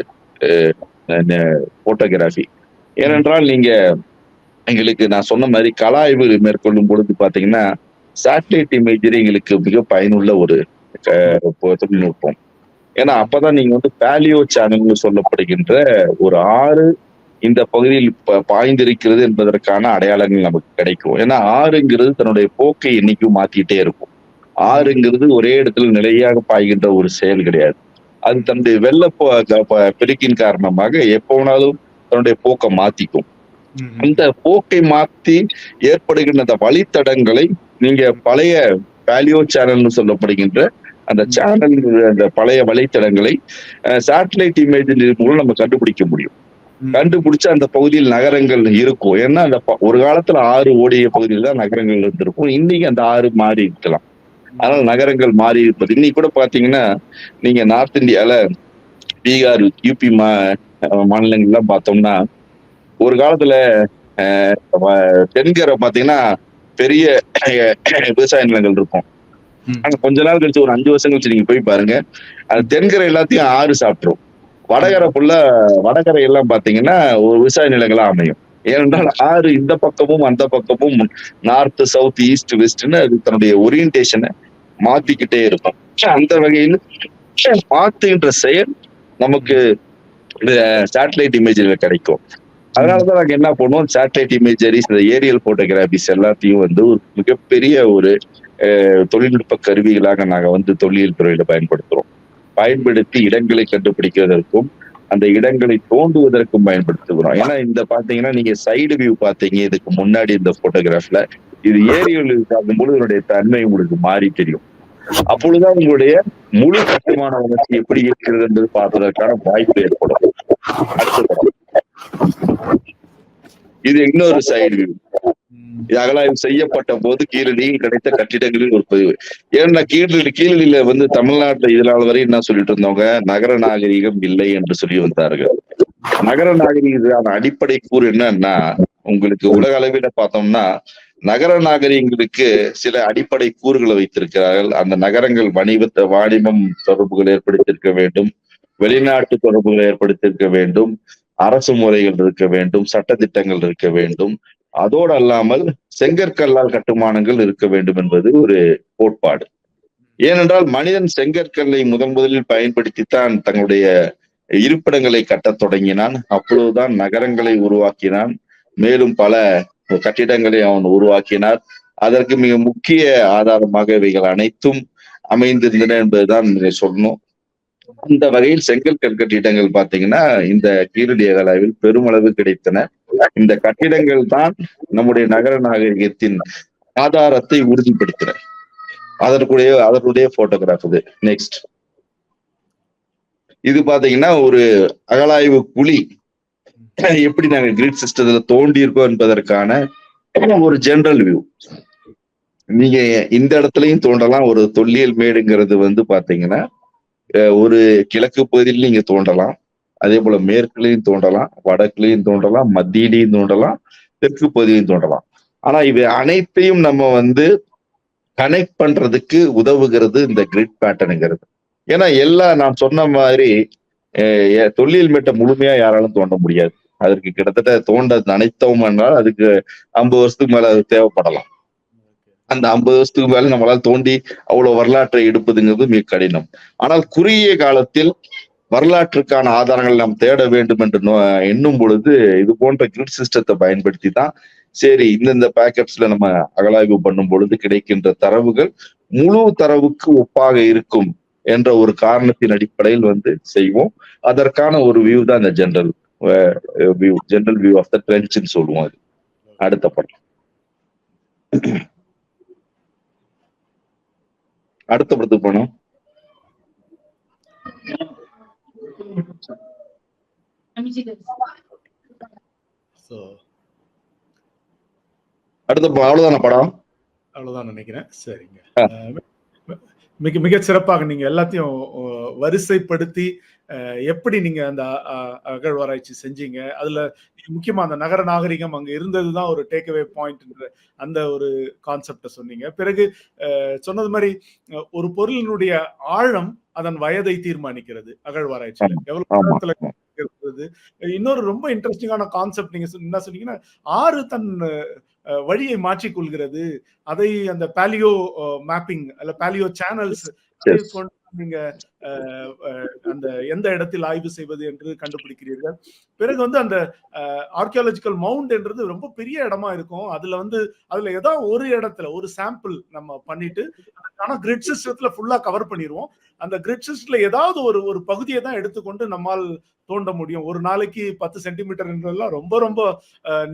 போட்டோகிராஃபி. ஏனென்றால் நீங்க எங்களுக்கு நான் சொன்ன மாதிரி கலாய்வு மேற்கொள்ளும் பொழுது பாத்தீங்கன்னா சேட்டலைட் இமேஜரி எங்களுக்கு மிக பயனுள்ள ஒரு தொழில்நுட்பம். ஏன்னா அப்பதான் நீங்க பேலியோ சேனல்னு சொல்லப்படுகின்ற ஒரு ஆறு இந்த பகுதியில் பாய்ந்திருக்கிறது என்பதற்கான அடையாளங்கள் நமக்கு கிடைக்கும். ஏன்னா ஆறுங்கிறது தன்னுடைய போக்கை என்னைக்கும் மாத்திட்டே இருக்கும். ஆறுங்கிறது ஒரே இடத்துல நிலையாக பாய்கின்ற ஒரு செயல் கிடையாது. அது தன்னுடைய வெள்ள பெருக்கின் காரணமாக எப்போனாலும் தன்னுடைய போக்கை மாத்திக்கும். அந்த போக்கை மாத்தி ஏற்படுகின்ற அந்த வழித்தடங்களை நீங்க பழைய பேலியோ சேனல்னு சொல்லப்படுகின்ற அந்த சேனல், அந்த பழைய வலைத்தளங்களை சேட்டலைட் இமேஜின் மூலம் நம்ம கண்டுபிடிக்க முடியும். கண்டுபிடிச்சு அந்த பகுதியில் நகரங்கள் இருக்கும். ஏன்னா அந்த ஒரு காலத்துல ஆறு ஓடிய பகுதியில் தான் நகரங்கள் இருந்திருக்கும். இன்னைக்கு அந்த ஆறு மாறி இருக்கலாம். அதனால நகரங்கள் மாறி இருப்பது. இன்னைக்கு கூட பாத்தீங்கன்னா நீங்க நார்த் இந்தியால பீகார், யூபி மாநிலங்கள்லாம் பார்த்தோம்னா ஒரு காலத்துல தென்கரை பாத்தீங்கன்னா பெரிய விவசாய நிலங்கள் இருக்கும். ஆனா கொஞ்ச நாள் கழிச்சு ஒரு 5 வருஷம் கழிச்சு நீங்க போய் பாருங்க, அந்த தென்கரை எல்லாத்தையும் ஆறு சாப்பிட்டுரும். வடகரை எல்லாம் பாத்தீங்கன்னா ஒரு விவசாய நிலங்களா அமையும். ஏனென்றால் ஆறு இந்த பக்கமும் அந்த பக்கமும் நார்த், சவுத், ஈஸ்ட், வெஸ்ட்னு அது தன்னுடைய ஓரியன்டேஷனை மாத்திக்கிட்டே இருக்கும். அந்த வகையில் மாத்துகின்ற செயல் நமக்கு இந்த சேட்டலைட் இமேஜ்ல கிடைக்கும். அதனாலதான் நாங்க என்ன பண்ணுவோம், சேட்டலைட் இமேஜரிஸ், இந்த ஏரியல் போட்டோகிராபிஸ் எல்லாத்தையும் வந்து ஒரு மிகப்பெரிய ஒரு தொழில்நுட்ப கருவிகளாக நாங்க தொல்லியல் துறையில பயன்படுத்தி இடங்களை கண்டுபிடிக்கிறதற்கும் அந்த இடங்களை தோண்டுவதற்கும் பயன்படுத்துகிறோம். ஏன்னா இந்த பாத்தீங்கன்னா நீங்க சைடு வியூ பாத்தீங்க இதுக்கு முன்னாடி இந்த போட்டோகிராஃப்ல, இது ஏரியல் பார்க்கும்போது இதனுடைய தன்மை உங்களுக்கு மாறி தெரியும். அப்பொழுதுதான் உங்களுடைய முழு கட்டுமான வளர்ச்சி எப்படி இருக்கிறது என்பது பார்ப்பதற்கான வாய்ப்பு ஏற்படும். இது இன்னொரு சைடு வியூ. அகலாய்வு செய்யப்பட்ட போது கீழடியில் கிடைத்த கட்டிடங்களில் ஒரு பதிவு. ஏன்னா கீழடியில தமிழ்நாட்டுல இதனால வரை என்ன சொல்லிட்டு இருந்தவங்க, நகர நாகரிகம் இல்லை என்று சொல்லி வந்தார்கள். நகர நாகரிகத்தின் அடிப்படை கூறு என்னன்னா, உங்களுக்கு உலக அளவில பார்த்தோம்னா நகர நாகரிகங்களுக்கு சில அடிப்படை கூறுகளை வைத்திருக்கிறார்கள். அந்த நகரங்கள் வாணிபம் தொடர்புகள் ஏற்படுத்தியிருக்க வேண்டும், வெளிநாட்டு தொடர்புகளை ஏற்படுத்தியிருக்க வேண்டும், அரசு முறைகள் இருக்க வேண்டும், சட்டத்திட்டங்கள் இருக்க வேண்டும். அதோடு அல்லாமல் செங்கற்கல்லால் கட்டுமானங்கள் இருக்க வேண்டும் என்பது ஒரு கோட்பாடு. ஏனென்றால் மனிதன் செங்கற்கல்லை முதலில் பயன்படுத்தித்தான் தங்களுடைய இருப்பிடங்களை கட்டத் தொடங்கினான். அப்பொழுதுதான் நகரங்களை உருவாக்கினான். மேலும் பல கட்டிடங்களை அவன் உருவாக்கினார். அதற்கு மிக முக்கிய ஆதாரமாக இவைகள் அனைத்தும் அமைந்திருந்தன என்பதுதான் சொல்லணும். அந்த வகையில் செங்கல் கட்டிடங்கள் பாத்தீங்கன்னா இந்த கீழடி அகழாய்வில் பெருமளவு கிடைத்தன. இந்த கட்டிடங்கள் தான் நம்முடைய நகர நாகரிகத்தின் ஆதாரத்தை உறுதிப்படுத்தின. அதனுடைய போட்டோகிராஃப் இது. நெக்ஸ்ட், இது பாத்தீங்கன்னா ஒரு அகழாய்வு குழி எப்படி நாங்க கிரிட் சிஸ்டத்துல தோண்டி இருக்கோம் என்பதற்கான ஒரு ஜெனரல் வியூ. நீங்க இந்த இடத்துலயும் தோண்டலாம். ஒரு தொல்லியல் மேடுங்கிறது பாத்தீங்கன்னா ஒரு கிழக்கு பகுதியில் நீங்க தோண்டலாம், அதே போல மேற்குலையும் தோண்டலாம், வடக்குலையும் தோண்டலாம், மத்தியிலையும் தோண்டலாம், தெற்கு பகுதியிலையும் தோண்டலாம். ஆனா இவை அனைத்தையும் நம்ம கனெக்ட் பண்றதுக்கு உதவுகிறது இந்த கிரிட் பேட்டர்னுங்கிறது. ஏன்னா நான் சொன்ன மாதிரி தொல்லியல் மேட்டை முழுமையா யாராலும் தோண்ட முடியாது. அதற்கு கிட்டத்தட்ட தோண்ட நினைத்தோம் என்றால் அதுக்கு 50 வருஷத்துக்கு மேல அது தேவைப்படலாம். அந்த 50 வருஷத்துக்கு மேல நம்மளால தோண்டி அவ்வளவு வரலாற்றை எடுப்பதுங்கிறது மிக கடினம். ஆனால் குறுகிய காலத்தில் வரலாற்றுக்கான ஆதாரங்களை நாம் தேட வேண்டும் என்று எண்ணும் பொழுது இது போன்ற கிரிட் சிஸ்டத்தை பயன்படுத்தி தான் சரி இந்தந்த பேக்கெட்ஸ்ல நம்ம அகழாய்வு பண்ணும் பொழுது கிடைக்கின்ற தரவுகள் முழு தரவுக்கு ஒப்பாக இருக்கும் என்ற ஒரு காரணத்தின் அடிப்படையில் செய்வோம். அதற்கான ஒரு வியூ தான் இந்த ஜெனரல் வியூ ஆஃப் த ட்ரென்ச்னு சொல்லுவோம். அது அடுத்த படம். அடுத்த படத்துக்கு போனோம். அடுத்த அவ்வளவுதான படம்? அவ்வளவுதான் நினைக்கிறேன். சரிங்க. மிக சிறப்பாக நீங்க எல்லாத்தையும் வரிசைப்படுத்தி எப்படி நீங்க அந்த அகழ்வாராய்ச்சி செஞ்சீங்க. அதுல முக்கியமா அந்த நகர நாகரிகம் அங்க இருந்ததுதான் ஒரு டேக்அவே பாயிண்ட், அந்த ஒரு கான்செப்ட சொன்னீங்க. பிறகு சொன்னது மாதிரி ஒரு பொருளினுடைய ஆழம் அதன் வயதை தீர்மானிக்கிறது அகழ்வாராய்ச்சியில. எவ்வளவு இன்னொரு ரொம்ப இன்ட்ரெஸ்டிங்கான கான்செப்ட் நீங்க என்ன சொன்னீங்கன்னா, ஆறு தன் வழியை மாற்றிக் கொள்கிறது. அதை அந்த பாலியோ மேப்பிங் அல்ல பாலியோ சேனல்ஸ் கொண்டு நீங்க அந்த எந்த இடத்தில் ஆய்வு செய்வது என்று கண்டுபிடிக்கிறீர்கள். பிறகு அந்த ஆர்கியாலஜிக்கல் மவுண்ட் என்றது ரொம்ப பெரிய இடமா இருக்கும். அதுல ஏதாவது ஒரு இடத்துல ஒரு சாம்பிள் நம்ம பண்ணிட்டு ஆனா கிரிட் சிஸ்டத்துல ஃபுல்லா கவர் பண்ணிடுவோம். அந்த கிரிட் சிஸ்டத்துல ஏதாவது ஒரு பகுதியை தான் எடுத்துக்கொண்டு நம்மால் தோண்ட முடியும். ஒரு நாளைக்கு 10 சென்டிமீட்டர் என்றெல்லாம் ரொம்ப ரொம்ப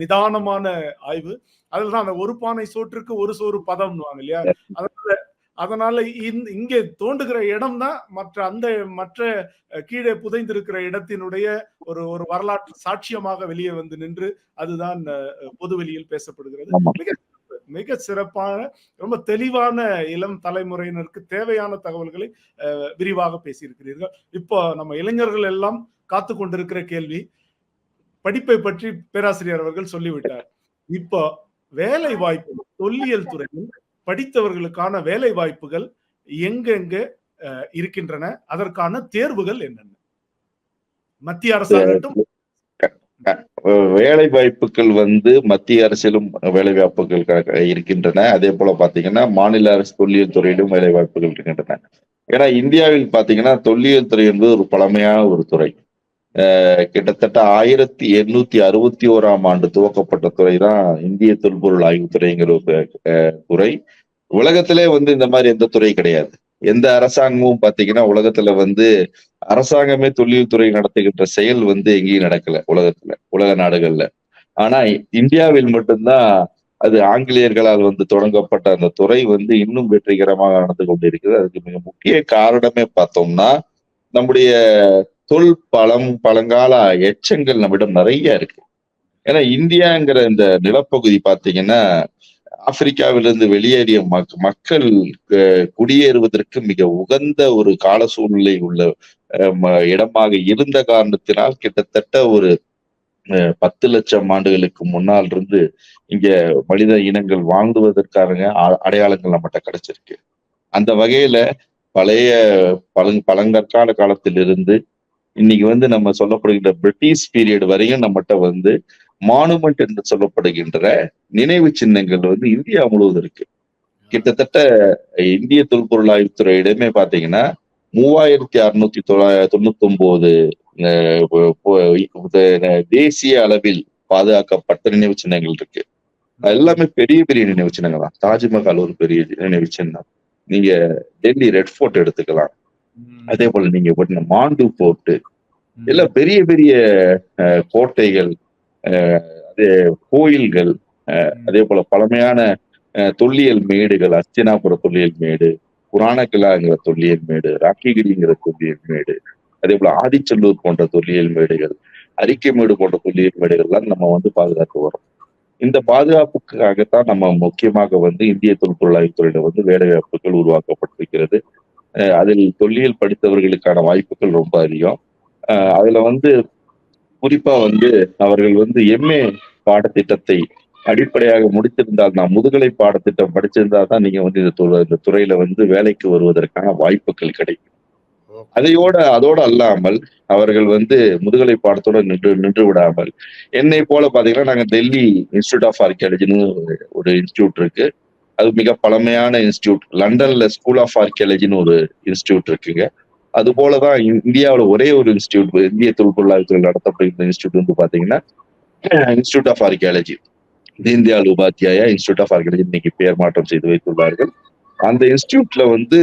நிதானமான ஆய்வு. அதுலதான் அந்த ஒரு பானை சோற்றுக்கு ஒரு சோறு பதம்னுவாங்க இல்லையா. அதனால அதனால இங்கே தோண்டுகிற இடம் தான் மற்ற கீழே புதைந்திருக்கிற இடத்தினுடைய ஒரு ஒரு வரலாற்று சாட்சியமாக வெளியே வந்து நின்று அதுதான் பொதுவெளியில் பேசப்படுகிறது. மிக சிறப்பான, ரொம்ப தெளிவான இளம் தலைமுறையினருக்கு தேவையான தகவல்களை விரிவாக பேசியிருக்கிறீர்கள். இப்போ நம்ம இளைஞர்கள் எல்லாம் காத்து கொண்டிருக்கிற கேள்வி, படிப்பை பற்றி பேராசிரியர் அவர்கள் சொல்லிவிட்டார். இப்போ வேலை வாய்ப்பு, தொல்லியல் துறையில் படித்தவர்களுக்கான வேலை வாய்ப்புகள் எங்கெங்க இருக்கின்றன, அதற்கான தேர்வுகள் என்னென்ன? மத்திய அரசாங்கட்டும் வேலை வாய்ப்புகள் வந்து மத்திய அரசிலும் வேலை வாய்ப்புகள் இருக்கின்றன. அதே போல பாத்தீங்கன்னா மாநில அரசு தொல்லியல் துறையிலும் வேலை வாய்ப்புகள் இருக்கின்றன. ஏன்னா இந்தியாவில் பாத்தீங்கன்னா தொல்லியல் துறை என்பது ஒரு பழமையான ஒரு துறை. கிட்டத்தட்ட 1861ஆம் ஆண்டு துவக்கப்பட்ட துறை தான் இந்திய தொல்பொருள் ஆய்வுத்துறைங்கிற ஒரு துறை. உலகத்திலே வந்து இந்த மாதிரி எந்த துறை கிடையாது. எந்த அரசாங்கமும் பாத்தீங்கன்னா உலகத்துல வந்து அரசாங்கமே தொல்லியல் துறை நடத்துகின்ற செயல் வந்து எங்கேயும் நடக்கல உலக நாடுகள்ல. ஆனா இந்தியாவில் மட்டும்தான் அது ஆங்கிலேயர்களால் வந்து தொடங்கப்பட்ட அந்த துறை வந்து இன்னும் வெற்றிகரமாக நடந்து கொண்டிருக்கிறது. அதுக்கு மிக முக்கிய காரணமே பார்த்தோம்னா நம்முடைய பழங்கால எச்சங்கள் நம்மிடம் நிறைய இருக்கு. ஏன்னா இந்தியாங்கிற இந்த நிலப்பகுதி பாத்தீங்கன்னா ஆப்பிரிக்காவிலிருந்து வெளியேறிய மக்கள் குடியேறுவதற்கு மிக உகந்த ஒரு கால சூழ்நிலை உள்ள இடமாக இருந்த காரணத்தினால் கிட்டத்தட்ட ஒரு 10 லட்சம் ஆண்டுகளுக்கு முன்னால் இருந்து இங்க மனித இனங்கள் வாழ்ந்துவதற்கான அடையாளங்கள் நம்மகிட்ட கிடைச்சிருக்கு. அந்த வகையில பழைய பழங்கற்கால காலத்திலிருந்து இன்னைக்கு வந்து நம்ம சொல்லப்படுகின்ற பிரிட்டிஷ் பீரியட் வரையும் நம்மகிட்ட வந்து மானுமெண்ட் என்று சொல்லப்படுகின்ற நினைவு சின்னங்கள் வந்து இந்தியா முழுவதும் இருக்கு. கிட்டத்தட்ட இந்திய தொல்பொருள் ஆய்வுத்துறையிடமே பாத்தீங்கன்னா 3699 தேசிய அளவில் பாதுகாக்கப்பட்ட நினைவு சின்னங்கள் இருக்கு. எல்லாமே பெரிய பெரிய நினைவு சின்னங்கள் தான். தாஜ்மஹால் ஒரு பெரிய நினைவு சின்னம். நீங்க டெல்லி ரெட் ஃபோர்ட் எடுத்துக்கலாம். அதே போல நீங்க மாண்டு போர்ட், எல்லாம் பெரிய பெரிய கோட்டைகள், அதே கோயில்கள், அதே போல பழமையான தொல்லியல் மேடுகள், அஸ்தினாபுர தொல்லியல் மேடு, புராணக்கிலாங்கிற தொல்லியல் மேடு, ராக்கிகிரிங்கிற தொல்லியல் மேடு, அதே போல ஆதிச்சல்லூர் போன்ற தொல்லியல் மேடுகள், அரிக்கைமேடு போன்ற தொல்லியல் மேடுகள்லாம் நம்ம வந்து பாதுகாத்து வரோம். இந்த பாதுகாப்புக்காகத்தான் நம்ம முக்கியமாக வந்து இந்திய தொல்பொருள் ஆய்வுத்துறையில வந்து வேலை வாய்ப்புகள் உருவாக்கப்பட்டிருக்கிறது. அதில் தொல்லியல் படித்தவர்களுக்கான வாய்ப்புகள் ரொம்ப அதிகம். அதுல வந்து குறிப்பா வந்து அவர்கள் வந்து MA பாடத்திட்டத்தை அடிப்படையாக முடித்திருந்தால், நான் முதுகலை பாடத்திட்டம் படிச்சிருந்தா தான் நீங்க வந்து இந்த துறையில வந்து வேலைக்கு வருவதற்கான வாய்ப்புகள் கிடைக்கும். அதோட அல்லாமல் அவர்கள் வந்து முதுகலை பாடத்தோட நின்று விடாமல், என்னை போல பாத்தீங்கன்னா நாங்க டெல்லி இன்ஸ்டிடியூட் ஆஃப் ஆர்கியாலஜின்னு ஒரு இன்ஸ்டிடியூட் இருக்கு. அது மிக பழமையான இன்ஸ்டிடியூட். லண்டன்ல ஸ்கூல் ஆஃப் ஆர்கியாலஜின்னு ஒரு இன்ஸ்டிடியூட் இருக்குங்க. அது போலதான் இந்தியாவில் ஒரே ஒரு இன்ஸ்டிடியூட், இந்திய தொல்பொருள் ஆய்வுத்துறை நடத்தப்படுகிற இன்ஸ்டிடியூட் வந்து பாத்தீங்கன்னா institute of archaeology, Deendayal Upadhyaya institute of archaeology இன்னைக்கு பெயர் மாற்றம் செய்து வைத்துள்ளார்கள். அந்த இன்ஸ்டிடியூட்ல வந்து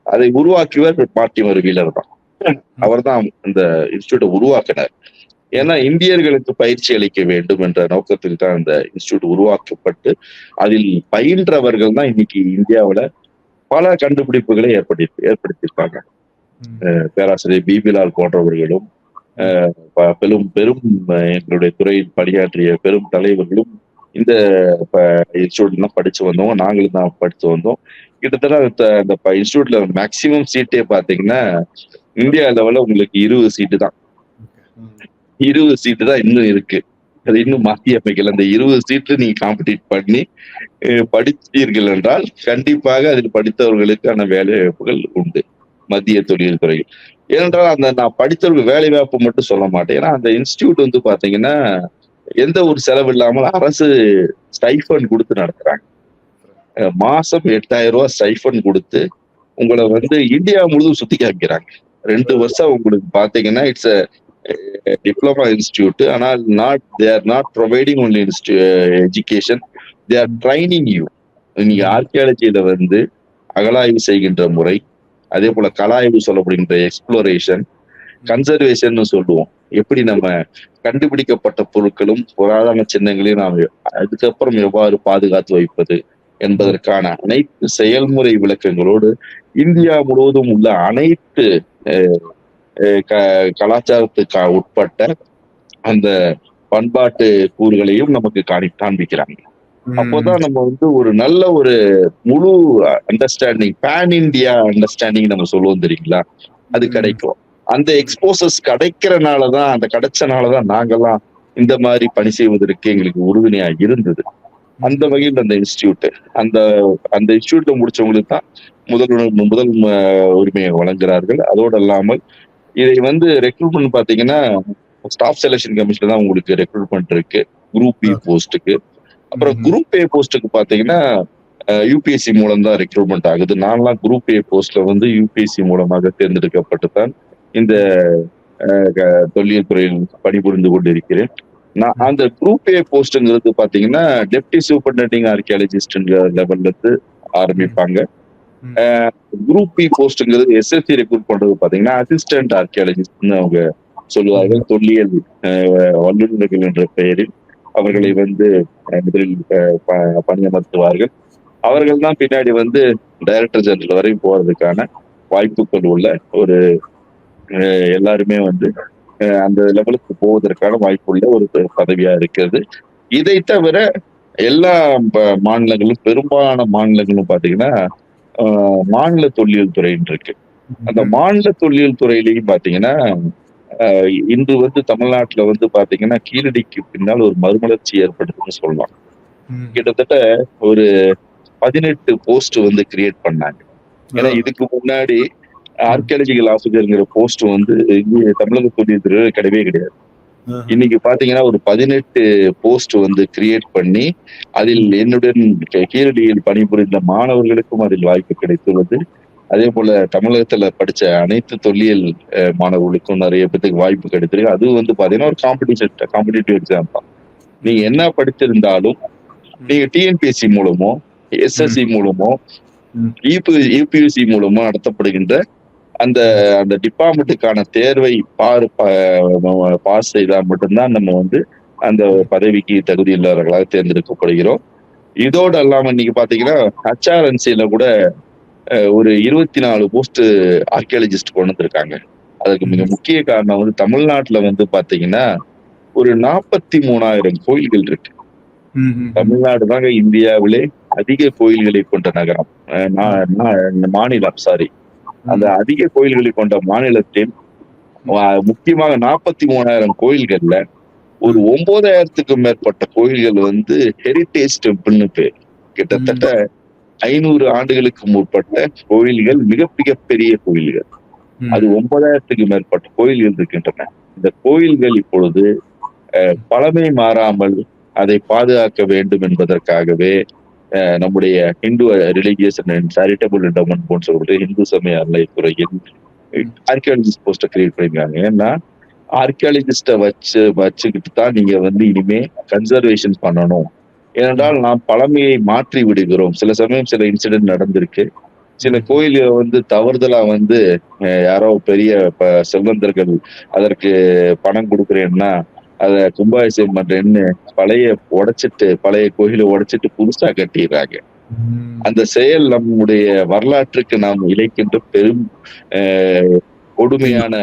அதை உருவாக்கியவர் மார்ட்டிமர் வீலர் தான். அவர் தான் இந்த இன்ஸ்டிடியூட்டை உருவாக்கினார். ஏன்னா இந்தியர்களுக்கு பயிற்சி அளிக்க வேண்டும் என்ற நோக்கத்தில் தான் இந்த இன்ஸ்டிடியூட் உருவாக்கப்பட்டு அதில் பயின்றவர்கள் தான் இன்னைக்கு இந்தியாவில பல கண்டுபிடிப்புகளை ஏற்படுத்தியிருக்காங்க. பேராசிரியர் பிபிலால் போன்றவர்களும் பெரும் எங்களுடைய துறையில் பணியாற்றிய பெரும் தலைவர்களும் இந்த இன்ஸ்டிடியூட்ல படிச்சு வந்தோம். நாங்களும் தான் படிச்சு வந்தோம். கிட்டத்தட்ட அந்த இன்ஸ்டிடியூட்ல மேக்சிமம் சீட்டே பாத்தீங்கன்னா இந்தியா லெவல்ல உங்களுக்கு 20 சீட்டு தான். 20 சீட்டு தான் இன்னும் இருக்கு. அது இன்னும் மாற்றி அமைக்கல. அந்த 20 சீட்டு நீங்க காம்படிட் பண்ணி படித்தீர்கள் என்றால் கண்டிப்பாக அதில் படித்தவர்களுக்கான வேலை வாய்ப்புகள் உண்டு மத்திய தொழில் துறையில். ஏனென்றால் அந்த நான் படித்தவர்கள் வேலை வாய்ப்பு மட்டும் சொல்ல மாட்டேன். ஏன்னா அந்த இன்ஸ்டிடியூட் வந்து பாத்தீங்கன்னா எந்த ஒரு செலவு இல்லாமல் அரசு ஸ்டைஃபண்ட் கொடுத்து நடத்துறாங்க. மாசம் 8000 ரூபாய் ஸ்டைஃபண்ட் கொடுத்து உங்களை வந்து இந்தியா முழுதும் சுத்தி காமிக்கிறாங்க. 2 வருஷம் உங்களுக்கு பாத்தீங்கன்னா இட்ஸ் டிப்ளமா இன்ஸ்டிடியூட். ஆனால் they are not providing only education, they are training you. நீங்க ஆர்கியாலஜியில வந்து அகழாய்வு செய்கின்ற முறை, அதே போல கலாய்வு சொல்லப்படுகின்ற எக்ஸ்ப்ளோரேஷன், கன்சர்வேஷன் சொல்லுவோம். எப்படி நம்ம கண்டுபிடிக்கப்பட்ட பொருட்களும் புராதன சின்னங்களையும் நாம் அதுக்கப்புறம் எவ்வாறு பாதுகாத்து வைப்பது, என்பதற்கான அனைத்து செயல்முறை விளக்கங்களோடு இந்தியா முழுவதும் உள்ள அனைத்து கலாச்சாரத்துக்கு உட்பட்ட அந்த பண்பாட்டு கூறுகளையும் நமக்கு காண்பிக்கிறாங்க. அப்போதான் நம்ம வந்து ஒரு நல்ல ஒரு முழு அண்டர்ஸ்டாண்டிங், பேன் இந்தியா அண்டர்ஸ்டாண்டிங் நம்ம சொல்லுவோம் தெரியுங்களா, அது கிடைக்கும். அந்த எக்ஸ்போசஸ் கிடைக்கிறனாலதான், அந்த கிடைச்சனாலதான் நாங்கெல்லாம் இந்த மாதிரி பணி செய்வதற்கு எங்களுக்கு உறுதுணையா இருந்தது. அந்த வகையில் அந்த இன்ஸ்டிடியூட், அந்த இன்ஸ்டிடியூட்ல முடிச்சவங்களுக்கு தான் முதல் உரிமையை வழங்குகிறார்கள். அதோடு அல்லாமல் இதை வந்து ரெக்ரூட்மெண்ட் பாத்தீங்கன்னா ஸ்டாஃப் செலக்ஷன் கமிஷன் தான் உங்களுக்கு ரெக்ரூட்மெண்ட் இருக்கு குரூப் பி போஸ்ட்டுக்கு. அப்புறம் குரூப் ஏ போஸ்ட்டுக்கு பாத்தீங்கன்னா யூபிஎஸ்சி மூலம் தான் ரெக்ரூட்மெண்ட் ஆகுது. நான்லாம் குரூப் ஏ போஸ்ட்ல வந்து யூபிஎஸ்சி மூலமாக தேர்ந்தெடுக்கப்பட்டு தான் இந்த தொல்லியல் துறையில் பணிபுரிந்து கொண்டிருக்கிறேன். நான் அந்த குரூப் ஏ போஸ்ட்ங்கிறது பாத்தீங்கன்னா டெப்டி சூப்பரிண்டெண்டிங் ஆர்கியாலஜிஸ்ட்ங்கிற லெவல்ல இருந்து ஆரம்பிப்பாங்க. குரூப் பி போஸ்ட்ங்கிறது எஸ்எஸ்சி ரெக்ரூட் பண்றது பாத்தீங்கன்னா அசிஸ்டன்ட் ஆர்கியாலஜிஸ்ட்னு அவங்க சொல்லுவார்கள். தொல்லியல் வல்லுநர்கள் என்ற பெயரில் அவர்களை வந்து முதலில் பணியமர்த்துவார்கள். அவர்கள் தான் பின்னாடி வந்து டைரக்டர் ஜெனரல் வரை போறதுக்கான வாய்ப்புகள் உள்ள ஒரு எல்லாருமே வந்து அந்த லெவலுக்கு போவதற்கான வாய்ப்புள்ள ஒரு பதவியா இருக்கிறது. இதை தவிர எல்லா மாநிலங்களும், பெரும்பாலான மாநிலங்களும் பாத்தீங்கன்னா மாநில தொல்லியல் துறைன்னு இருக்கு. அந்த மாநில தொல்லியல் துறையிலையும் பாத்தீங்கன்னா இன்று வந்து தமிழ்நாட்டுல வந்து பாத்தீங்கன்னா கீழடிக்கு பின்னால் ஒரு மறுமலர்ச்சி ஏற்படுதுன்னு சொல்லலாம். கிட்டத்தட்ட ஒரு 18 போஸ்ட் வந்து கிரியேட் பண்ணாங்க. ஏன்னா இதுக்கு முன்னாடி ஆர்கியாலஜிக்கல் ஆஃபீஸர்ங்கிற போஸ்ட் வந்து தமிழக தொல்லியல் துறை கிடையவே கிடையாது. இன்னைக்கு பாத்தீங்கன்னா ஒரு 18 போஸ்ட் வந்து கிரியேட் பண்ணி அதில் என்னுடன் கீழடியில் பணிபுரிந்த மாணவர்களுக்கும் அதில் வாய்ப்பு கிடைத்துள்ளது. அதே போல தமிழகத்துல படிச்ச அனைத்து தொல்லியல் மாணவர்களுக்கும் நிறைய பேருக்கு வாய்ப்பு கிடைத்திருக்கு. அது வந்து பாத்தீங்கன்னா ஒரு காம்படிட்டிவ் எக்ஸாம் தான். நீங்க என்ன படிச்சிருந்தாலும் நீங்க டிஎன்பிஎஸ்சி மூலமோ, எஸ்எஸ்சி மூலமோ, யூபிஎஸ்சி மூலமோ நடத்தப்படுகின்ற அந்த டிபார்ட்மெண்ட்டுக்கான தேர்வை பாஸ் செய்தா மட்டும்தான் நம்ம வந்து அந்த பதவிக்கு தகுதியுள்ளவர்களாக தேர்ந்தெடுக்கப்படுகிறோம். இதோடு அல்லாம இன்னைக்கு பாத்தீங்கன்னா ஹச்ஆர்என்சில கூட ஒரு 24 போஸ்ட் ஆர்கியாலஜிஸ்ட் கொண்டு வந்திருக்காங்க. அதுக்கு மிக முக்கிய காரணம் வந்து தமிழ்நாட்டுல வந்து பாத்தீங்கன்னா ஒரு 43,000 கோயில்கள் இருக்கு. தமிழ்நாடு தாங்க இந்தியாவிலே அதிக கோயில்களை கொண்ட நகரம், மாநிலம். சாரி, அந்த அதிக கோயில்களை கொண்ட மாநிலத்தில் முக்கியமாக 43,000 கோயில்கள்ல ஒரு 9,000க்கும் மேற்பட்ட கோயில்கள் வந்து ஹெரிட்டேஜ் டெம்பிள்னு பேர். கிட்டத்தட்ட 500 ஆண்டுகளுக்கு முற்பட்ட கோயில்கள், மிக பெரிய கோயில்கள். அது 9,000க்கும் மேற்பட்ட கோயில்கள் இருக்கின்றன. இந்த கோயில்கள் இப்பொழுது பழமை மாறாமல் அதை பாதுகாக்க வேண்டும் என்பதற்காகவே நம்முடைய Hindu religious and charitable endowment போன்னு சொல்றது இந்து சமய அறநிலையத்துறையில் ஆர்கியாலஜிஸ்ட் போஸ்ட கிரியேட் பண்ணிருக்காங்க. ஏன்னா ஆர்கியாலஜிஸ்ட வச்சுக்கிட்டு தான் நீங்க வந்து இனிமே கன்சர்வேஷன் பண்ணணும். ஏனென்றால் நாம் பழமையை மாற்றி விடுகிறோம். சில சமயம் சில இன்சிடென்ட் நடந்திருக்கு. சில கோயில்களை வந்து தவறுதலா வந்து யாரோ பெரிய செல்வந்தர்கள் அதற்கு பணம் கொடுக்குறேன்னா அத கும்பாபிஷேகம் பண்றேன்னு பழைய கோயிலை உடைச்சிட்டு புதுசா கட்டிடுறாங்க. அந்த செயல் நம்முடைய வரலாற்றுக்கு நாம் இழைக்கின்ற பெரும் கொடுமையான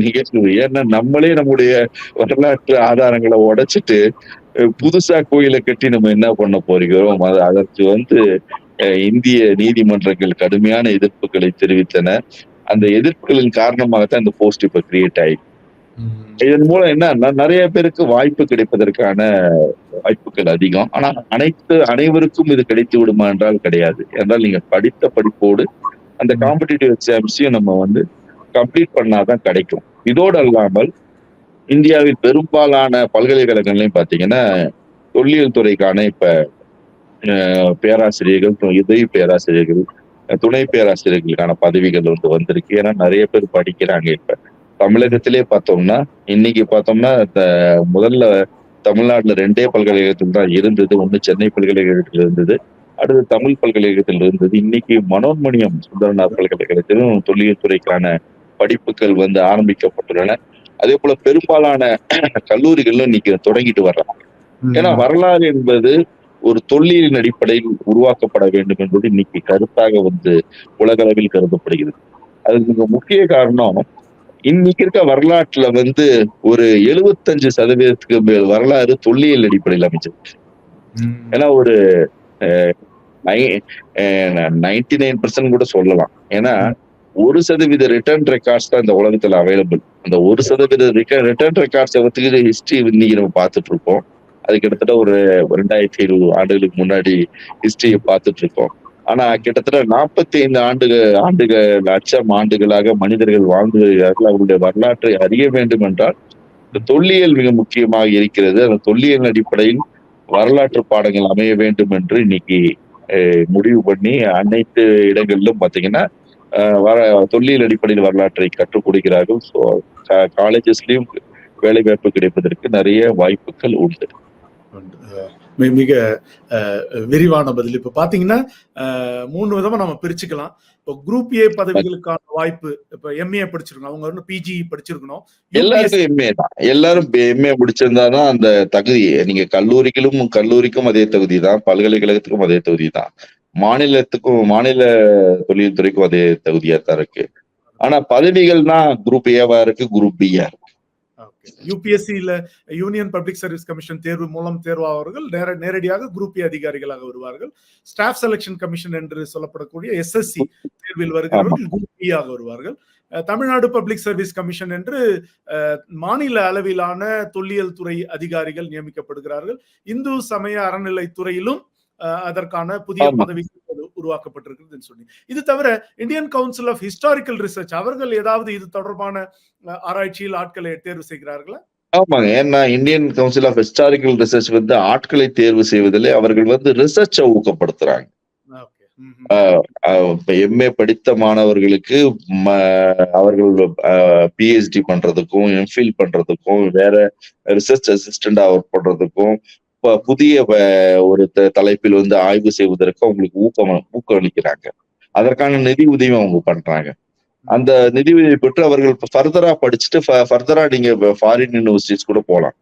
நிகழ்வு. ஏன்னா நம்மளே நம்முடைய வரலாற்று ஆதாரங்களை உடைச்சிட்டு புதுசா கோயிலை கட்டி நம்ம என்ன பண்ண போகிறோம். அதற்கு வந்து இந்திய நீதிமன்றங்கள் கடுமையான எதிர்ப்புகளை தெரிவித்தன. அந்த எதிர்ப்புகளின் காரணமாகத்தான் இந்த போஸ்ட் இப்ப கிரியேட் ஆயிடுச்சு. இதன் மூலம் என்னன்னா நிறைய பேருக்கு வாய்ப்பு கிடைப்பதற்கான வாய்ப்புகள் அதிகம். ஆனா அனைவருக்கும் இது கிடைத்து விடுமா என்றால் கிடையாது. என்றால் நீங்க படித்த படிப்போடு அந்த காம்படிட்டிவ் எக்ஸாம்ஸையும் நம்ம வந்து கம்ப்ளீட் பண்ணாதான் கிடைக்கும். இதோடு அல்லாமல் இந்தியாவில் பெரும்பாலான பல்கலைக்கழகங்களையும் பாத்தீங்கன்னா தொல்லியல் துறைக்கான இப்ப பேராசிரியர்கள், உதவி பேராசிரியர்கள், துணை பேராசிரியர்களுக்கான பதவிகள் வந்து வந்திருக்கு. ஏன்னா நிறைய பேர் படிக்கிறாங்க. இப்ப தமிழகத்திலே பார்த்தோம்னா இன்னைக்கு பார்த்தோம்னா முதல்ல தமிழ்நாட்டுல 2 பல்கலைக்கழகத்தில் தான் இருந்தது. ஒண்ணு சென்னை பல்கலைக்கழகத்தில் இருந்தது, அடுத்து தமிழ் பல்கலைக்கழகத்தில் இருந்தது. இன்னைக்கு மனோன்மணியம் சுந்தரனார் பல்கலைக்கழகத்திலும் தொல்லியல் துறைக்கான படிப்புகள் வந்து ஆரம்பிக்கப்பட்டுள்ளன. அதே போல பெரும்பாலான கல்லூரிகளும் இன்னைக்கு தொடங்கிட்டு வர்றாங்க. ஏன்னா வரலாறு என்பது ஒரு தொல்லியலின் அடிப்படையில் உருவாக்கப்பட வேண்டும் என்பது இன்னைக்கு கருத்தாக வந்து உலகளவில் கருதப்படுகிறது. அதுக்கு மிக முக்கிய காரணம், இன்னைக்கு இருக்க வரலாற்றுல வந்து ஒரு 75% மேல் வரலாறு தொல்லியல் அடிப்படையில் அமைஞ்சிருக்கு. ஏன்னா ஒரு 99% கூட சொல்லலாம். ஏன்னா 1% ரிட்டர்ன் ரெக்கார்ட்ஸ் தான் இந்த உலகத்துல அவைலபிள். அந்த 1% ரிட்டர்ன் ரெக்கார்ட்ஸ் வச்சுக்கிட்டு ஹிஸ்டரி இன்னைக்கு நம்ம பார்த்துட்டு இருக்கோம். அது கிட்டத்தட்ட ஒரு 2700 ஆண்டுகளுக்கு முன்னாடி ஹிஸ்டரியை பார்த்துட்டு இருக்கோம். ஆனா கிட்டத்தட்ட 45 லட்சம் ஆண்டுகளாக மனிதர்கள் வாழ்ந்து வருகிறார்கள். அவருடைய வரலாற்றை அறிய வேண்டும் என்றால் இந்த தொல்லியல் மிக முக்கியமாக இருக்கிறது. அந்த தொல்லியல் அடிப்படையில் வரலாற்று பாடங்கள் அமைய வேண்டும் என்று இன்னைக்கு முடிவு பண்ணி அனைத்து இடங்களிலும் பாத்தீங்கன்னா தொல்லியல் அடிப்படையில் வரலாற்றை கற்றுக் கொடுக்கிறார்கள். ஸோ காலேஜஸ்லயும் வேலை வாய்ப்பு கிடைப்பதற்கு நிறைய வாய்ப்புகள் உண்டு. மிக விரிவான பதில். இப்ப பாத்தீங்கன்னா 3 விதமா நம்ம பிரிச்சுக்கலாம். இப்போ குரூப் ஏ பதவிகளுக்கான வாய்ப்பு, இப்ப எம்ஏ படிச்சிருக்கணும், அவங்க வந்து பிஜி படிச்சிருக்கணும். எல்லாருக்கும் எம்ஏ தான். எல்லாரும் எம்ஏ முடிச்சிருந்தாதான் அந்த தகுதி. நீங்க கல்லூரிக்கும் அதே தகுதி தான், பல்கலைக்கழகத்துக்கும் அதே தகுதி தான், மாநில தொழில் துறைக்கும் அதே தகுதியா தான் இருக்கு. ஆனா பதவிகள்னா குரூப் ஏவா இருக்கு, குரூப் பியா இருக்கு. யூபிஎஸ்சியில யூனியன் பப்ளிக் சர்வீஸ் கமிஷன் தேர்வு மூலம் தேர்வாளர்கள் நேரடியாக குரூப் ஏ அதிகாரிகளாக வருவார்கள். ஸ்டாஃப் செலக்ஷன் கமிஷன் என்று சொல்லப்படக்கூடிய எஸ்எஸ்சி தேர்வில் வருகிறவர்கள் குரூப் பி ஆக வருவார்கள். தமிழ்நாடு பப்ளிக் சர்வீஸ் கமிஷன் என்று மாநில அளவிலான தொல்லியல் துறை அதிகாரிகள் நியமிக்கப்படுகிறார்கள். இந்து சமய அறநிலைத்துறையிலும் அதற்கான புதிய பதவிகள் உருவாக்கப்பட்டிருக்கிறது சொன்னீங்க. இது தவிர Indian council of historical research அவர்கள் ஏதாவது இது தொடர்பான ஆராய்ச்சியில் ஆட்களை தேர்வு செய்கிறார்களா? ஆமாங்க. ஏன்னா Indian council of historical research வந்து ஆட்களை தேர்வு செய்வதிலே அவர்கள் வந்து ரிசர்ச்சை ஊக்கப்படுத்துறாங்க. எம்ஏ படித்த மாணவர்களுக்கு அவர்கள் பிஹெச்டி பண்றதுக்கும், எம்ஃபில் பண்றதுக்கும், வேற ரிசர்ச் அசிஸ்டண்டா ஒர்க் பண்றதுக்கும், புதிய ஒரு தலைப்பில் வந்து ஆய்வு செய்வதற்கு அவங்களுக்கு ஊக்கமளிக்கிறாங்க. அதற்கான நிதி உதவி அவங்க பண்றாங்க. அந்த நிதி உதவி பெற்று அவர்கள் ஃபர்தரா படிச்சுட்டு ஃபர்தரா நீங்க ஃபாரின் யூனிவர்சிட்டிஸ் கூட போகலாம்.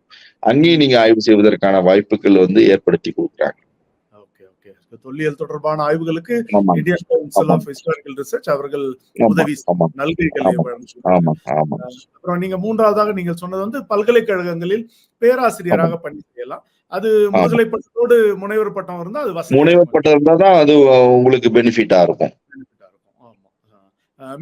அங்கேயும் நீங்க ஆய்வு செய்வதற்கான வாய்ப்புகள் வந்து ஏற்படுத்தி கொடுக்குறாங்க. தொல்லியல் தொடர்பான ஆய்வுகளுக்கு Indian council of historical research அவர்கள் உதவி நல்கைகளை வழங்குகிறாங்க. அப்புறம் நீங்க மூன்றாவதாக நீங்க சொன்னது வந்து பல்கலைக்கழகங்களில் பேராசிரியராக பணி செய்யலாம். அது முதுகலை பட்டத்தோடு முனைவர் பட்டம் இருந்தா அது முனைவர் பட்டம் இருந்தா தான் அது உங்களுக்கு பெனிஃபிட்டா இருக்கும்.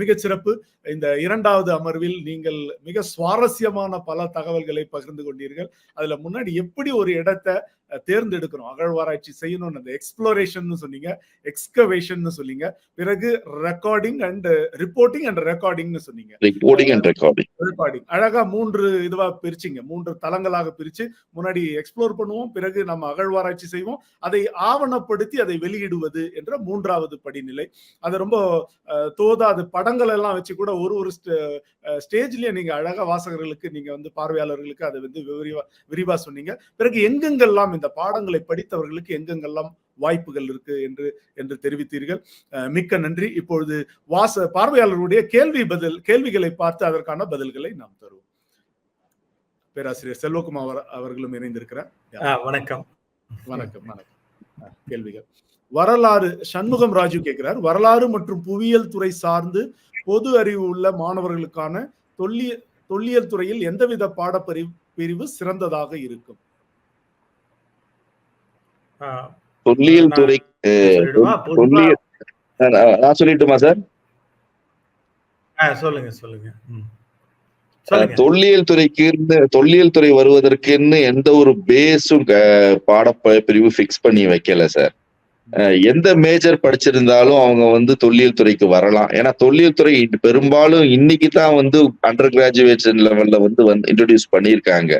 மிகச் சிறப்பு. இந்த 2வது அமர்வில் நீங்கள் மிக சுவாரஸ்யமான பல தகவல்களை பகிர்ந்து கொண்டீர்கள். அதுல முன்னாடி எப்படி ஒரு இடத்தை தேர்ந்தெடுக்கணும், அகழ்வாராய்ச்சி செய்யணும், அந்த எக்ஸ்ப்ளோரேஷன் சொன்னீங்க, எக்ஸ்கவேஷன் சொன்னீங்க, பிறகு recording and reporting and recording சொன்னீங்க. ரெக்கார்டிங் அழகா 3 இதுவா பிரிச்சிங்க, 3 தளங்களாக பிரிச்சு முன்னாடி எக்ஸ்ப்ளோர் பண்ணுவோம், பிறகு நம்ம அகழ்வாராய்ச்சி செய்வோம், அதை ஆவணப்படுத்தி அதை வெளியிடுவது என்ற 3வது படிநிலை. அது ரொம்ப தோதாது படங்கள் எல்லாம் வச்சு கூட ஒரு ஸ்டேஜ்லயே நீங்க அழகா வாசகர்களுக்கு, நீங்க வந்து பார்வையாளர்களுக்கு அதை வந்து விரிவா சொன்னீங்க. பிறகு எங்கெங்கெல்லாம் இந்த பாடங்களை படித்தவர்களுக்கு எங்கெங்கெல்லாம் வாய்ப்புகள் இருக்கு என்று தெரிவித்தீர்கள். மிக்க நன்றி. இப்பொழுது பார்வையாளர்களுடைய கேள்விகளை பார்த்து அதற்கான பதில்களை நாம் தருவோம். பேராசிரியர் செல்வகுமார் அவர்களும் இணைந்திருக்கிறார். வணக்கம். வணக்கம். கேள்விகள். வரலாறு சண்முகம் ராஜு கேட்கிறார், வரலாறு மற்றும் புவியியல் துறை சார்ந்து பொது அறிவு உள்ள மாணவர்களுக்கான தொல்லியல் துறையில் எந்தவித பாடப்பிரிவு சிறந்ததாக இருக்கும்? தொல்லியல் துறை நான் சொல்லட்டுமா சார்? சொல்லுங்க. தொல்லியல் துறை வருவதற்கு எந்த ஒரு பேஸும் பாடப்பிரிவு பிக்ஸ் பண்ணி வைக்கல சார். எந்த மேஜர் படிச்சிருந்தாலும் அவங்க வந்து தொல்லியல் துறைக்கு வரலாம். ஏன்னா தொல்லியல் துறை பெரும்பாலும் இன்னைக்கு தான் வந்து அண்டர் கிராஜுவேஷன் லெவல்ல வந்து இன்ட்ரோடியூஸ் பண்ணியிருக்காங்க.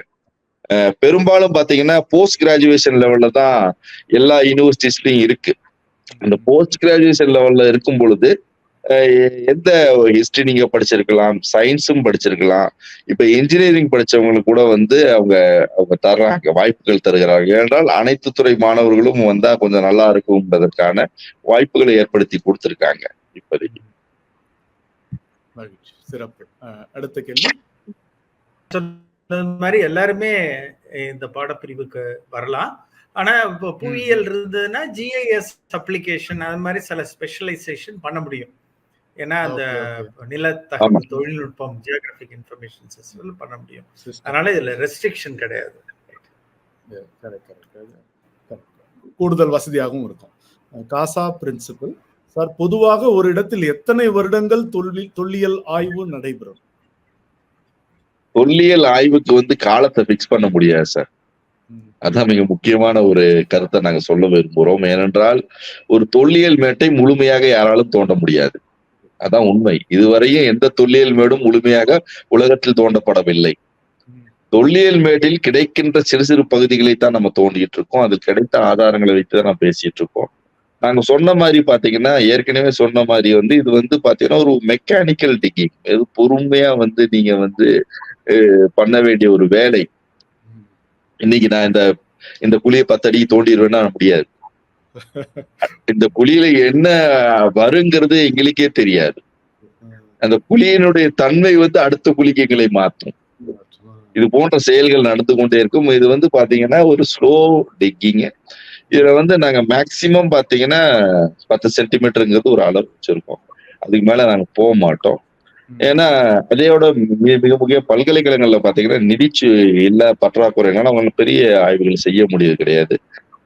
பெரும்பாலும் பாத்தீங்கன்னா போஸ்ட் கிராஜுவேஷன் லெவல்ல தான் எல்லா யூனிவர்சிட்டிஸ்லயும் இருக்கு. அந்த போஸ்ட் கிராஜுவேஷன் லெவல்ல இருக்கும் பொழுது எந்த ஹிஸ்டரி நீங்க படிச்சிருக்கலாம், சயின்ஸும் படிச்சிருக்கலாம். இப்ப இன்ஜினியரிங் படிச்சவங்களுக்கு கூட வந்து அவங்க தர்றாங்க, வாய்ப்புகள் தருகிறாங்க. ஏனென்றால் அனைத்து துறை மாணவர்களும் வந்தா கொஞ்சம் நல்லா இருக்கும்ன்றதற்கான வாய்ப்புகளை ஏற்படுத்தி கொடுத்திருக்காங்க இப்போதைக்கு. சிறப்பு. அடுத்த கேள்வி. மாதிரி எல்லாருமே இந்த பாடப்பிரிவுக்கு வரலாம். ஆனா இப்போ புவியியல் இருந்ததுன்னா ஜிஐஎஸ் அப்ளிகேஷன் அது மாதிரி சில ஸ்பெஷலைசேஷன் பண்ண முடியும். ஏன்னா அந்த நில தகவல் தொழில்நுட்பம் ஜியோகிராபிக் இன்ஃபர்மேஷன் சிஸ்டம் பண்ண முடியும். அதனால இதுல ரெஸ்ட்ரிக்ஷன் கிடையாது. கூடுதல் வசதியாகவும் இருக்கும். காசா பிரின்சிபல் சார், பொதுவாக ஒரு இடத்தில் எத்தனை வருடங்கள் தொல்லியல் ஆய்வு நடைபெறும்? தொல்லியல் ஆய்வுக்கு வந்து காலத்தை பிக்ஸ் பண்ண முடியாது சார். அதான் மிக முக்கியமான ஒரு கருத்தை நாங்க சொல்ல விரும்புகிறோம். ஏனென்றால் ஒரு தொல்லியல் மேட்டை முழுமையாக யாராலும் தோண்ட முடியாது. அதான் உண்மை. இதுவரையும் எந்த தொல்லியல் மேடும் முழுமையாக உலகத்தில் தோண்டப்படவில்லை. தொல்லியல் மேட்டில் கிடைக்கின்ற சிறு சிறு பகுதிகளை தான் நம்ம தோண்டிட்டு இருக்கோம். அதில் கிடைத்த ஆதாரங்களை வைத்து தான் நம்ம பேசிட்டு இருக்கோம். நாங்க சொன்ன மாதிரி பாத்தீங்கன்னா, ஏற்கனவே சொன்ன மாதிரி வந்து இது வந்து பாத்தீங்கன்னா ஒரு மெக்கானிக்கல் டிக்கிங். இது பொறுமையா வந்து நீங்க வந்து பண்ண வேண்டிய ஒரு வேலை. இன்னைக்கு நான் இந்த குழியை 10 அடி தோண்டிடுவேன்னா முடியாது. இந்த குழியில என்ன வருங்கிறது எங்களுக்கே தெரியாது. அந்த குழியினுடைய தன்மை வந்து அடுத்த குழிக்கு எங்களை மாற்றும். இது போன்ற செயல்கள் நடந்து கொண்டே இருக்கும். இது வந்து பாத்தீங்கன்னா ஒரு ஸ்லோ டிக்கிங். இதுல வந்து நாங்க மேக்சிமம் பாத்தீங்கன்னா 10 சென்டிமீட்டருங்கிறது ஒரு அளவு வச்சிருக்கோம். அதுக்கு மேல நாங்க போக மாட்டோம். ஏன்னா அதையோட மிக முக்கிய பல்கலைக்கழகங்கள்ல பாத்தீங்கன்னா நிதிச்சு இல்ல பற்றாக்குறைனால அவங்க பெரிய ஆய்வுகள் செய்ய முடியாது கிடையாது.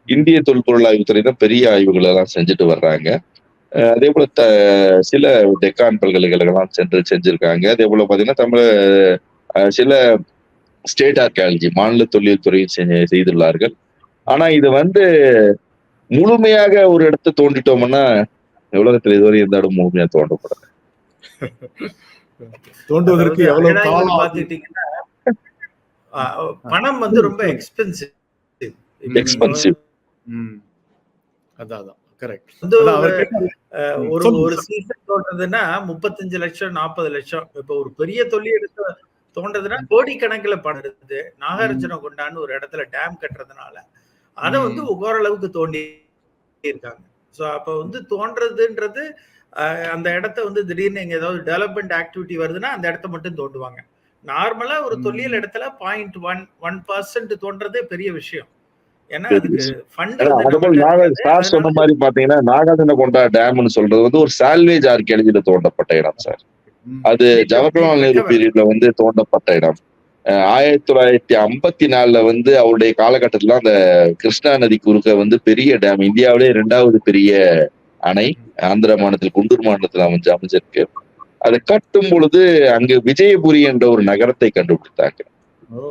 இந்திய தொல்பொருள் ஆய்வுத்துறை தான் பெரிய ஆய்வுகள் எல்லாம் செஞ்சுட்டு வர்றாங்க. அதே போல சில டெக்கான் பல்கலைக்கழகம் செஞ்சிருக்காங்க. அதே போல பாத்தீங்கன்னா சில ஸ்டேட் ஆர்கியாலஜி மாநில தொல்லியல் துறையும் செய்துள்ளார்கள். ஆனா இது வந்து முழுமையாக ஒரு இடத்தை தோண்டிட்டோம்னா உலகத்துல இதுவரை எந்த இடம் முழுமையா தோண்டப்படாது. தோண்டுவதற்கு எவ்வளவு காலம் பாத்துட்டீங்கன்னா பணம் வந்து ரொம்ப எக்ஸ்பென்சிவ். அதான் கரெக்ட். ஒரு சீசன் தோன்றதுன்னா 35 லட்சம் 40 லட்சம். இப்ப ஒரு பெரிய தொல்லியல் தோன்றதுன்னா கோடிக்கணக்கில் பணம் இருக்குது. நாகார்ஜுன கொண்டான்னு ஒரு இடத்துல டேம் கட்டுறதுனால அதை வந்து ஓரளவுக்கு தோண்டி இருக்காங்க. ஸோ அப்ப வந்து தோன்றதுன்றது அந்த இடத்த வந்து திடீர்னு எங்க ஏதாவது டெவலப்மெண்ட் ஆக்டிவிட்டி வருதுன்னா அந்த இடத்த மட்டும் தோண்டுவாங்க. நார்மலா ஒரு தொல்லியல் இடத்துல 0.1% தோன்றதே பெரிய விஷயம். ஏன்னா அதுக்கு சார் சொன்ன மாதிரி பாத்தீங்கன்னா நாகார்ஜுன கொண்டா டேம்னு சொல்றது வந்து ஒரு சால்வேஜ் ஆர்கியாலஜில தோண்டப்பட்ட இடம் சார். அது ஜவஹர்லால் நேரு பீரியட்ல வந்து தோண்டப்பட்ட இடம். 1954 வந்து அவருடைய காலகட்டத்துல அந்த கிருஷ்ணா நதி குறுக்க வந்து பெரிய டேம், இந்தியாவிலே 2வது பெரிய அணை ஆந்திர மாநிலத்தில் குண்டூர் மாநிலத்தில் அமைஞ்சிருக்கு. அதை கட்டும் பொழுது அங்கு விஜயபுரி என்ற ஒரு நகரத்தை கண்டுபிடித்தாங்க.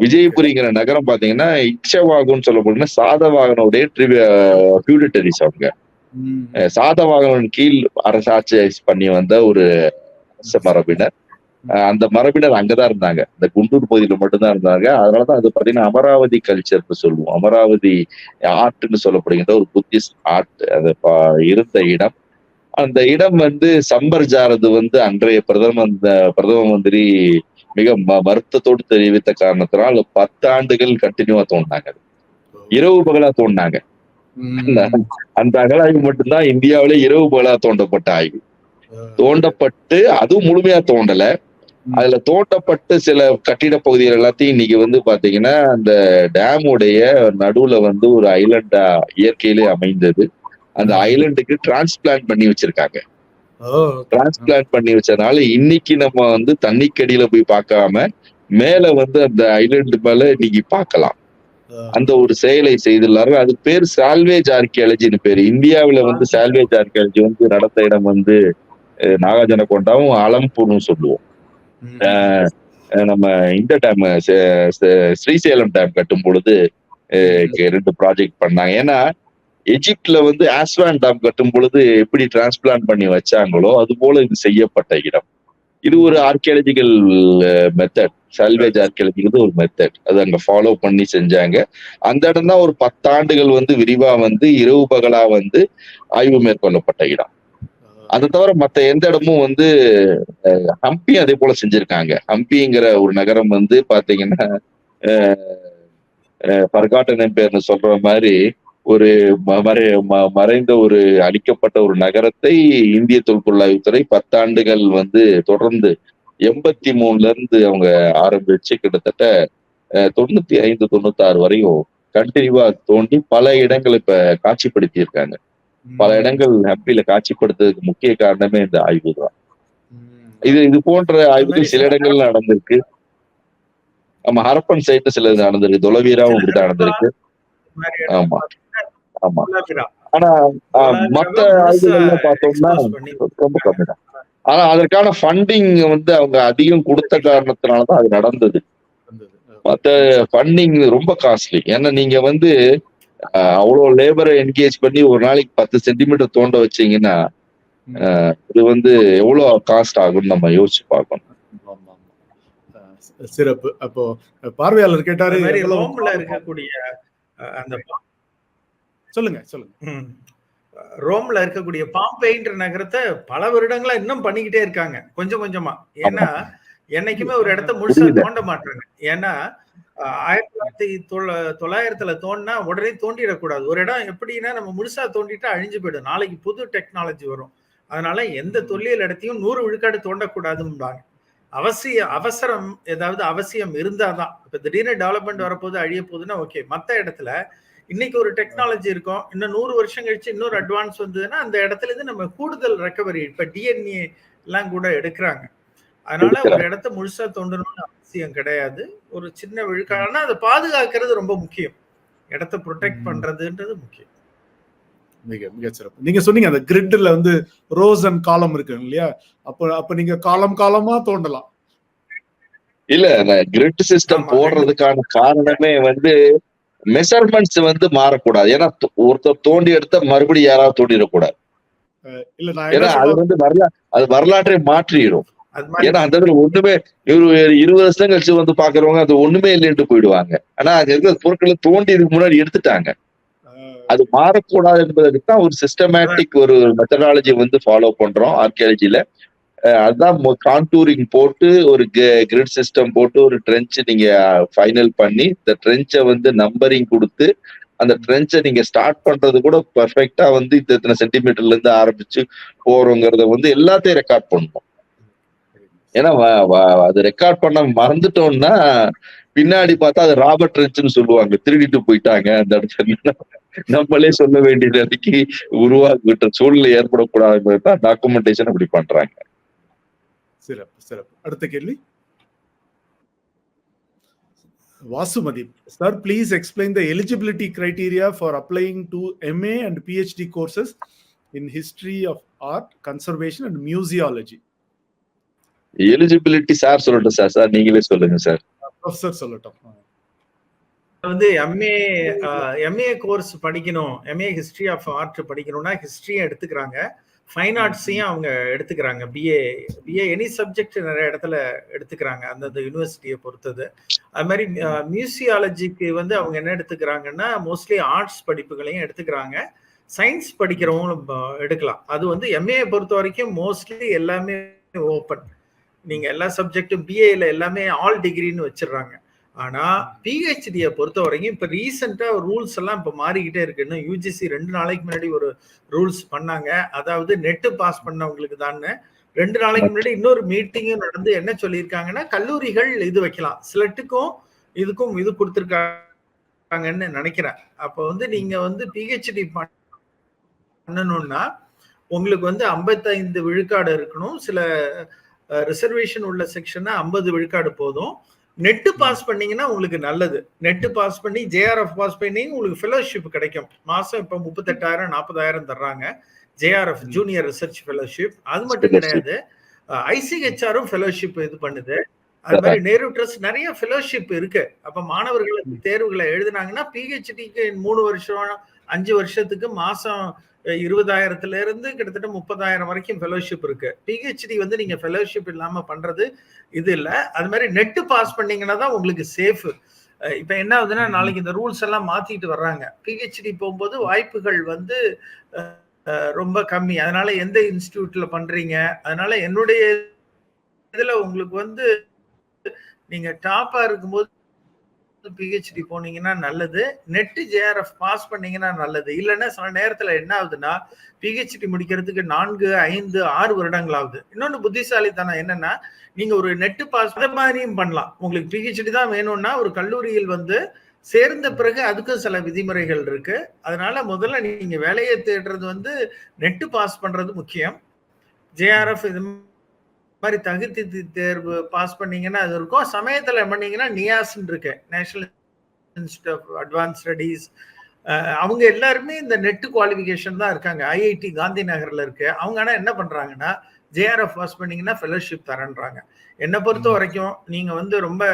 விஜயபுரிங்கிற நகரம் பாத்தீங்கன்னா இக்ஷவாகுன்னு சொல்லப்படுற சாதவாகனுடைய ஃபியூடிட்டரிஸ். அவங்க சாதவாகனின் கீழ் அரசாட்சி பண்ணி வந்த ஒரு மரபினர். அந்த மரபினர் அங்கதான் இருந்தாங்க. இந்த குண்டூர் பகுதியில மட்டும்தான் இருந்தாங்க. அதனாலதான் அது பாத்தீங்கன்னா அமராவதி கல்ச்சர்னு சொல்லுவோம். அமராவதி ஆர்ட்னு சொல்லப்படுகின்ற ஒரு புத்திஸ்ட் ஆர்ட் அது இருந்த இடம். அந்த இடம் வந்து சம்பர்ஜாரது வந்து அன்றைய பிரதம மந்திரி மிக வருத்தத்தோடு தெரிவித்த காரணத்தினால் 10 ஆண்டுகள் கண்டினியூவா தோண்டினாங்க. இரவு பகலா தோண்டினாங்க. அந்த அகழாய்வு மட்டும்தான் இந்தியாவிலே இரவு பகலா தோண்டப்பட்ட ஆய்வு. தோண்டப்பட்டு அதுவும் முழுமையா தோண்டல. அதுல தோண்டப்பட்டு சில கட்டிட பகுதிகள் எல்லாத்தையும் இன்னைக்கு வந்து பாத்தீங்கன்னா அந்த டேமுடைய நடுவுல வந்து ஒரு ஐலண்டா இயற்கையிலே அமைந்தது. அந்த ஐலண்டுக்கு டிரான்ஸ்பிளான்ட் பண்ணி வச்சிருக்காங்க. டிரான்ஸ்பிளான்ட் பண்ணி வச்சதுனால இன்னைக்கு நம்ம வந்து தண்ணிக்கடியில போய் பார்க்காம மேல வந்து அந்த ஐலண்டு மேல இன்னைக்கு பார்க்கலாம். அந்த ஒரு செயலை செய்துள்ளார்கள். அது பேர் சால்வேஜ் ஆர்கியாலஜின்னு பேரு. இந்தியாவில வந்து சால்வேஜ் ஆர்கியாலஜி வந்து நடந்த இடம் வந்து நாகார்ஜுன கொண்டாவும் அலம்பூர்னு சொல்லுவோம். நம்ம இந்த டேம் ஸ்ரீசேலம் டேம் கட்டும் பொழுது 2 ப்ராஜெக்ட் பண்ணாங்க. ஏன்னா எஜிப்ட்ல வந்து ஆஸ்வான் டேம் கட்டும் பொழுது எப்படி டிரான்ஸ்பிளான்ட் பண்ணி வச்சாங்களோ அது போல இது செய்யப்பட்ட இடம். இது ஒரு ஆர்கியாலஜிக்கல் மெத்தட். சால்வேஜ் ஆர்கியாலஜிக்கு ஒரு மெத்தட். அது அங்க ஃபாலோ பண்ணி செஞ்சாங்க. அந்த இடம் தான் ஒரு 10 ஆண்டுகள் வந்து விரிவா வந்து இரவு பகலா வந்து ஆய்வு மேற்கொள்ளப்பட்ட இடம். அதை தவிர மத்த எந்த இடமும் வந்து ஹம்பி அதே போல செஞ்சிருக்காங்க. ஹம்பிங்கிற ஒரு நகரம் வந்து பாத்தீங்கன்னா பர்காட்டன் எம்பையர்னு சொல்ற மாதிரி ஒரு மறைந்த ஒரு அழிக்கப்பட்ட ஒரு நகரத்தை இந்திய தொல்பொருள் ஆய்வுத்துறை 10 ஆண்டுகள் வந்து தொடர்ந்து 83ல இருந்து அவங்க ஆரம்பிச்சு கிட்டத்தட்ட 95-96 வரையும் கண்டினியூவா தோண்டி பல இடங்கள் இப்ப காட்சிப்படுத்தி இருக்காங்க. பல இடங்கள் ஹம்பில காட்சிப்படுத்துறதுக்கு முக்கிய காரணமே இந்த ஆய்வு தான். இது போன்ற ஆய்வுகள் சில இடங்கள்ல நடந்திருக்கு. நம்ம ஹரப்பன் சைட்ல சிலது நடந்திருக்கு. தொலவீராவும் இப்படித்தான் நடந்திருக்கு. ஆமா ஆமா. ஆனா மத்த ஆய்வுகள்ல பார்த்தோம்னா ரொம்ப கம்மி தான். ஆனா அதற்கான ஃபண்டிங் வந்து அவங்க அதிகம் கொடுத்த காரணத்தினாலதான் அது நடந்தது. மத்த ஃபண்டிங் ரொம்ப காஸ்ட்லி. ஏன்னா நீங்க வந்து அவ்வளவு லேபரை என்கேஜ் பண்ணி ஒரு நாளைக்கு 10 சென்டிமீட்டர் தோண்ட வச்சீங்கன்னா இது வந்து எவ்வளவு காஸ்ட் ஆகும்னு நம்ம யோசிச்சு பார்க்கணும். சிறப்பு. அப்போ பார்வையாளர் கேட்டாரு ரோம்ல இருக்கக்கூடிய அந்த சொல்லுங்க. ரோம்ல இருக்கக்கூடிய பாம்பேன்ற நகரத்தை பல வருடங்களா இன்னும் பண்ணிக்கிட்டே இருக்காங்க கொஞ்சம் கொஞ்சமா. ஏன்னா என்னைக்குமே ஒரு இடத்த முழுசா தோண்ட மாட்டாங்க. ஏன்னா 1900 தோண்டினா உடனே தோண்டிடக்கூடாது. ஒரு இடம் எப்படின்னா நம்ம முழுசா தோண்டிட்டா அழிஞ்சு போயிடும். நாளைக்கு புது டெக்னாலஜி வரும். அதனால எந்த தொல்லியல் இடத்தையும் 100 விழுக்காடு தோண்டக்கூடாதுன்றாங்க. அவசரம் ஏதாவது அவசியம் இருந்தாதான். இப்ப திடீர்னு டெவலப்மெண்ட் வரப்போது அழிய போகுதுன்னா ஓகே. மத்த இடத்துல இன்னைக்கு ஒரு டெக்னாலஜி இருக்கும், இன்னும் 100 வருஷம் கழிச்சு இன்னொரு அட்வான்ஸ் வந்ததுன்னா அந்த இடத்துல இருந்து நம்ம கூடுதல் ரெக்கவரி, இப்ப டிஎன்ஏ எல்லாம் கூட எடுக்கிறாங்க. அதனால ஒரு இடத்த முழுசா தோண்டணும்னு அவசியம் கிடையாது. ஒரு சின்ன விழுக்காடுனா அதை பாதுகாக்கிறது ரொம்ப முக்கியம். இடத்தை ப்ரொடெக்ட் பண்றதுன்றது முக்கியம். மிக சிறப்பு. நீங்க சொன்னீங்க அந்த கிரிட்ல வந்து ரோஸ் அண்ட் காலம் இருக்கு இல்லையா? அப்ப நீங்க காலமா தோண்டலாம். இல்ல கிரிட் சிஸ்டம் போடுறதுக்கான காரணமே வந்து மெஷர்மெண்ட்ஸ் வந்து மாறக்கூடாது. ஏன்னா ஒருத்தர் தோண்டி எடுத்த மறுபடியும் யாராவது தோண்டிடக்கூடாது. ஏன்னா அது வந்து அது வரலாற்றை மாற்றிடும். ஏன்னா அந்த இடத்துல ஒண்ணுமே 20 வருஷம் கழிச்சு வந்து பாக்குறவங்க அது ஒண்ணுமே இல்லைன்ட்டு போயிடுவாங்க. ஆனா அங்க இருக்கிற பொருட்களை தோண்டி இதுக்கு முன்னாடி எடுத்துட்டாங்க. அது மாறக்கூடாது என்பதற்கு தான் ஒரு சிஸ்டமேட்டிக் ஒரு மெத்தடாலஜி வந்து ஃபாலோ பண்றோம் ஆர்கியாலஜில. அதுதான் கான்டூரிங் போட்டு ஒரு கிரிட் சிஸ்டம் போட்டு ஒரு ட்ரென்ச் நீங்க ஃபைனல் பண்ணி இந்த ட்ரென்ச்சை வந்து நம்பரிங் கொடுத்து அந்த ட்ரென்ச்சை நீங்க ஸ்டார்ட் பண்றது கூட பெர்ஃபெக்டா வந்து இத்தனை சென்டிமீட்டர்ல இருந்து ஆரம்பிச்சு போறோங்கிறத வந்து எல்லாத்தையும் ரெக்கார்ட் பண்ணணும். ஏன்னா அது ரெக்கார்ட் பண்ண மறந்துட்டோம்னா பின்னாடி பார்த்தா அது ராபர்ட் ட்ரென்ச்னு சொல்லுவாங்க, திருடிட்டு போயிட்டாங்க அந்த இடத்துல. நம்மளே சொல்ல வேண்டிய நிலைக்கு உருவாக்கிட்ட சூழ்நிலை ஏற்படக்கூடாது டாக்குமெண்டேஷன் அப்படி பண்றாங்க. சிறப்பு. அடுத்த கேள்வி Vasumathi. Sir, please explain the eligibility criteria for applying to MA and PhD courses in history of art, conservation and museology. Eligibility sir சொல்லட்டும் சார் நீங்களே சொல்லுங்க சார். ப்ரொஃபசர் சொல்லட்டும். வந்து MA கோர்ஸ் படிக்கணும், MA ஹிஸ்டரி ஆஃப் ஆர்ட் படிக்கணும்னா ஹிஸ்டரியும் எடுத்துக்கிறாங்க, fine ஆர்ட்ஸையும் அவங்க எடுத்துக்கிறாங்க. பிஏ எனி சப்ஜெக்ட் நிறைய இடத்துல எடுத்துக்கிறாங்க அந்தந்த யூனிவர்சிட்டியை பொறுத்தது. அது மாதிரி மியூசியாலஜிக்கு வந்து அவங்க என்ன எடுத்துக்கிறாங்கன்னா மோஸ்ட்லி ஆர்ட்ஸ் படிப்புகளையும் எடுத்துக்கிறாங்க, சயின்ஸ் படிக்கிறவங்க எடுக்கலாம். அது வந்து MA பொறுத்த வரைக்கும் மோஸ்ட்லி எல்லாமே ஓப்பன். நீங்க எல்லா சப்ஜெக்டும் பிஏல எல்லாமே ஆல் டிகிரின்னு வச்சிடுறாங்க. ஆனா பிஹெச்டியை பொறுத்த வரைக்கும் இப்ப ரீசெண்டா ரூல்ஸ் எல்லாம் இப்ப மாறிக்கிட்டே இருக்கு. இன்னும் யூஜிசி 2 நாளைக்கு முன்னாடி ஒரு ரூல்ஸ் பண்ணாங்க. அதாவது நெட்டு பாஸ் பண்ணவங்களுக்கு தான் 2 நாளைக்கு முன்னாடி இன்னொரு மீட்டிங்கும் நடந்து என்ன சொல்லியிருக்காங்கன்னா கல்லூரிகள் இது வைக்கலாம், ஸ்லெட்டுக்கும் இதுக்கும் இது கொடுத்துருக்காங்கன்னு நினைக்கிறேன். அப்ப வந்து நீங்க வந்து பிஹெச்டி பண்ணணும்னா உங்களுக்கு வந்து 55 விழுக்காடு இருக்கணும். சில ரிசர்வேஷன் உள்ள செக்ஷன்னா 50 விழுக்காடு போதும். நெட்டு பாஸ் பண்ணீங்கன்னா உங்களுக்கு நல்லது. நெட்டு பாஸ் பண்ணி ஜேஆர்எஃப் பாஸ் பண்ணி உங்களுக்கு ஃபெலோஷிப் கிடைக்கும். மாசம் இப்ப 38,000 40,000 தர்றாங்க ஜேஆர்எஃப் ஜூனியர் ரிசர்ச் ஃபெலோஷிப். அது மட்டும் கிடையாது, ஐசிஹெச்ஆரும் ஃபெலோஷிப் இது பண்ணுது. அது மாதிரி நேரு ட்ரஸ்ட் நிறைய ஃபெலோஷிப் இருக்கு. அப்ப மாணவர்களுக்கு தேர்வுகளை எழுதினாங்கன்னா பிஹெச்டிக்கு 3 வருஷம் 5 வருஷத்துக்கு மாசம் 20,000 இருந்து கிட்டத்தட்ட 30,000 வரைக்கும் ஃபெலோஷிப் இருக்கு. பிஹெச்டி வந்து நீங்க ஃபெலோஷிப் இல்லாம பண்றது இது இல்ல. அது மாதிரி நெட்டு பாஸ் பண்ணீங்கன்னா தான் உங்களுக்கு சேஃப். இப்ப என்ன ஆகுதுன்னா நாளைக்கு இந்த ரூல்ஸ் எல்லாம் மாத்திட்டு வர்றாங்க. பிஹெச்டி போகும்போது வாய்ப்புகள் வந்து ரொம்ப கம்மி. அதனால எந்த இன்ஸ்டிடியூட்ல பண்றீங்க, அதனால என்னுடைய இதுல உங்களுக்கு வந்து நீங்க டாப்பா இருக்கும்போது பிஹெச்டி போனீங்கன்னா நல்லது, நெட் ஜேஆர்எஃப் பாஸ் பண்ணீங்கன்னா நல்லது. இல்லைன்னா சில நேரத்துல என்ன ஆகுதுன்னா பிஹெச்டி முடிக்கிறதுக்கு 4, 5, 6 வருடங்கள் ஆகுது. இன்னொன்னு புத்திசாலித்தனம் என்னன்னா நீங்க ஒரு நெட் பாஸ் மாதிரியும் பண்ணலாம். உங்களுக்கு பிஹெச்டி தான் வேணும்னா ஒரு கல்லூரியில் வந்து சேர்ந்த பிறகு அதுக்கும் சில விதிமுறைகள் இருக்கு. அதனால முதல்ல நீங்க வேலையை தேடுறது வந்து நெட் பாஸ் பண்றது முக்கியம். ஜேஆர்எஃப் இது மாதிரி தகுதி தேர்வு பாஸ் பண்ணீங்கன்னா அது இருக்கும். சமயத்துல பண்ணீங்கன்னா நியாஸ்ன்னு இருக்கு, national institute of advance studies. அவங்க எல்லாருமே இந்த நெட் குவாலிஃபிகேஷன் தான் இருக்காங்க. ஐஐடி காந்தி நகர்ல இருக்கு. அவங்க ஆனா என்ன பண்றாங்கன்னா ஜேஆர்எஃப் பாஸ் பண்ணீங்கன்னா ஃபெலோஷிப் தரேன்றாங்க. என்னை பொறுத்த வரைக்கும் நீங்க வந்து ரொம்ப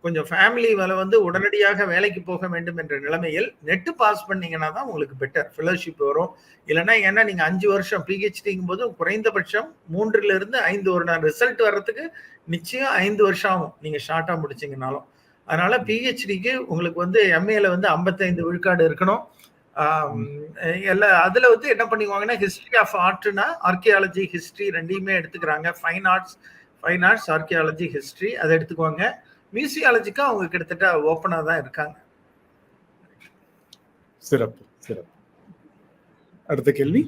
கொஞ்சம் ஃபேமிலி வந்து உடனடியாக வேலைக்கு போக வேண்டும் என்ற நிலைமையில் நெட் பாஸ் பண்ணீங்கன்னா தான் உங்களுக்கு பெட்டர் ஃபெலோஷிப் வரும். இல்லைன்னா ஏன்னா நீங்க 5 வருஷம் பிஹெச்டிங்கும் போது குறைந்தபட்சம் 3 to 5 வருடம் ரிசல்ட் வர்றதுக்கு நிச்சயம் 5 வருஷம் ஆகும் நீங்க ஷார்ட்டா முடிச்சீங்கனாலும். அதனால பிஹெச்டிக்கு உங்களுக்கு வந்து எம்ஏல வந்து 55 விழுக்காடு இருக்கணும். அதுல வந்து என்ன பண்ணிக்குவாங்கன்னா ஹிஸ்டரி ஆஃப் ஆர்ட்னா ஆர்கியாலஜி ஹிஸ்டரி ரெண்டையுமே எடுத்துக்கிறாங்க. ஃபைன் ஆர்ட்ஸ் ஆர்கியாலஜி ஹிஸ்டரி அதை எடுத்துக்குவாங்க. மியூசியாலஜிக்கு அவங்க கிட்டத்தட்ட ஓப்பனா தான் இருக்காங்க. சிறப்பு சிறப்பு. அடுத்த கேள்வி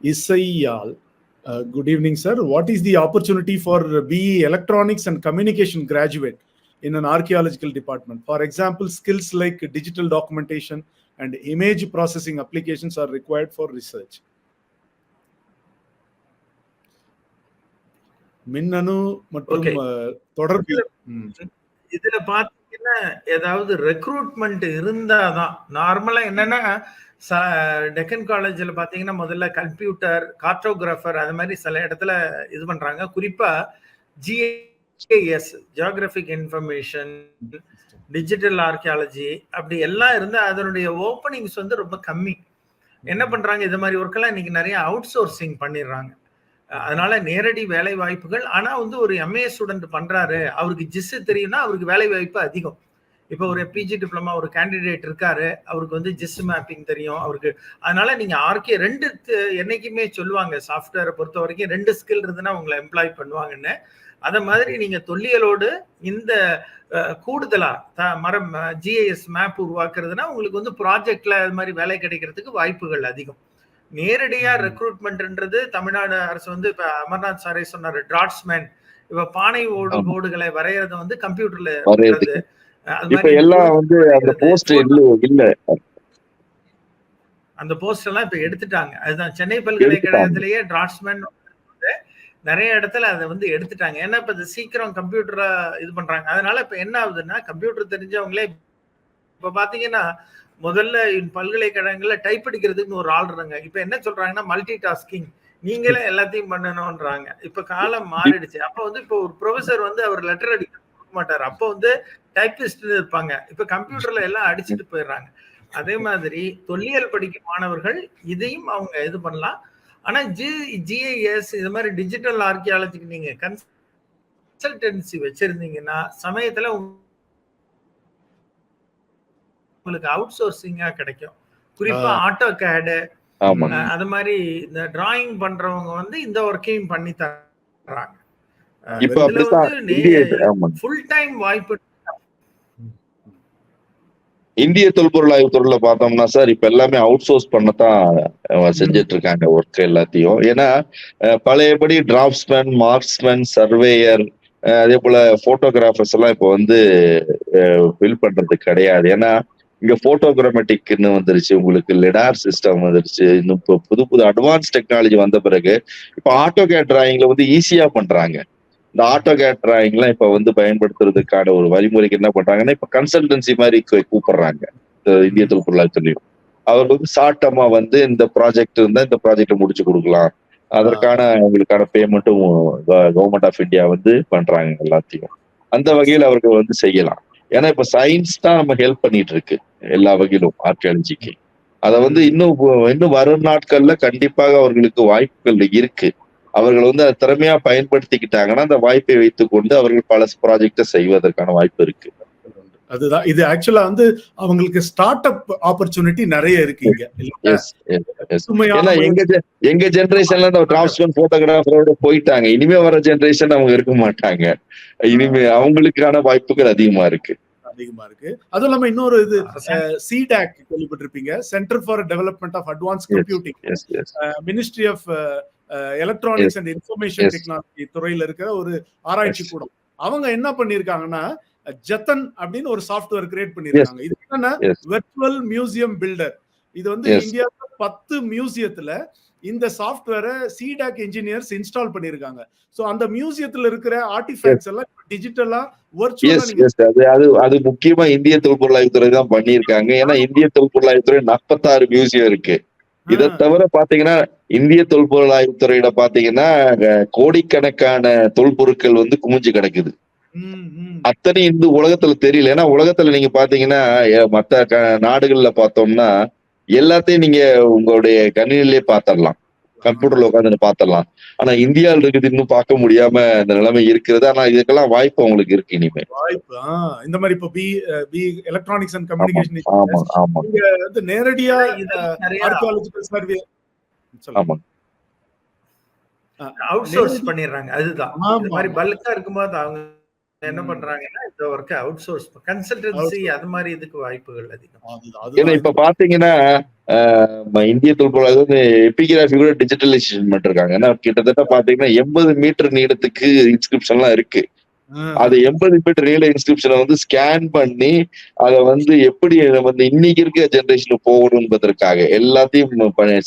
இசையால். Good evening, sir. What is the opportunity for BE Electronics and Communication graduate in an archaeological department? For example, skills like digital documentation and image processing applications are required for research. மின்னணு மற்றும் தொடர்பு. இதுல பாத்தீங்கன்னா ஏதாவது recruitment இருந்தாதான் நார்மலா என்னன்னா டெக்கன் காலேஜ்ல பாத்தீங்கன்னா முதல்ல கம்ப்யூட்டர் கார்டோகிராஃபர் அது மாதிரி சில இடத்துல இது பண்றாங்க. குறிப்பா GAS geographic information digital archaeology அப்படி எல்லாம் இருந்தா அதனுடைய ஓப்பனிங்ஸ் வந்து ரொம்ப கம்மி. என்ன பண்றாங்க இது மாதிரி ஒர்க்கெல்லாம் இன்னைக்கு நிறைய அவுட் சோர்சிங் பண்ணிடுறாங்க. அதனால நேரடி வேலை வாய்ப்புகள். ஆனா வந்து ஒரு எம்ஏ ஸ்டூடெண்ட் பண்றாரு அவருக்கு ஜிஸ் தெரியும்னா அவருக்கு வேலை வாய்ப்பு அதிகம். இப்போ ஒரு பிஜி டிப்ளமா ஒரு கேண்டிடேட் இருக்காரு அவருக்கு வந்து ஜிஸ் மேப்பிங் தெரியும் அவருக்கு. அதனால நீங்க ஆர்கே 2 என்னைக்குமே சொல்லுவாங்க சாஃப்ட்வேரை பொறுத்த வரைக்கும் 2 ஸ்கில் இருந்துன்னா உங்களை எம்ப்ளாய் பண்ணுவாங்கன்னு. அத மாதிரி நீங்க தொல்லியலோடு இந்த கூடுதலா மரம் ஜிஐஎஸ் மேப் உருவாக்குறதுனா உங்களுக்கு வந்து ப்ராஜெக்ட்ல அது மாதிரி வேலை கிடைக்கிறதுக்கு வாய்ப்புகள் அதிகம். நேரடியா ரெக்ரூட்மெண்ட்ன்றது தமிழ்நாடு அரசு வந்து இப்ப அமர்நாத் சாரே சொன்னாரு டிராட்ஸ்மேன் இப்ப பானை ஓடுகளை வரையறது வந்து கம்ப்யூட்டர்ல அந்த போஸ்ட் எல்லாம் இப்ப எடுத்துட்டாங்க. அதுதான் சென்னை பல்கலைக்கழகத்திலேயே டிராட்ஸ்மேன் நிறைய இடத்துல அதை வந்து எடுத்துட்டாங்க. ஏன்னா இப்ப சீக்கிரம் கம்ப்யூட்டரா இது பண்றாங்க. அதனால இப்ப என்ன ஆகுதுன்னா கம்ப்யூட்டர் தெரிஞ்சவங்களே இப்ப பாத்தீங்கன்னா முதல்ல பல்கலைக்கழகங்கள்ல டைப் அடிக்கிறதுக்கு ஒரு ஆள் இருந்தாங்க. இப்ப என்ன சொல்றாங்கன்னா மல்டி டாஸ்கிங் நீங்களே எல்லாத்தையும் பண்ணணும்ன்றாங்க. இப்ப காலம் மாறிடுச்சு. அப்ப வந்து இப்ப ஒரு ப்ரொஃபசர் வந்து அவர் லெட்டர் அடிக்க மாட்டாரு. அப்ப வந்து டைப்பிஸ்ட் இருப்பாங்க. இப்ப கம்ப்யூட்டர்ல எல்லாம் அடிச்சுட்டு போயிடுறாங்க. அதே மாதிரி தொல்லியல் படிக்கும் மாணவர்கள் இதையும் அவங்க இது பண்ணலாம். ஆனா ஜிஐஎஸ் இது மாதிரி டிஜிட்டல் ஆர்கியாலஜிக்கு நீங்க கன்சல்டன்சி வச்சிருந்தீங்கன்னா சமயத்துல உங்களுக்கு அவுட் சோர்சிங்கா கிடைக்கும். குறிப்பா ஆட்டோ கேடு அது மாதிரி இந்த டிராயிங் பண்றவங்க வந்து இந்த ஒர்க்கையும் பண்ணி தர்றாங்க. ஃபுல் டைம் வாய்ப்பு. இந்திய தொல்பொருள் ஆய்வு துறையில பார்த்தோம்னா சார் இப்ப எல்லாமே அவுட் சோர்ஸ் பண்ணத்தான் செஞ்சிட்டு இருக்காங்க ஒர்க் எல்லாத்தையும். ஏன்னா பழையபடி டிராப்ஸ்மேன் மார்க்ஸ்மேன் சர்வேயர் அதே போல போட்டோகிராஃபர்ஸ் எல்லாம் இப்ப வந்து ஃபில் பண்றது கிடையாது. ஏன்னா இங்க போட்டோகிராமெட்டிக்னு வந்துருச்சு, உங்களுக்கு லெடார் சிஸ்டம் வந்துருச்சு. இன்னும் இப்போ புது புது அட்வான்ஸ் டெக்னாலஜி வந்த பிறகு இப்ப ஆட்டோகேட் டிராயிங்ல வந்து ஈஸியா பண்றாங்க. இந்த ஆட்டோகேட் டிராயிங்லாம் இப்ப வந்து பயன்படுத்துறதுக்கான ஒரு வழிமுறைக்கு என்ன பண்றாங்கன்னா இப்ப கன்சல்டன்சி மாதிரி கூப்பிடுறாங்க இந்திய தொல்பொருள் துறையும். அவர் வந்து சாட்டமா வந்து இந்த ப்ராஜெக்ட் இருந்தா இந்த ப்ராஜெக்டை முடிச்சு கொடுக்கலாம், அதற்கான உங்களுக்கான பேமெண்ட்டும் கவர்மெண்ட் ஆஃப் இந்தியா வந்து பண்றாங்க எல்லாத்தையும். அந்த வகையில் அவர்கள் வந்து செய்யலாம். ஏன்னா இப்ப சயின்ஸ் தான் நம்ம ஹெல்ப் பண்ணிட்டு இருக்கு எல்லா வகையிலும் ஆர்கியாலஜிக்கு. அதை வந்து இன்னும் வரும் நாட்கள்ல கண்டிப்பாக அவர்களுக்கு வாய்ப்புகள் இருக்கு. அவர்கள் வந்து அதை திறமையா பயன்படுத்திக்கிட்டாங்கன்னா அந்த வாய்ப்பை வைத்துக் கொண்டு அவர்கள் பல ப்ராஜெக்டை செய்வதற்கான வாய்ப்பு இருக்கு. அதுதான் இது ஆக்சுவலா வந்து அவங்களுக்கு ஸ்டார்ட் அப் ஆப்பர்ச்சுனிட்டி நிறைய இருக்கு இங்க. ஏன்னா எங்க ஜெனரேஷன்ல டிராப்ஸ்மேன் போட்டோகிராஃபரோட போயிட்டாங்க. இனிமே வர ஜெனரேஷன் அவங்க இருக்க மாட்டாங்க. இனிமே அவங்களுக்கான வாய்ப்புகள் அதிகமா இருக்கு. அதுவும் இல்லாம இன்னொரு இது சிடாக் கேள்விப்பட்டிருப்பீங்க, centre for development of advance computing, ministry of electronics and information technology துறையில இருக்கிற ஒரு ஆராய்ச்சி கூடம். அவங்க என்ன பண்ணிருக்காங்கன்னா ஜத்தன் அப்படின்னு ஒரு சாஃப்ட்வேர் கிரியேட் பண்ணிருக்காங்க. இது என்னன்னா வெர்ச்சுவல் மியூசியம் பில்டர். இது வந்து இந்தியாவுல 10 மியூசியத்துல இந்த சாஃப்ட்வேரை சிடாக் இன்ஜினியர்ஸ் இன்ஸ்டால் பண்ணிருக்காங்க. சோ அந்த மியூசியத்துல இருக்கிற ஆர்டிஃபேக்ட்ஸ் எல்லாம் டிஜிட்டலா வர்ச்சுவலா அது முக்கியமா இந்திய தொல்பொருளாய்வுத்துறை தான் பண்ணிருக்காங்க. ஏன்னா இந்திய தொல்பொருளாய்வுத்துறை 46 மியூசியம் இருக்கு. இதை தவிர பாத்தீங்கன்னா இந்திய தொல்பொருளாய்வுத்துறையில பாத்தீங்கன்னா கோடிக்கணக்கான தொல்பொருட்கள் வந்து குமிஞ்சு கிடக்குது. அத்தனை இந்த உலகத்துல தெரியல. ஏன்னா உலகத்துல நீங்க பாத்தீங்கன்னா மத்த நாடுகள்ல பார்த்தோம்னா எல்லாத்தையும் நீங்க உங்களுடைய கணினிலே பாத்திரலாம், கம்ப்யூட்டர்ல உட்காந்து பாத்திரலாம். ஆனா இந்தியாவில் இருக்குது இன்னும் பார்க்க முடியாம இந்த நிலைமை இருக்கிறது. ஆனா இதுக்கெல்லாம் வாய்ப்பு உங்களுக்கு இருக்கு இனிமே. வாய்ப்பு இந்த மாதிரி இப்போ பி எலக்ட்ரானிக்ஸ் அண்ட் கம்யூனிகேஷன் நீங்க வந்து நேரடியா ஆர்க்கியாலஜிக்கல் சர்வே அவுட் சோர்ஸ் பண்ணிடுறாங்க. அதுதான் இந்த மாதிரி பல்கா இருக்கும்போது அவங்க என்ன பண்றாங்கன்னா இந்த வர்க்க அவுட் சோர்ஸ் கன்சல்டன்சி அது மாதிரி இதுக்கு வாய்ப்புகள் அதிகம். ஏன்னா இப்ப பாத்தீங்கன்னா இந்திய தொல்பொருளாய்வு எபிகிராஃபி கூட டிஜிட்டலைசேஷன் பண்ணிருக்காங்க. ஏன்னா கிட்டத்தட்ட பாத்தீங்கன்னா 80 மீட்டர் நீளத்துக்கு இன்ஸ்கிரிப்ஷன் எல்லாம் இருக்கு. அது 80 மீட்டர் நீள இன்ஸ்கிரிப்ஷனை வந்து ஸ்கேன் பண்ணி அதை வந்து எப்படி வந்து இன்னைக்கு இருக்க ஜெனரேஷனுக்கு போகணும் என்பதற்காக எல்லாத்தையும்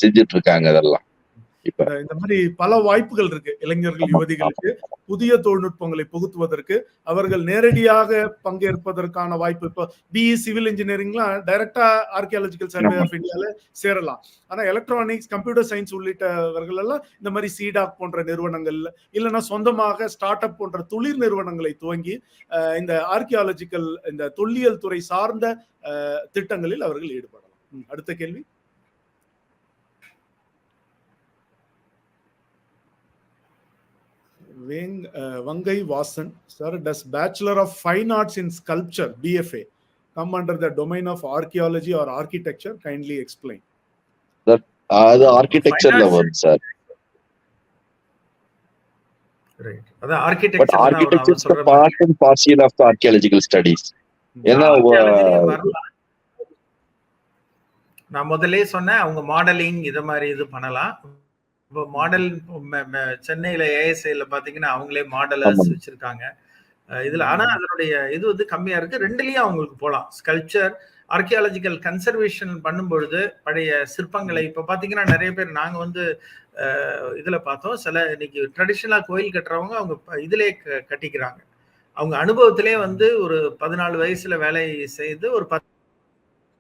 செஞ்சுட்டு இருக்காங்க. அதெல்லாம் இந்த மாதிரி பல வாய்ப்புகள் இருக்கு இளைஞர்கள் யுவதிகளுக்கு புதிய தொழில்நுட்பங்களை புகுத்துவதற்கு, அவர்கள் நேரடியாக பங்கேற்பதற்கான வாய்ப்பு. இப்போ பிஇ சிவில் இன்ஜினியரிங்லாம் டைரக்டா ஆர்க்கியாலஜிக்கல் சர்வே ஆஃப் இந்தியால சேரலாம். ஆனா எலக்ட்ரானிக்ஸ், கம்ப்யூட்டர் சயின்ஸ் உள்ளிட்டவர்கள் எல்லாம் இந்த மாதிரி சிடாக் போன்ற நிறுவனங்கள் இல்லைன்னா சொந்தமாக ஸ்டார்ட் அப் போன்ற தொழில் நிறுவனங்களை துவங்கி இந்த ஆர்க்கியாலஜிக்கல் இந்த தொல்லியல் துறை சார்ந்த திட்டங்களில் அவர்கள் ஈடுபடலாம். அடுத்த கேள்வி. Vangai Vasan, sir, does Bachelor of Fine Arts in Sculpture (BFA) come under the domain of archaeology or architecture? Kindly explain. The architecture level, sir. Right. The architecture. But architecture is the part and parcel of the archaeological studies. நான் முதல்ல சொன்னேன் அவங்க modelling இது மாதிரி இது பண்ணலாம். இப்போ model சென்னையில ஏஎஸ்ஐல பாத்தீங்கன்னா அவங்களே மாடலர்ஸ் வச்சிருக்காங்க இதுல. ஆனா அதனுடைய இது வந்து கம்மியா இருக்கு. ரெண்டுலயும் அவங்களுக்கு போலாம். ஸ்கல்ப்சர், ஆர்கியாலஜிக்கல் கன்சர்வேஷன் பண்ணும்பொழுது பழைய சிற்பங்களை இப்ப பாத்தீங்கன்னா நிறைய பேர் நாங்க வந்து இதுல பார்த்தோம். சில இன்னைக்கு ட்ரெடிஷனலா கோயில் கட்டுறவங்க அவங்க இதுலயே கட்டிக்கிறாங்க. அவங்க அனுபவத்திலே வந்து ஒரு 14 வயசுல வேலை செய்து ஒரு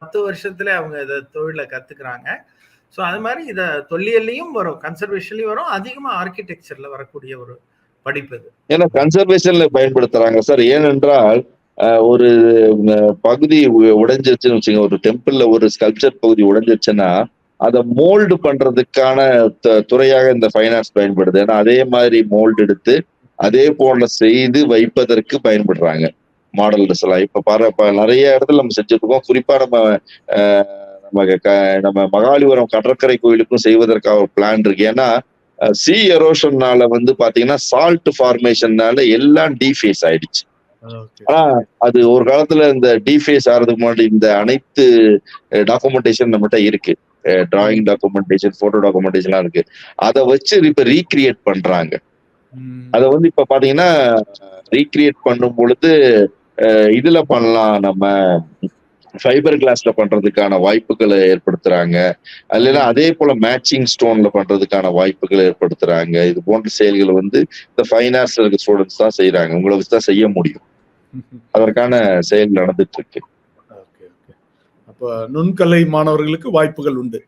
10 வருஷத்துல அவங்க இதை தொழில கத்துக்கிறாங்க. ஸோ அது மாதிரி இதை தொல்லியல்லையும் வரும், கன்சர்வேஷன்லையும் வரும். அதிகமா ஆர்கிடெக்சர்ல வரக்கூடிய ஒரு படிப்பு இது. ஏன்னா கன்சர்வேஷன்ல பயன்படுத்துறாங்க சார். ஏனென்றால் ஒரு பகுதி உடைஞ்சிருச்சுன்னு வச்சுங்க, ஒரு டெம்பிள்ல ஒரு ஸ்கல்ப்சர் பகுதி உடைஞ்சிருச்சுன்னா அதை மோல்டு பண்றதுக்கான துறையாக இந்த ஃபைன் ஆர்ட்ஸ் பயன்படுது. ஏன்னா அதே மாதிரி மோல்டு எடுத்து அதே போல செய்து வைப்பதற்கு பயன்படுறாங்க மாடல்ஸ் எல்லாம். இப்ப நிறைய இடத்துல நம்ம செஞ்சிருக்கோம். குறிப்பா நம்ம மகாலிபுரம் கடற்கரை கோயிலுக்கும் செய்வதற்காக ஒரு பிளான் இருக்கு. ஏன்னா சி எரோஷன்னால வந்து பாத்தீங்கன்னா சால்ட் ஃபார்மேஷன்னால எல்லாம் டிஃபேஸ் ஆயிடுச்சு. ஆனா அது ஒரு காலத்துல இந்த டிஃபேஸ் ஆறதுக்கு முன்னாடி இந்த அனைத்து டாக்குமெண்டேஷன் நம்மகிட்ட இருக்கு. டிராயிங் டாக்குமெண்டேஷன், போட்டோ டாக்குமெண்டேஷன்லாம் இருக்கு. அதை வச்சு இப்ப ரீக்ரியேட் பண்றாங்க. அதை வந்து இப்ப பாத்தீங்கன்னா ரீக்ரியேட் பண்ணும் பொழுது இதுல பண்ணலாம், நம்ம ஃபைபர் கிளாஸ்ல பண்றதுக்கான வாய்ப்புகளை ஏற்படுத்துறாங்க. இல்லைன்னா அதே போல மேட்சிங் ஸ்டோன்ல பண்றதுக்கான வாய்ப்புகளை ஏற்படுத்துறாங்க. இது போன்ற செயல்களை வந்து இந்த ஃபைன் ஆர்ட்ஸ்ல இருக்க ஸ்டூடெண்ட்ஸ் தான் செய்யறாங்க. உங்களை வச்சு தான் செய்ய முடியும். அதற்கான செயல் நடந்துட்டு இருக்கு. அப்ப நுண்கலை மாணவர்களுக்கு வாய்ப்புகள் உண்டு.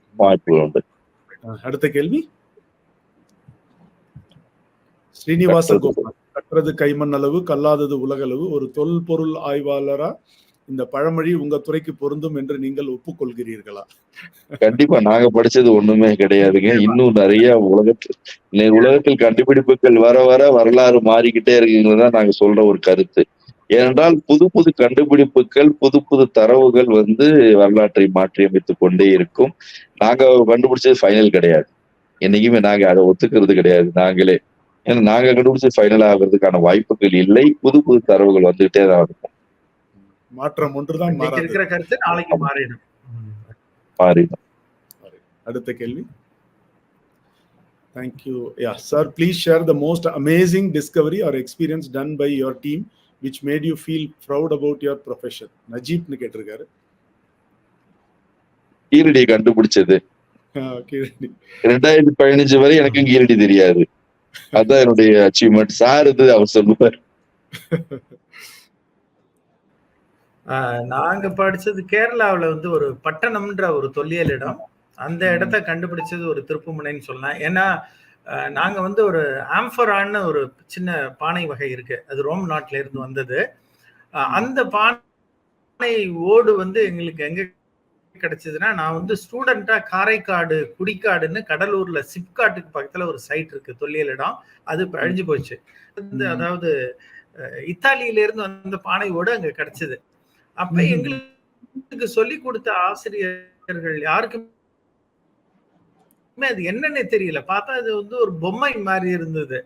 அடுத்த கேள்வி. ஸ்ரீனிவாச கோபால், கற்றது கைமண் அளவு, கல்லாதது உலகளவு. ஒரு தொல்பொருள் ஆய்வாளரா இந்த பழமொழி உங்க துறைக்கு பொருந்தும் என்று நீங்கள் ஒப்புக்கொள்கிறீர்களா? கண்டிப்பா. நாங்க படிச்சது ஒண்ணுமே கிடையாதுங்க. இன்னும் நிறைய உலகத்தில் கண்டுபிடிப்புகள் வர வர வரலாறு மாறிக்கிட்டே இருக்குங்கிறதான் நாங்க சொல்ற ஒரு கருத்து. ஏனென்றால் புது புது கண்டுபிடிப்புகள், புது புது தரவுகள் வந்து வரலாற்றை மாற்றி அமைத்துக் கொண்டே இருக்கும். நாங்க கண்டுபிடிச்சது ஃபைனல் கிடையாது. என்னைக்குமே நாங்க அதை ஒத்துக்கிறது கிடையாது நாங்களே. ஏன்னா நாங்க கண்டுபிடிச்சது ஃபைனல் ஆகிறதுக்கான வாய்ப்புகள் இல்லை. புது புது தரவுகள் வந்துகிட்டே தான் இருக்கும். மாற்றம் ஒன்றுதான் இருக்கிற கருத்து நாளைக்கு மாறிடும். அடுத்த கேள்வி. Thank you. Yeah, sir, please share the most amazing discovery or experience done by your team which made you feel proud about your profession? நஜீப்னு கேட்டிருக்காரு. கீரடியை கண்டுபிடிச்சது. 2015 வரை எனக்கும் கீரடி தெரியாது. அதான் என்னுடைய அச்சீவ்மெண்ட். சார் இது அவர் சொல்லுவார். நாங்க படிச்சது கேரளாவில் வந்து ஒரு பட்டணம்ன்ற ஒரு தொல்லியல் இடம். அந்த இடத்த கண்டுபிடிச்சது ஒரு திருப்புமுனைன்னு சொல்லலாம். ஏன்னா நாங்க வந்து ஒரு ஆம்பரான்னு ஒரு சின்ன பானை வகை இருக்கு, அது ரோம் நாட்டில இருந்து வந்தது. அந்த பானை ஓடு வந்து எங்களுக்கு எங்க கிடைச்சதுன்னா, நான் வந்து ஸ்டூடெண்டா காரைக்காடு குடிக்காடுன்னு கடலூர்ல சிப்காட்டுக்கு பக்கத்துல ஒரு சைட் இருக்கு தொல்லியல் இடம். அது அழிஞ்சு போச்சு. அதாவது இத்தாலியில இருந்து வந்த பானை ஓடு அங்க கிடைச்சது. அப்ப எங்களுக்கு சொல்லி கொடுத்த ஆசிரியர்கள் யாருக்குமே அது என்னன்னே தெரியல. பார்த்தா அது வந்து ஒரு பொம்மை மாதிரி இருந்தது.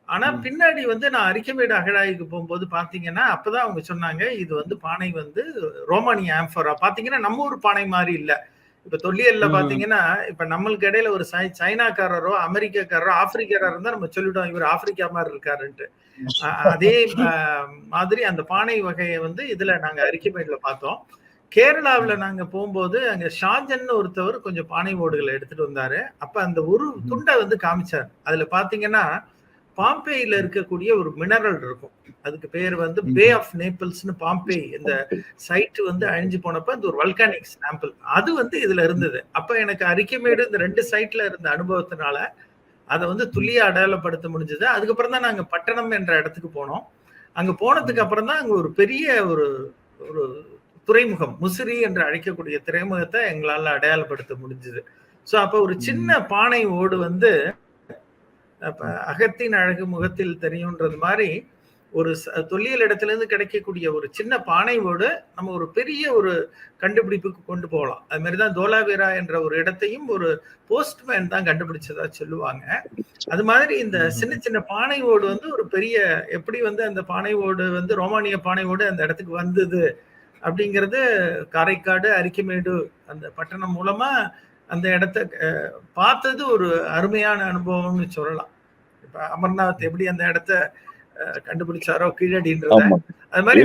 ஆனா பின்னாடி வந்து நான் அரிக்கமேடு அகழாய்வுக்கு போகும்போது பாத்தீங்கன்னா, அப்பதான் அவங்க சொன்னாங்க இது வந்து பானை வந்து ரோமானிய ஆம்பரா. பாத்தீங்கன்னா நம்ம ஊர் பானை மாதிரி இல்ல. இப்ப தொல்லியல்ல பாத்தீங்கன்னா, இப்ப நம்மளுக்கு இடையில ஒரு சைனாக்காரரோ அமெரிக்காக்காரரோ ஆப்பிரிக்காரா இருந்தா நம்ம சொல்லிட்டோம் இவர் ஆப்பிரிக்கா மாதிரி இருக்காருன்ட்டு. அதே மாதிரி அந்த பானை வகையை வந்து இதுல நாங்க அரிக்கமேடுல பார்த்தோம். கேரளாவுல நாங்க போகும்போது அங்க ஷாஜன் ஒருத்தவர் கொஞ்சம் பானை ஓடுகளை எடுத்துட்டு வந்தாரு. அப்ப அந்த ஒரு துண்டை வந்து காமிச்சார். அதுல பாத்தீங்கன்னா பாம்பேயில இருக்கக்கூடிய ஒரு மினரல் இருக்கும். அதுக்கு பேர் வந்து பே ஆஃப் நேபிள்ஸ்னு. பாம்பே இந்த சைட் வந்து அழிஞ்சு போனப்ப அந்த ஒரு வல்கானிக் சாம்பிள் அது வந்து இதுல இருந்தது. அப்ப எனக்கு அரிக்கமேடு இந்த 2 சைட்ல இருந்த அனுபவத்தினால அதை வந்து துல்லிய அடையாளப்படுத்த முடிஞ்சது. அதுக்கப்புறம் தான் நாங்க பட்டணம் என்ற இடத்துக்கு போனோம். அங்க போனதுக்கு அப்புறம் தான் அங்க ஒரு பெரிய ஒரு ஒரு துறைமுகம், முசிறி என்று அழைக்கக்கூடிய துறைமுகத்தை எங்களால அடையாளப்படுத்த முடிஞ்சது. சோ அப்ப ஒரு சின்ன பானை ஓடு வந்து அப்ப அகத்தின் அழகு முகத்தில் தெரியும்ன்றது மாதிரி ஒரு தொல்லியல் இடத்துல இருந்து கிடைக்கக்கூடிய ஒரு சின்ன பானை ஓடு நம்ம ஒரு பெரிய ஒரு கண்டுபிடிப்புக்கு கொண்டு போகலாம். அது மாதிரிதான் தோலாவீரா என்ற ஒரு இடத்தையும் ஒரு போஸ்ட்மேன் தான் கண்டுபிடிச்சதா சொல்லுவாங்க. அது மாதிரி இந்த சின்ன சின்ன பானை ஓடு வந்து ஒரு பெரிய, எப்படி வந்து அந்த பானை ஓடு வந்து ரோமானிய பானை ஓடு அந்த இடத்துக்கு வந்தது அப்படிங்கிறது காரைக்காடு அரிக்கமேடு அந்த பட்டணம் மூலமா அந்த இடத்த பார்த்தது ஒரு அருமையான அனுபவம்னு சொல்லலாம். இப்ப அமர்நாத் எப்படி அந்த இடத்த கண்டுபிடிச்சாரோ கீழடின்றத, அது மாதிரி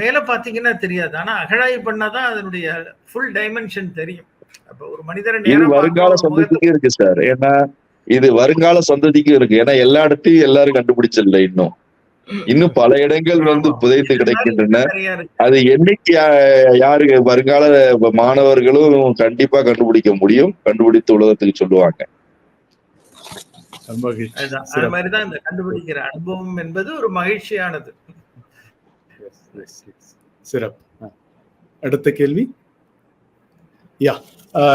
மேல பாத்தீங்கன்னா தெரியாது. ஆனா அகழாய்வு பண்ணாதான் அதனுடைய ஃபுல் டைமென்ஷன் தெரியும். அப்ப ஒரு மனிதரை வருங்கால சந்ததிக்கும் இருக்கு சார். ஏன்னா இது வருங்கால சந்ததிக்கும் இருக்கு. ஏன்னா எல்லா இடத்தையும் எல்லாரும் கண்டுபிடிச்சிடல. இன்னும் பல இடங்கள் வந்து புதைத்து கிடைக்கின்றன. அது என்னைக்கு யாரு வருங்கால மாணவர்களும் கண்டிப்பா கண்டுபிடிக்க முடியும், கண்டுபிடித்து உலகத்துக்கு சொல்லுவாங்க. அது மாதிரிதான் இந்த கண்டுபிடிக்கிற அனுபவம் என்பது ஒரு மகிழ்ச்சியானது. சிறப்பு. அடுத்த கேள்வி.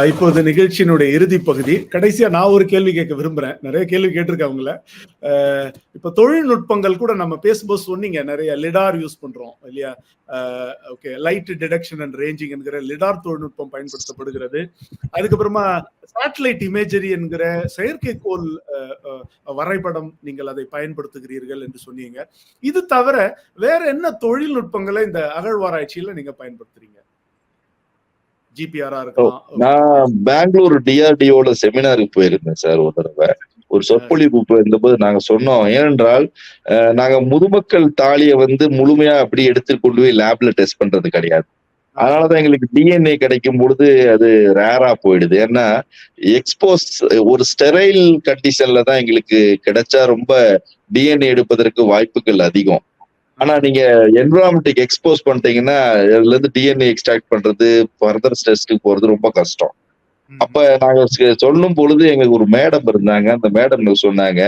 இப்போது நிகழ்ச்சியினுடைய இறுதி பகுதி. கடைசியா நான் ஒரு கேள்வி கேட்க விரும்புறேன். நிறைய கேள்வி கேட்டிருக்கேன் அவங்கள. இப்ப தொழில்நுட்பங்கள் கூட நம்ம பேசும்போது சொன்னீங்க, நிறைய லிடார் யூஸ் பண்றோம் இல்லையா? Okay, light detection and ranging என்கிற லிடார் தொழில்நுட்பம் பயன்படுத்தப்படுகிறது. அதுக்கப்புறமா சேட்டலைட் இமேஜரி என்கிற செயற்கைக்கோள் வரைபடம் நீங்கள் அதை பயன்படுத்துகிறீர்கள் என்று சொன்னீங்க. இது தவிர வேற என்ன தொழில்நுட்பங்களை இந்த அகழ்வாராய்ச்சியில நீங்க பயன்படுத்துறீங்க? நான் பெங்களூர் டிஆர்டிஓல செமினாருக்கு போயிருந்தேன் சார் ஒரு தடவை. ஒரு சொற்பொழிவு இருந்தபோது நாங்க சொன்னோம், ஏனென்றால் நாங்க முதுமக்கள் தாலியை வந்து முழுமையா அப்படி எடுத்து கொண்டு போய் லேப்ல டெஸ்ட் பண்றது கிடையாது. அதனாலதான் எங்களுக்கு டிஎன்ஏ கிடைக்கும் பொழுது அது ரேரா போயிடுது. ஏன்னா எக்ஸ்போஸ் ஒரு ஸ்டெரைல் கண்டிஷன்ல தான் எங்களுக்கு கிடைச்சா ரொம்ப டிஎன்ஏ எடுப்பதற்கு வாய்ப்புகள் அதிகம். ஆனா நீங்க என்விரான்மெண்ட்டுக்கு எக்ஸ்போஸ் பண்ணிட்டீங்கன்னா இதுல இருந்து டிஎன்ஏ எக்ஸ்ட்ராக்ட் பண்றது, ஃபர்தர் ஸ்டெஸ்க்கு போறது ரொம்ப கஷ்டம். அப்ப நாங்க சொல்லும் பொழுது எங்களுக்கு ஒரு மேடம் இருந்தாங்க. அந்த மேடம் சொன்னாங்க,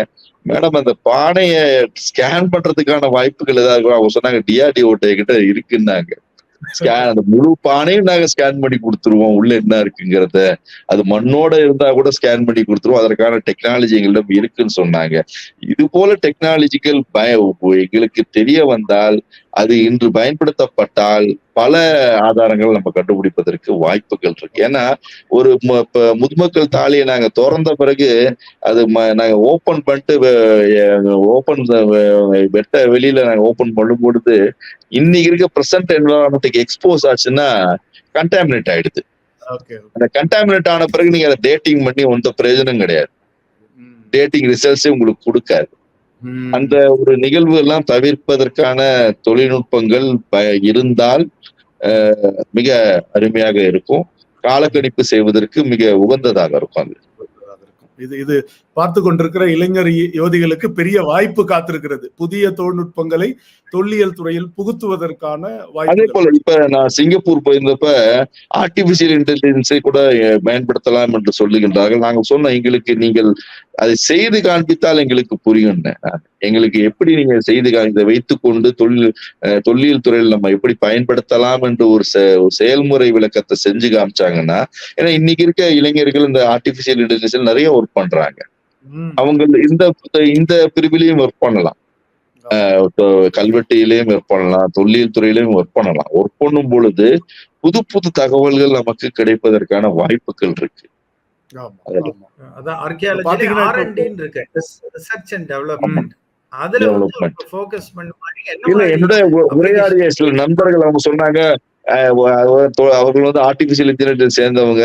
மேடம் அந்த பானைய ஸ்கேன் பண்றதுக்கான வாய்ப்புகள் ஏதாவது? அவங்க சொன்னாங்க டிஆர்டிஓ கிட்ட இருக்குன்னாங்க. அந்த முழு பானையும் நாங்க ஸ்கேன் பண்ணி கொடுத்துருவோம், உள்ள என்ன இருக்குங்கிறத. அது மண்ணோட இருந்தா கூட ஸ்கேன் பண்ணி கொடுத்துருவோம், அதற்கான டெக்னாலஜி எங்களிடம் இருக்குன்னு சொன்னாங்க. இது போல டெக்னாலஜிக்கல் எங்களுக்கு தெரிய வந்தால், அது இன்று பயன்படுத்தப்பட்டால் பல ஆதாரங்கள் நம்ம கண்டுபிடிப்பதற்கு வாய்ப்புகள் இருக்கு. ஏன்னா ஒரு முதுமக்கள் தாலியை நாங்க திறந்த பிறகு அது நாங்க ஓபன் பண்ணிட்டு வெளியில நாங்க ஓபன் பண்ணும் பொழுது இன்னைக்கு இருக்க பிரசன்ட் என்விரான்மெண்ட்டுக்கு எக்ஸ்போஸ் ஆச்சுன்னா கண்டாமினேட் ஆயிடுது. அந்த கண்டாமினேட் ஆன பிறகு நீங்க அதை டேட்டிங் பண்ணி ஒன்ற பிரயோஜனம் கிடையாது. டேட்டிங் ரிசல்ட்ஸே உங்களுக்கு கொடுக்காது. அந்த ஒரு நிகழ்வு எல்லாம் தவிர்ப்பதற்கான தொழில்நுட்பங்கள் இருந்தால் மிக அருமையாக இருக்கும். காலக்கணிப்பு செய்வதற்கு மிக உகந்ததாக இருக்கும் அது. இது பார்த்து கொண்டிருக்கிற இளைஞர் யோதிகளுக்கு பெரிய வாய்ப்பு காத்திருக்கிறது. புதிய தொழில்நுட்பங்களை தொல்லியல் துறையில் புகுத்துவதற்கான வாய்ப்பு. அதே போல இப்ப நான் சிங்கப்பூர் போயிருந்தப்ப ஆர்டிபிஷியல் இன்டெலிஜென்ஸை கூட பயன்படுத்தலாம் என்று சொல்லுகின்றார்கள். நாங்க சொன்னோம், எங்களுக்கு நீங்கள் அதை செய்து காண்பித்தால் எங்களுக்கு புரியும். எங்களுக்கு எப்படி நீங்க செய்து இதை வைத்துக்கொண்டு தொல்லியல் துறையில் நம்ம எப்படி பயன்படுத்தலாம் என்று ஒரு செயல்முறை விளக்கத்தை செஞ்சு காமிச்சாங்கன்னா, ஏன்னா இன்னைக்கு இருக்க இளைஞர்கள் இந்த ஆர்டிபிஷியல் இன்டெலிஜென்ஸ் நிறைய ஒர்க் பண்றாங்க. அவங்க இந்த பிரிவிலையும் ஒர்க் பண்ணலாம், கல்வெட்டிலையும் ஒர்க் பண்ணலாம், தொல்லியல் துறையிலையும் ஒர்க் பண்ணலாம். ஒர்க் பண்ணும் பொழுது புது புது தகவல்கள் நமக்கு கிடைப்பதற்கான வாய்ப்புகள் இருக்கு. என்னுடைய உரையாடிய சில நண்பர்கள் அவங்க சொன்னாங்க, அவர்கள் ஆர்டிபிஷியல் இன்டெலிஜென்ஸ் சேர்ந்தவங்க.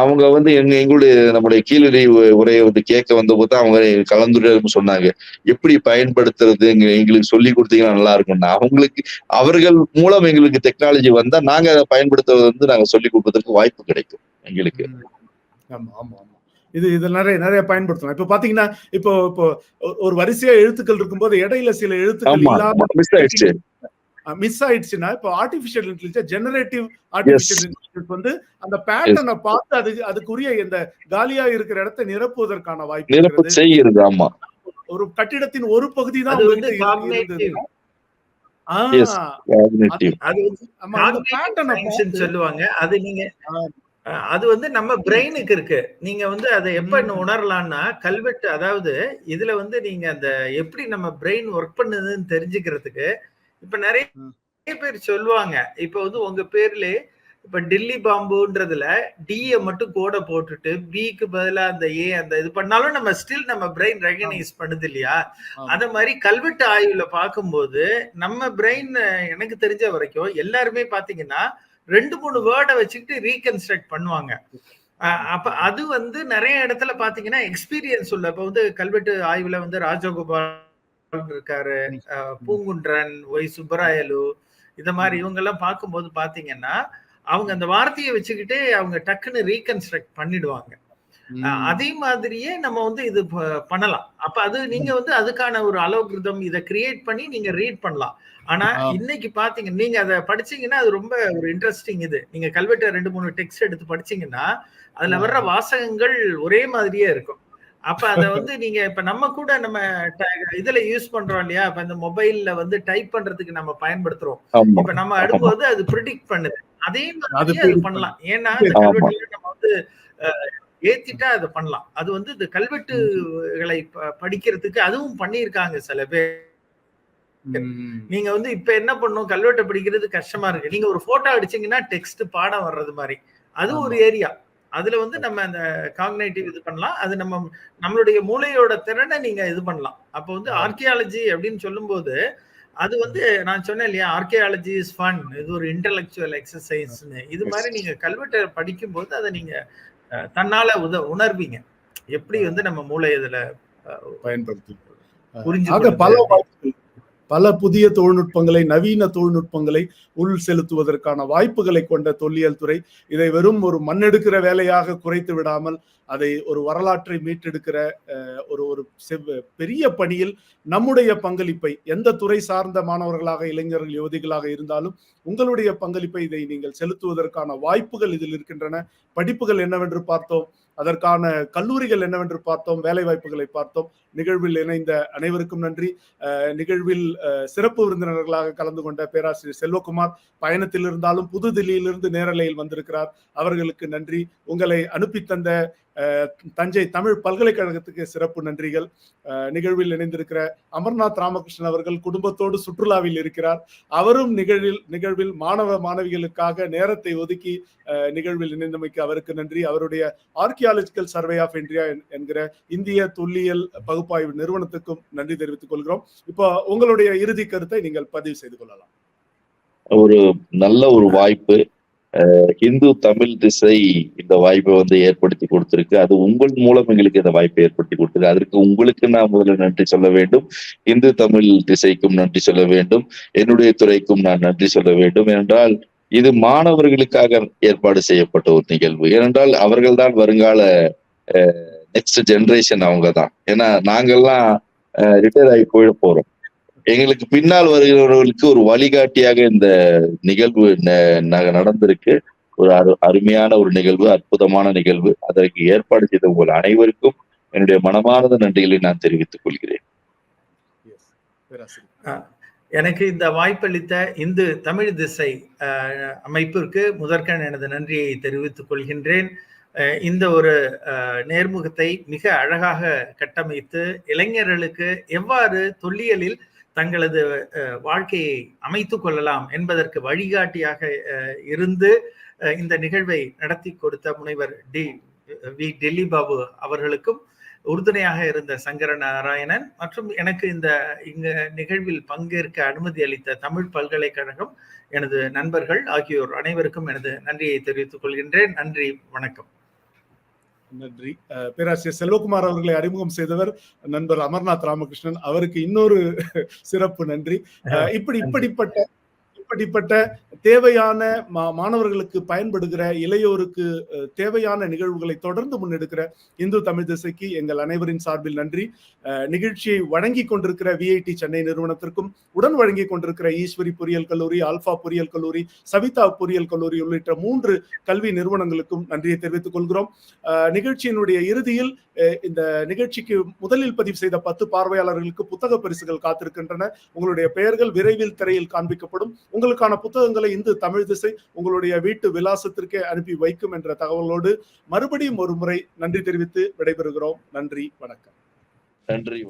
அவங்க எங்களுடைய நம்முடைய கீழடி உரையை கேட்க வந்த போது அவங்க கலந்துரையாடல் சொன்னாங்க, எப்படி பயன்படுத்துறது எங்களுக்கு சொல்லி கொடுத்தீங்கன்னா நல்லா இருக்கும்னா. அவர்கள் மூலம் எங்களுக்கு டெக்னாலஜி வந்தா நாங்க அதை பயன்படுத்துறது நாங்க சொல்லி கொடுப்பதற்கு வாய்ப்பு கிடைக்கும் எங்களுக்கு. ஆமா ஆமா ஆமா, இது நிறைய பயன்படுத்தலாம். இப்ப பாத்தீங்கன்னா இப்போ ஒரு வரிசையா எழுத்துக்கள் இருக்கும்போது இடையில சில எழுத்துக்கள் இல்லாம மிஸ் ஆயிடுச்சுன்னா, இப்போ artificial intelligence, generative artificial intelligence அந்த பேட்டர்னை பார்த்து அதுக்குரிய இந்த காலியா இருக்கிற இடத்தை நிரப்புவதற்கான வாய்ப்பு செய்கிறது. ஆமா, ஒரு கட்டிடத்தின் ஒரு பகுதி தான் சொல்லுவாங்க. அது நீங்க நம்ம பிரெயினுக்கு இருக்கு. நீங்க அதை எப்ப உணரலாம்னா, கல்வெட்டு, அதாவது இதுல நீங்க அந்த எப்படி நம்ம பிரெயின் ஒர்க் பண்ணுதுன்னு தெரிஞ்சுக்கிறதுக்கு இப்ப நிறைய பேர் சொல்லுவாங்க. இப்ப உங்க பேர்ல இப்ப டில்லி பாம்புன்றதுல டிய மட்டும் கோட போட்டுட்டு பிக்கு பதிலா அந்த ஏ அந்த இது பண்ணாலும் நம்ம ஸ்டில் நம்ம பிரெயின் ரெகனைஸ் பண்ணுது இல்லையா? அத மாதிரி கல்வெட்டு ஆய்வுல பார்க்கும்போது நம்ம பிரெயின் எனக்கு தெரிஞ்ச வரைக்கும் எல்லாருமே பாத்தீங்கன்னா 2-3 வேர்டை வச்சுக்கிட்டு ரீகன்ஸ்ட்ரக்ட் பண்ணுவாங்க. அப்ப அது நிறைய இடத்துல பாத்தீங்கன்னா எக்ஸ்பீரியன்ஸ் உள்ள, இப்ப கல்வெட்டு ஆய்வுல ராஜகோபால் இருக்காரு, பூங்குன்றன், ஒய் சுப்பராயலு, இந்த மாதிரி இவங்க எல்லாம் பார்க்கும்போது பாத்தீங்கன்னா அவங்க அந்த வார்த்தையை வச்சுக்கிட்டே அவங்க டக்குன்னு ரீகன்ஸ்ட்ரக்ட் பண்ணிடுவாங்க. அதே மாதிரியே நம்ம இது பண்ணலாம். அப்ப அது நீங்க அதுக்கான ஒரு அலோகிருதம் இதை கிரியேட் பண்ணி நீங்க ரீட் பண்ணலாம். ஆனா இன்னைக்கு பாத்தீங்க, நீங்க அதை படிச்சீங்கன்னா அது ரொம்ப ஒரு இன்ட்ரெஸ்டிங். இது நீங்க கல்வெட்டை 2-3 டெக்ஸ்ட் எடுத்து படிச்சீங்கன்னா அதுல வர்ற வாசகங்கள் ஒரே மாதிரியே இருக்கும். அப்ப அத நீங்க இப்ப நம்ம கூட நம்ம இதுல யூஸ் பண்றோம் இல்லையா? இப்ப இந்த மொபைல்ல டைப் பண்றதுக்கு நம்ம பயன்படுத்துறோம். இப்ப நம்ம அடுக்கும்போது அது ப்ரிடிக்ட் பண்ணுது. அதே மாதிரி அது பண்ணலாம். ஏன்னா இந்த கல்வெட்டுல நம்ம ஏத்திட்டா அதை பண்ணலாம். அது இந்த கல்வெட்டுகளை படிக்கிறதுக்கு அதுவும் பண்ணியிருக்காங்க சில பேர். நீங்க இப்ப என்ன பண்ணும், கல்வெட்டை படிக்கிறது கஷ்டமா இருக்கு. நீங்க ஒரு போட்டோ அடிச்சீங்கன்னா டெக்ஸ்ட் பாடம் வர்றது மாதிரி அது ஒரு ஏரியா. அதுல நம்ம அந்த காக்னேட்டிவ் இது பண்ணலாம். அது நம்மளுடைய மூளையோட திறனை நீங்க இது பண்ணலாம். அப்ப ஆர்கியாலஜி அப்படின்னு சொல்லும் போது அது நான் சொன்னேன் இல்லையா, ஆர்கியாலஜி இஸ் ஃபன், இது ஒரு இன்டெலெக்சுவல் எக்ஸசைஸ். இது மாதிரி நீங்க கல்வெட்டை படிக்கும் போது அதை நீங்க தன்னால உணர்வீங்க, எப்படி நம்ம மூளை இதுல பயன்படுத்தி புரிஞ்சு பல புதிய தொழில்நுட்பங்களை, நவீன தொழில்நுட்பங்களை உள் செலுத்துவதற்கான வாய்ப்புகளை கொண்ட தொல்லியல் துறை இதை வெறும் ஒரு மண்ணெடுக்கிற வேலையாக குறைத்து விடாமல் அதை ஒரு வரலாற்றை மீட்டெடுக்கிற ஒரு பெரிய பணியில் நம்முடைய பங்களிப்பை, எந்த துறை சார்ந்த மாணவர்களாக, இளைஞர்கள், யுவதிகளாக இருந்தாலும் உங்களுடைய பங்களிப்பை இதை நீங்கள் செலுத்துவதற்கான வாய்ப்புகள் இதில் இருக்கின்றன. படிப்புகள் என்னவென்று பார்த்தோம், அதற்கான கல்லூரிகள் என்னவென்று பார்த்தோம், வேலை வாய்ப்புகளை பார்த்தோம். நிகழ்வில் இணைந்த அனைவருக்கும் நன்றி. நிகழ்வில் சிறப்பு விருந்தினர்களாக கலந்து கொண்ட பேராசிரியர் செல்வகுமார் பயணத்தில் இருந்தாலும் புதுதில்லியிலிருந்து நேரலையில் வந்திருக்கிறார், அவர்களுக்கு நன்றி. உங்களை அனுப்பி தந்த தஞ்சை தமிழ் பல்கலைக்கழகத்துக்கு சிறப்பு நன்றிகள். நிகழ்வில் இணைந்திருக்கிற அமர்நாத் ராமகிருஷ்ணன் அவர்கள் குடும்பத்தோடு சுற்றுலாவில் இருக்கிறார். அவரும் நிகழ்வில் மாணவ மாணவிகளுக்காக நேரத்தை ஒதுக்கி நிகழ்வில் இணைந்தமைக்கு அவருக்கு நன்றி. அவருடைய ஆர்கியாலஜிக்கல் சர்வே ஆஃப் இந்தியா என்கிற இந்திய தொல்லியல் பகுப்பாய்வு நிறுவனத்துக்கும் நன்றி தெரிவித்துக் கொள்கிறோம். இப்போ உங்களுடைய இறுதி கருத்தை நீங்கள் பதிவு செய்து கொள்ளலாம். ஒரு நல்ல ஒரு வாய்ப்பு. இந்து தமிழ் திசை இந்த வாய்ப்பை வந்து ஏற்படுத்தி கொடுத்திருக்கு. அது உங்கள் மூலம் எங்களுக்கு இந்த வாய்ப்பை ஏற்படுத்தி கொடுத்திருக்கு. அதற்கு உங்களுக்கு நான் முதல்ல நன்றி சொல்ல வேண்டும். இந்து தமிழ் திசைக்கும் நன்றி சொல்ல வேண்டும். என்னுடைய துறைக்கும் நான் நன்றி சொல்ல வேண்டும். ஏனென்றால் இது மாணவர்களுக்காக ஏற்பாடு செய்யப்பட்ட ஒரு நிகழ்வு. ஏனென்றால் அவர்கள் தான் வருங்கால நெக்ஸ்ட் ஜெனரேஷன். அவங்க தான். ஏன்னா நாங்கெல்லாம் ரிட்டையர் ஆகி போயிட போறோம். எங்களுக்கு பின்னால் வருகிறவர்களுக்கு ஒரு வழிகாட்டியாக இந்த நிகழ்வு நடந்திருக்கு. ஒரு அருமையான ஒரு நிகழ்வு, அற்புதமான நிகழ்வு. அதற்கு ஏற்பாடு செய்த உங்கள் அனைவருக்கும் என்னுடைய மனமார்ந்த நன்றிகளை நான் தெரிவித்துக் கொள்கிறேன். எனக்கு இந்த வாய்ப்பளித்த இந்து தமிழ் திசை அமைப்பிற்கு முதற்கண் எனது நன்றியை தெரிவித்துக் கொள்கின்றேன். இந்த ஒரு நேர்முகத்தை மிக அழகாக கட்டமைத்து இளைஞர்களுக்கு எவ்வாறு தொல்லியலில் தங்களது வாழ்க்கையை அமைத்துக் கொள்ளலாம் என்பதற்கு வழிகாட்டியாக இருந்து இந்த நிகழ்வை நடத்தி கொடுத்த முனைவர் டெல்லி பாபு அவர்களுக்கும், உறுதுணையாக இருந்த சங்கர நாராயணன் மற்றும் எனக்கு இந்த நிகழ்வில் பங்கேற்க அனுமதி அளித்த தமிழ் பல்கலைக்கழகம், எனது நண்பர்கள் ஆகியோர் அனைவருக்கும் எனது நன்றியை தெரிவித்துக் கொள்கின்றேன். நன்றி, வணக்கம். நன்றி. பேராசிரியர் செல்வகுமார் அவர்களை அறிமுகம் செய்தவர் நண்பர் அமர்நாத் ராமகிருஷ்ணன். அவருக்கு இன்னொரு சிறப்பு நன்றி. இப்படிப்பட்ட தேவையான மாணவர்களுக்கு பயன்படுகிற, இளையோருக்கு தேவையான நிகழ்வுகளை தொடர்ந்து முன்னெடுக்கிற இந்து தமிழ் திசைக்கு எங்கள் அனைவரின் சார்பில் நன்றி. நிகழ்ச்சியை வழங்கி கொண்டிருக்கிற விஐடி சென்னை நிறுவனத்திற்கும், உடன் வழங்கி கொண்டிருக்கிற ஈஸ்வரி பொறியியல் கல்லூரி, ஆல்பா பொறியியல் கல்லூரி, சவிதா பொறியியல் கல்லூரி உள்ளிட்ட 3 கல்வி நிறுவனங்களுக்கும் நன்றியை தெரிவித்துக் கொள்கிறோம். நிகழ்ச்சியினுடைய இறுதியில் இந்த நிகழ்ச்சிக்கு முதலில் பதிவு செய்த 10 பார்வையாளர்களுக்கு புத்தக பரிசுகள் காத்திருக்கின்றன. உங்களுடைய பெயர்கள் விரைவில் திரையில் காண்பிக்கப்படும். உங்களுக்கான புத்தகங்களை இந்து தமிழ் திசை உங்களுடைய வீட்டு விலாசத்திற்கே அனுப்பி வைக்கும் என்ற தகவலோடு மறுபடியும் ஒரு முறை நன்றி தெரிவித்து விடைபெறுகிறோம். நன்றி, வணக்கம். நன்றி.